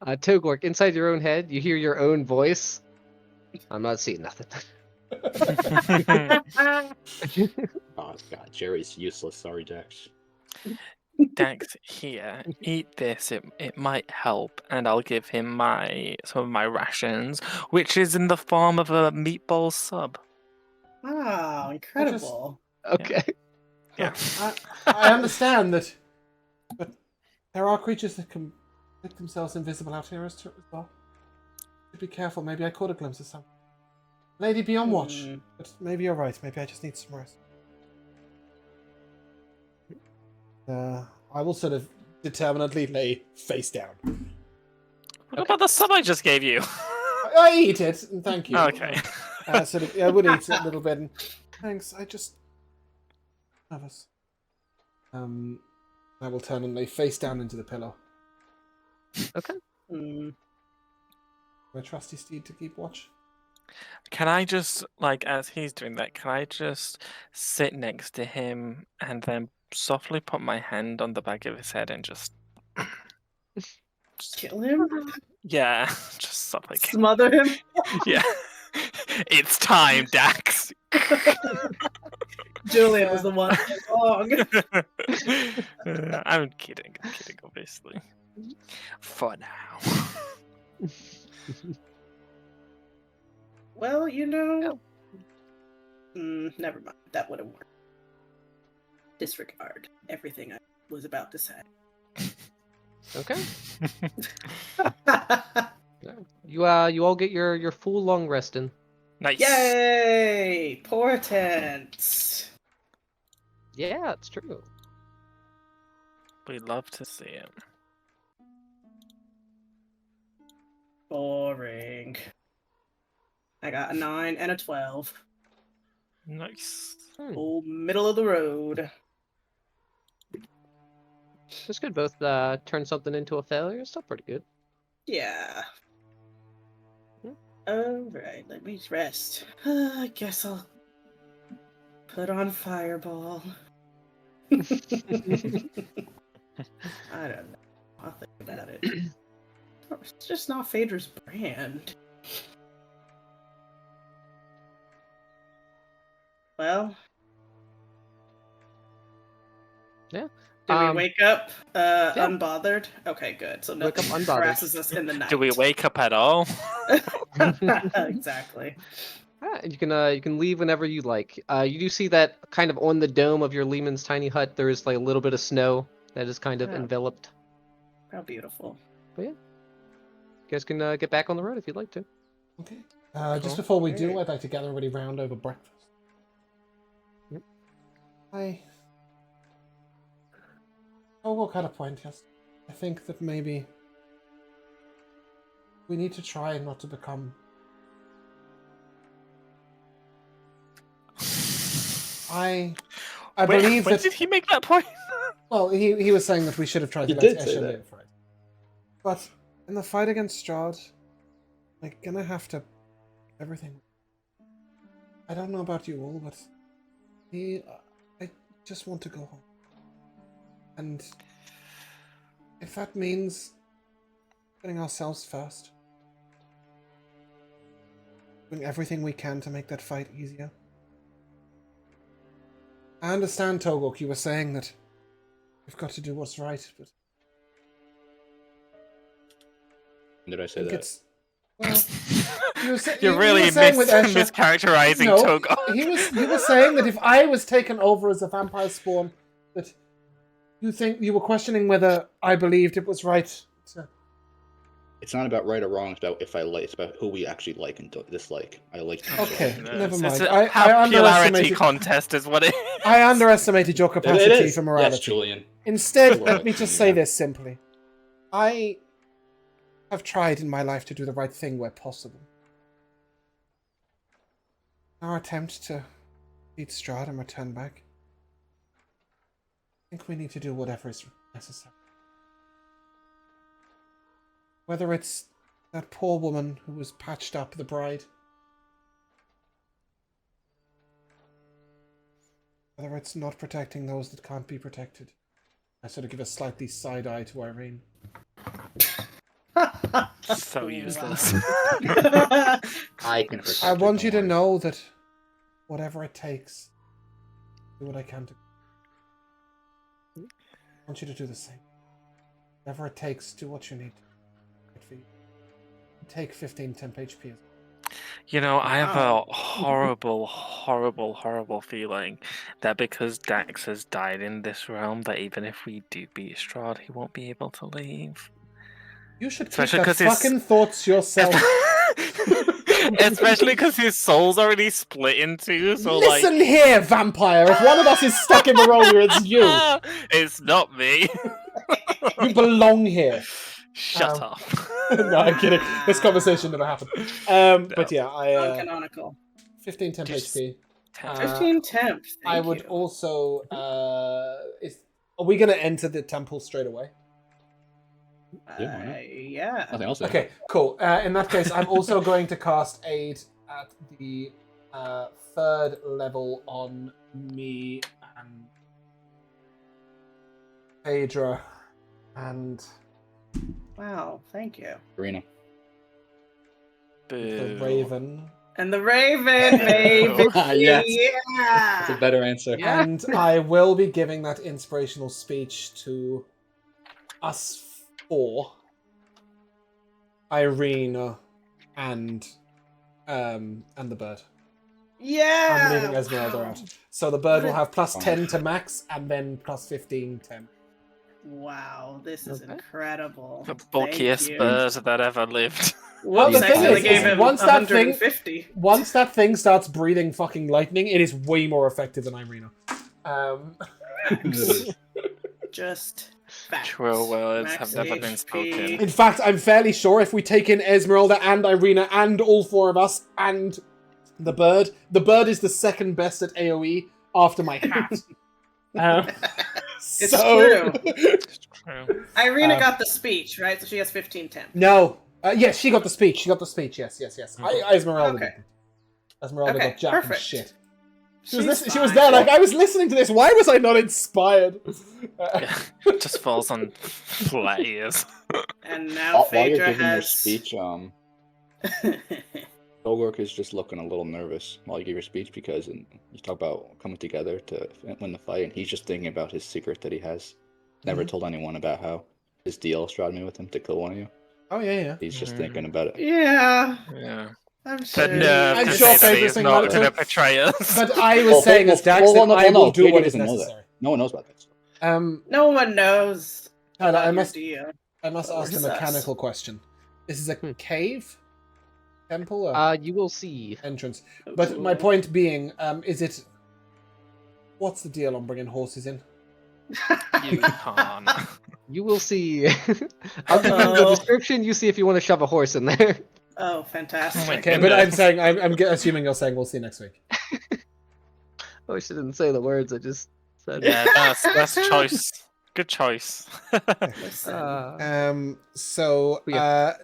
Togork, inside your own head, you hear your own voice. I'm not seeing nothing. Oh god, Jerry's useless. Sorry, Dax. Dax, here, eat this. It might help, and I'll give him some of my rations, which is in the form of a meatball sub. Wow, incredible. Okay. Yeah. I understand that, but there are creatures that can make themselves invisible out here as well. Be careful. Maybe I caught a glimpse of something. Lady, be on watch. But maybe you're right. Maybe I just need some rest. I will sort of determinedly lay face down. What about the sub I just gave you? I eat it, and thank you. Okay. Sort of, I would eat it a little bit. And, thanks. I just nervous. I will turn and lay face down into the pillow. Okay. My trusty steed to keep watch. Can I just, like, as he's doing that, can I just sit next to him and then softly put my hand on the back of his head and just Kill him? yeah, just suffocate. Smother him? Yeah. It's time, Dax. Julian was the one wrong. I'm kidding, obviously. For now. Well, you know. Never mind. That wouldn't work. Disregard everything I was about to say. Okay. You all get your full long rest in. Nice. Yay! Portent! Yeah, it's true. We love to see it. Boring. I got a 9 and a 12. Nice. Oh, middle of the road. This could both turn something into a failure. Still pretty good. Yeah. Alright, let me rest. I guess I'll put on Fireball. I don't know. I'll think about it. It's just not Phaedra's brand. Well. Yeah. Do we wake up yeah. unbothered? Okay, good. So Wake up nothing unbothered. harasses us in the night. Do we wake up at all? Exactly. You can leave whenever you like. You do see that kind of on the dome of your Lehman's tiny hut. There is like a little bit of snow that is kind of Oh. enveloped. How beautiful. But yeah, you guys can get back on the road if you'd like to. Okay. Just before we do, I'd like to gather everybody round over breakfast. Yep. What kind of point, yes. I think that maybe we need to try not to become. I believe when that. did he make that point? Well, he was saying that we should have tried to He let did say Escher that. live, right? But in the fight against Strahd, we're gonna have to everything. I don't know about you all, but I just want to go home. And if that means putting ourselves first, doing everything we can to make that fight easier. I understand, Togok, you were saying that we've got to do what's right, but Did I I say think that? it's well. You're really mischaracterizing No, Togok. he was saying that if I was taken over as a vampire spawn, that you were questioning whether I believed it was right to... It's not about right or wrong. It's about if I like. It's about who we actually like and dislike. I like. Okay, never It's mind. a I popularity underestimated. contest is what it is. I underestimated your It capacity is. for morality. Yes, Julian. Instead, Sure. let me just say this simply. I have tried in my life to do the right thing where possible. Our attempt to beat Strahd and return back, I think we need to do whatever is necessary. Whether it's that poor woman who was patched up, the bride. Whether it's not protecting those that can't be protected. I sort of give a slightly side eye to Irene. So useless. I can protect. I it, want don't you to worry. know that whatever it takes, do what I can to. I want you to do the same. Whatever it takes, do what you need. Take 15 temp HP. You know, I have Wow. a horrible, horrible, horrible feeling that because Dax has died in this realm, that even if we do beat Strahd, he won't be able to leave. You should keep Especially that 'cause his- fucking thoughts yourself. Especially because his soul's already split in two, so Listen here, vampire. If one of us is stuck in Barovia, it's you. It's not me. You belong here. Shut up. No, I'm kidding. This conversation never happened. But yeah, Non-canonical. 15 temp Just- HP. 15 temp. I Thank would you. also. Are we going to enter the temple straight away? Yeah, why not? Yeah. Nothing else. Okay, cool. In that case, I'm also going to cast Aid at the 3rd level on me and Phaedra and Wow, thank you. Arena. the Boo. Raven. And the Raven, baby. Yes. Yeah. That's a better answer. Yeah. And I will be giving that inspirational speech to us four. Irene and the bird. Yeah. I'm leaving Esmeralda Wow. out. So the bird will have plus Fine. 10 to max and then plus 15 10. Wow, this is Okay. incredible. The Thank bulkiest you. bird that ever lived. Whoops, the I thing accidentally is gave him once that thing- 150. Once that thing starts breathing fucking lightning, it is way more effective than Irina. Just facts. True words Max have never been HP. spoken. In fact, I'm fairly sure if we take in Esmeralda and Irina and all four of us and the bird is the second best at AoE after my hat. It's so... true. It's true. Irina got the speech, right? So she has 15 temp. No, Yes, she got the speech. She got the speech. Yes. Esmeralda Okay. didn't. Esmeralda Okay, got jack and perfect. shit. She She's was fine. there like, I was listening to this. Why was I not inspired? Yeah, just falls on flat ears. And now While you're Phaedra giving your has. speech, Togork is just looking a little nervous while you give your speech because you talk about coming together to win the fight, and he's just thinking about his secret that he has never told anyone about how his deal Strahd made with him to kill one of you. Oh yeah. He's just thinking about it. Yeah, Yeah. I'm sure. The nerve I'm to sure say that Phaedra's he's thinking about not it going to too. betray us. But I was saying as Dax that I will do Phaedra what is doesn't know that. necessary. No one knows about this. No one knows. Tyler, about I your must deal. ask a Sus. mechanical question. This is a cave, temple, or You will see. entrance. But my point being, is it? What's the deal on bringing horses in? You can't. You will see. I'll give you the description. You see if you want to shove a horse in there. Oh, fantastic. Oh my Okay, but I'm goodness. saying, I'm assuming you're saying we'll see next week. I wish I didn't say the words I just said. Yeah, that's choice. Good choice. Listen. So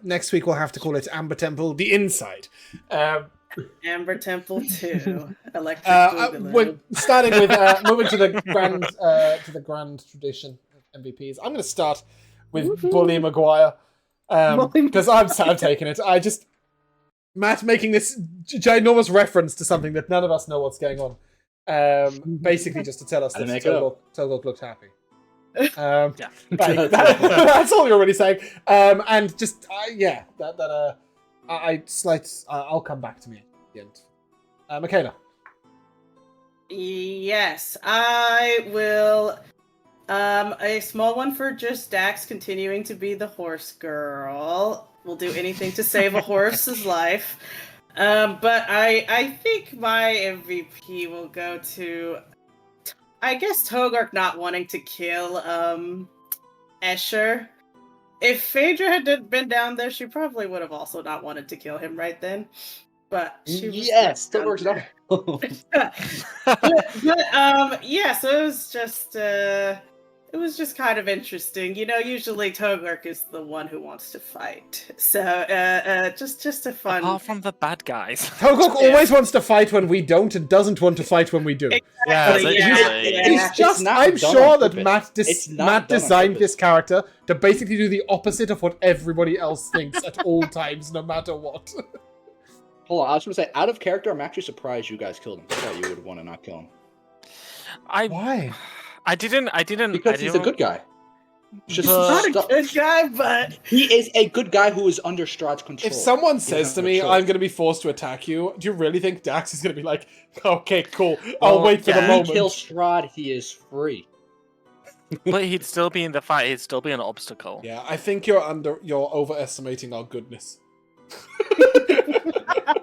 next week we'll have to call it Amber Temple, the inside. Amber Temple 2. Electric We're Boogaloo. starting with moving to the grand tradition of MVPs. I'm going to start with Bully Maguire because I'm taking it. Matt making this ginormous reference to something that none of us know what's going on. Basically, just to tell us that Togok looked happy. Yeah. That's all you're really saying. And just I'll come back to me at the end. Michaela. Yes, I will. A small one for just Dax continuing to be the horse girl. Will do anything to save a horse's life. But I think my MVP will go to, I guess, Togork not wanting to kill Escher. If Phaedra had been down there, she probably would have also not wanted to kill him right then. But she was Togork's not. So it was just kind of interesting. You know, usually Togork is the one who wants to fight. So just a fun. Apart from the bad guys. Togok always wants to fight when we don't and doesn't want to fight when we do. Exactly, He's just. I'm sure that Matt designed this character to basically do the opposite of what everybody else thinks at all times, no matter what. Hold on, I was going to say, out of character, I'm actually surprised you guys killed him. I thought you would want to not kill him. Why? I didn't. Because he's a good guy. He's not a good guy, but he is a good guy who is under Strahd's control. If someone says to me, I'm going to be forced to attack you, do you really think Dax is going to be like, okay, cool, I'll wait for the moment? If he kills Strahd, he is free. But he'd still be in the fight. He'd still be an obstacle. Yeah, I think you're overestimating our goodness.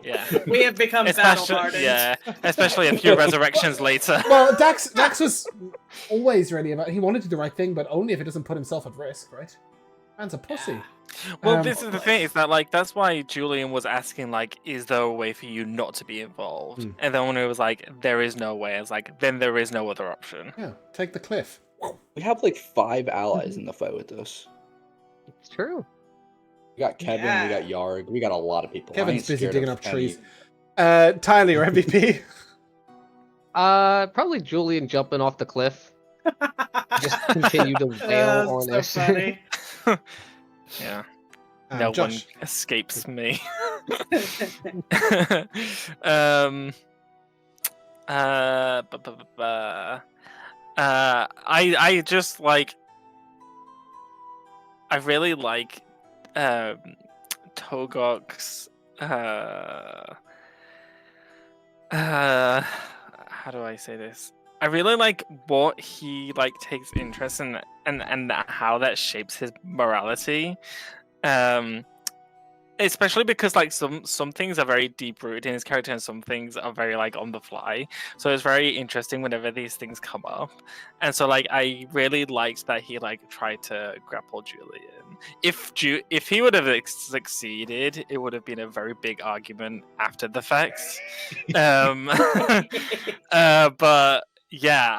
Yeah. We have become battle-hardened. Yeah, especially a few resurrections later. Well, Dax was always ready about. He wanted to do the right thing, but only if it doesn't put himself at risk, right? Man's a pussy. Well, this is the thing, is that, like, that's why Julian was asking, like, is there a way for you not to be involved? And then when it was like, there is no way, it's like, then there is no other option. Yeah, take the cliff. We have like 5 allies in the fight with us. It's true. We got Kevin, we got Yarg, we got a lot of people. Kevin's busy digging up trees. Tyler, your MVP? Probably Julian jumping off the cliff. Just continue to wail on so it. funny. Yeah. No Josh. one escapes me. I just like. I really like Togok's how do I say this? I really like what he like takes interest in and how that shapes his morality. Especially because like some things are very deep rooted in his character and some things are very like on the fly. So it's very interesting whenever these things come up. And so like I really liked that he like tried to grapple Julian. If he would have succeeded, it would have been a very big argument after the fact. But yeah,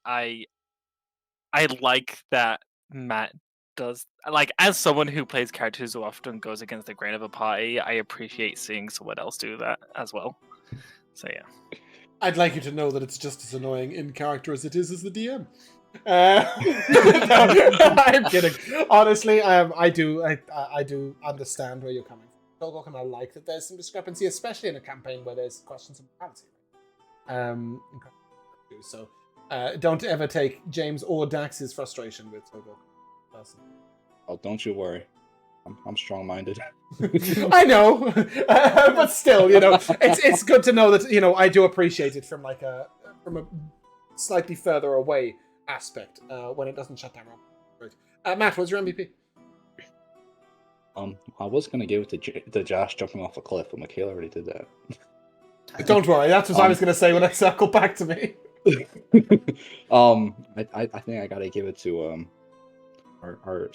I like that Matt does, like, as someone who plays characters who often goes against the grain of a party, I appreciate seeing someone else do that as well. So yeah. I'd like you to know that it's just as annoying in character as it is as the DM. No, I'm kidding. Honestly, I do understand where you're coming from, Togok, and I like that there's some discrepancy, especially in a campaign where there's questions of morality. So don't ever take James or Dax's frustration with Togok personally. Oh, don't you worry. I'm strong-minded. I know, but still, it's good to know that I do appreciate it from a slightly further away aspect when it doesn't shut down. Right. Matt, what's your MVP? I was gonna give it to Josh jumping off a cliff, but Michaela already did that. Don't worry, that's what I was gonna say when I circle back to me. I think I gotta give it to our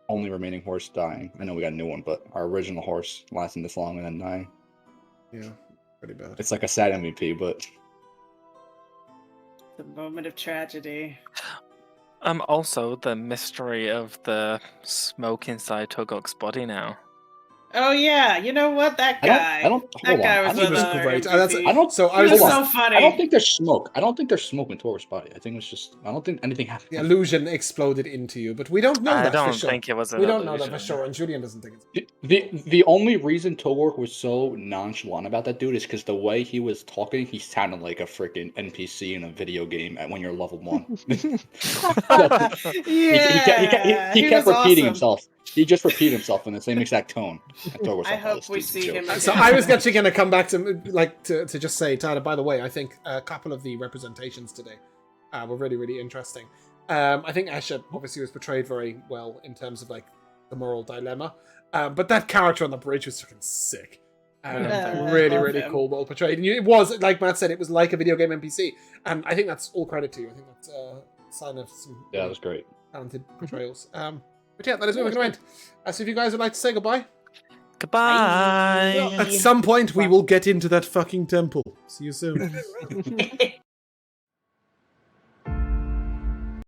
only remaining horse dying. I know we got a new one, but our original horse lasting this long and then dying. Yeah, pretty bad. It's like a sad MVP, but The moment of tragedy. Also the mystery of the smoke inside Togok's body now. Oh yeah, you know what? That guy. That guy was He was great. MVP. He was so funny. I don't think there's smoke. I don't think there's smoke in Tor's body. I think it's just. I don't think anything happened. The illusion exploded into you, but we don't know that for sure. I don't think it was an We illusion. don't know that for sure, and Julian doesn't think it's. The only reason Togor was so nonchalant about that dude is because the way he was talking, he sounded like a freaking NPC in a video game when you're level 1. Yeah, he kept was repeating awesome. himself. He just repeated himself in the same exact tone. I hope we see him again. So I was actually going to come back to just say, Tyler, by the way, I think a couple of the representations today were really, really interesting. I think Asher obviously was portrayed very well in terms of the moral dilemma, but that character on the bridge was fucking sick. Really, really cool, well portrayed. And it was, like Matt said, it was like a video game NPC, and I think that's all credit to you. I think that's a sign of some that was great, talented portrayals. But yeah, that is where we're going to end. So if you guys would like to say goodbye. Goodbye. Well, at some point, we will get into that fucking temple. See you soon.